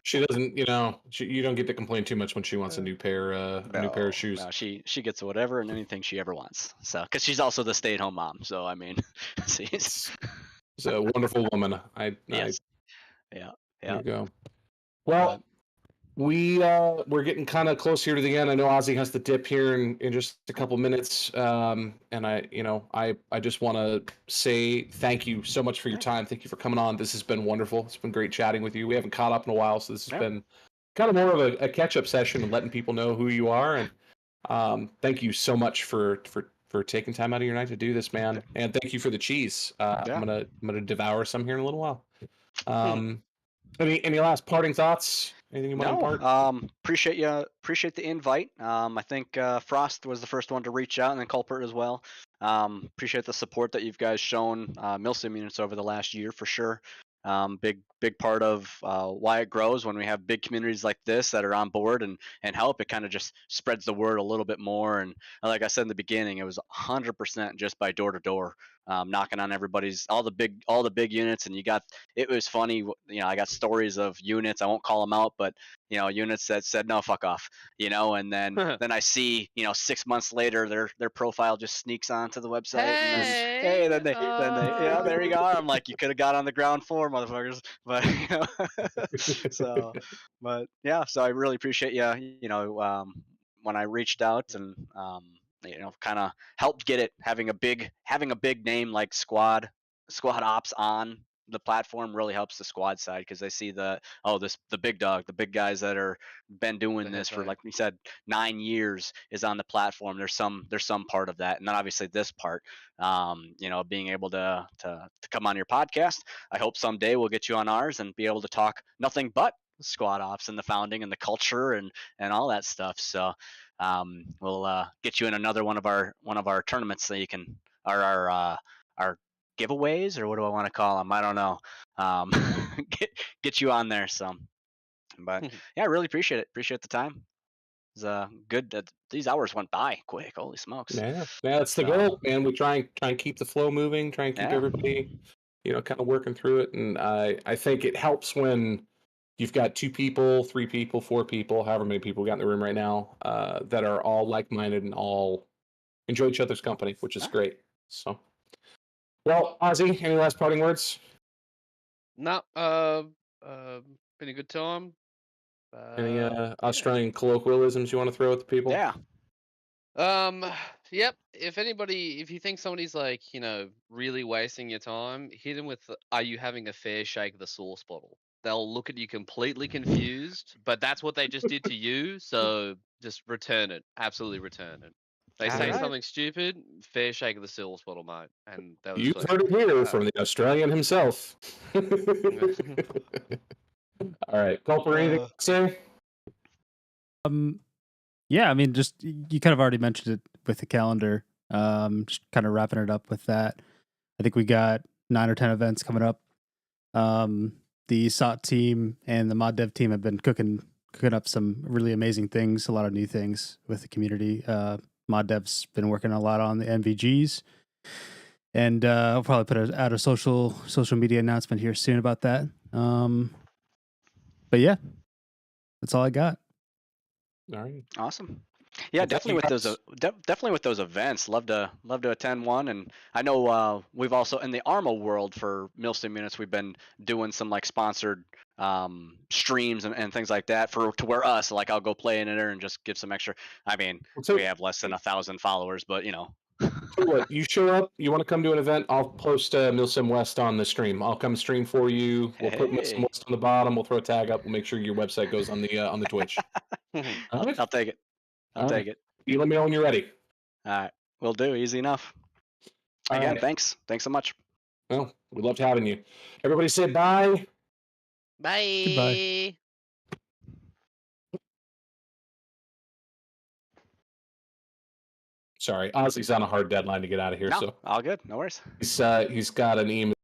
Speaker 2: She doesn't, you don't get to complain too much when she wants a new pair of shoes.
Speaker 3: no, she gets whatever and anything she ever wants. So because she's also the stay-at-home mom. So I mean, she's
Speaker 2: She's a wonderful woman.
Speaker 3: yes, yeah,
Speaker 2: There
Speaker 3: yeah.
Speaker 2: you go. Well, we're getting kind of close here to the end. I know Ozzy has to dip here in just a couple minutes, and I just want to say thank you so much for your time. Thank you for coming on. This has been wonderful. It's been great chatting with you. We haven't caught up in a while, so this has
Speaker 3: Yep.
Speaker 2: been kind of more of a catch-up session and letting people know who you are. And thank you so much for taking time out of your night to do this, man. And thank you for the cheese. I'm gonna devour some here in a little while. Any last parting thoughts? Anything you want to impart?
Speaker 3: Appreciate the invite. I think Frost was the first one to reach out, and then Culprit as well. Appreciate the support that you guys shown Milsim units over the last year for sure. Big part of why it grows when we have big communities like this that are on board and help. It kind of just spreads the word a little bit more. And like I said in the beginning, it was 100% just by door to door, knocking on all the big units. And it was funny. I got stories of units. I won't call them out, but units that said no, fuck off. And then then I see 6 months later their profile just sneaks onto the website, and then hey, there you go. I'm like, you could have got on the ground floor, motherfuckers. But so I really appreciate when I reached out and kind of helped get it, having a big name like SquadOps on the platform really helps the squad side because they see the big dog, the big guys that are been doing this for, like we said, 9 years is on the platform. There's some part of that, and then obviously this part, being able to come on your podcast. I hope someday we'll get you on ours and be able to talk nothing but squad ops and the founding and the culture and all that stuff. So we'll get you in another one of our tournaments so you can our giveaways, or what do I want to call them? I don't know. Get you on there. So, but yeah, I really appreciate it. Appreciate the time. It's good that these hours went by quick. Holy smokes!
Speaker 2: Yeah, that's the goal, man. We try and keep the flow moving, try and keep
Speaker 3: Yeah.
Speaker 2: everybody, kind of working through it. And I think it helps when you've got 2 people, 3 people, 4 people, however many people we got in the room right now, that are all like-minded and all enjoy each other's company, which is great. So, well, Ozzy, any last parting words?
Speaker 5: No, been a good time.
Speaker 2: Any Australian colloquialisms you want to throw at the people?
Speaker 3: Yeah.
Speaker 5: Yep. If you think somebody's like, really wasting your time, hit them with, "Are you having a fair shake of the sauce bottle?" They'll look at you completely confused, but that's what they just did to you. So just return it. Absolutely return it. They say
Speaker 3: Alright.
Speaker 5: something stupid, fair shake of the sauce bottle, mate. And that was
Speaker 2: You've
Speaker 5: like,
Speaker 2: heard it here from the Australian himself. All right, Culper, anything to say?
Speaker 4: Yeah, I mean, just you kind of already mentioned it with the calendar. Just kind of wrapping it up with that. I think we got 9 or 10 events coming up. The SOT team and the mod dev team have been cooking up some really amazing things, a lot of new things with the community. Mod dev's been working a lot on the MVGs, and I'll probably put out a social media announcement here soon about that. But yeah, that's all I got.
Speaker 2: All right.
Speaker 3: Awesome. Yeah,
Speaker 2: Well,
Speaker 3: definitely
Speaker 2: thank
Speaker 3: with
Speaker 2: you
Speaker 3: those definitely with those events. Love to attend one. And I know we've also in the Armo world for Milsim units, we've been doing some like sponsored streams and things like that to where us, like, I'll go play in there and just give some extra. I mean,
Speaker 2: So-
Speaker 3: we have less than 1,000 followers, but
Speaker 2: So what, you show up, you want to come to an event, I'll post Milsim West on the stream. I'll come stream for you. We'll put Milsim
Speaker 3: Hey.
Speaker 2: West on the bottom. We'll throw a tag up. We'll make sure your website goes on the Twitch. All right.
Speaker 3: I'll take it. I'll
Speaker 2: All
Speaker 3: take
Speaker 2: right.
Speaker 3: it.
Speaker 2: You let me know when you're ready.
Speaker 3: All right, will do. Easy enough.
Speaker 2: All
Speaker 3: Again,
Speaker 2: right.
Speaker 3: thanks so much.
Speaker 2: Well, we loved having you. Everybody say bye.
Speaker 5: bye.
Speaker 4: Goodbye.
Speaker 2: Sorry, Ozzy's on a hard deadline to get out of here,
Speaker 3: No,
Speaker 2: so
Speaker 3: all good. No worries.
Speaker 2: he's got an email.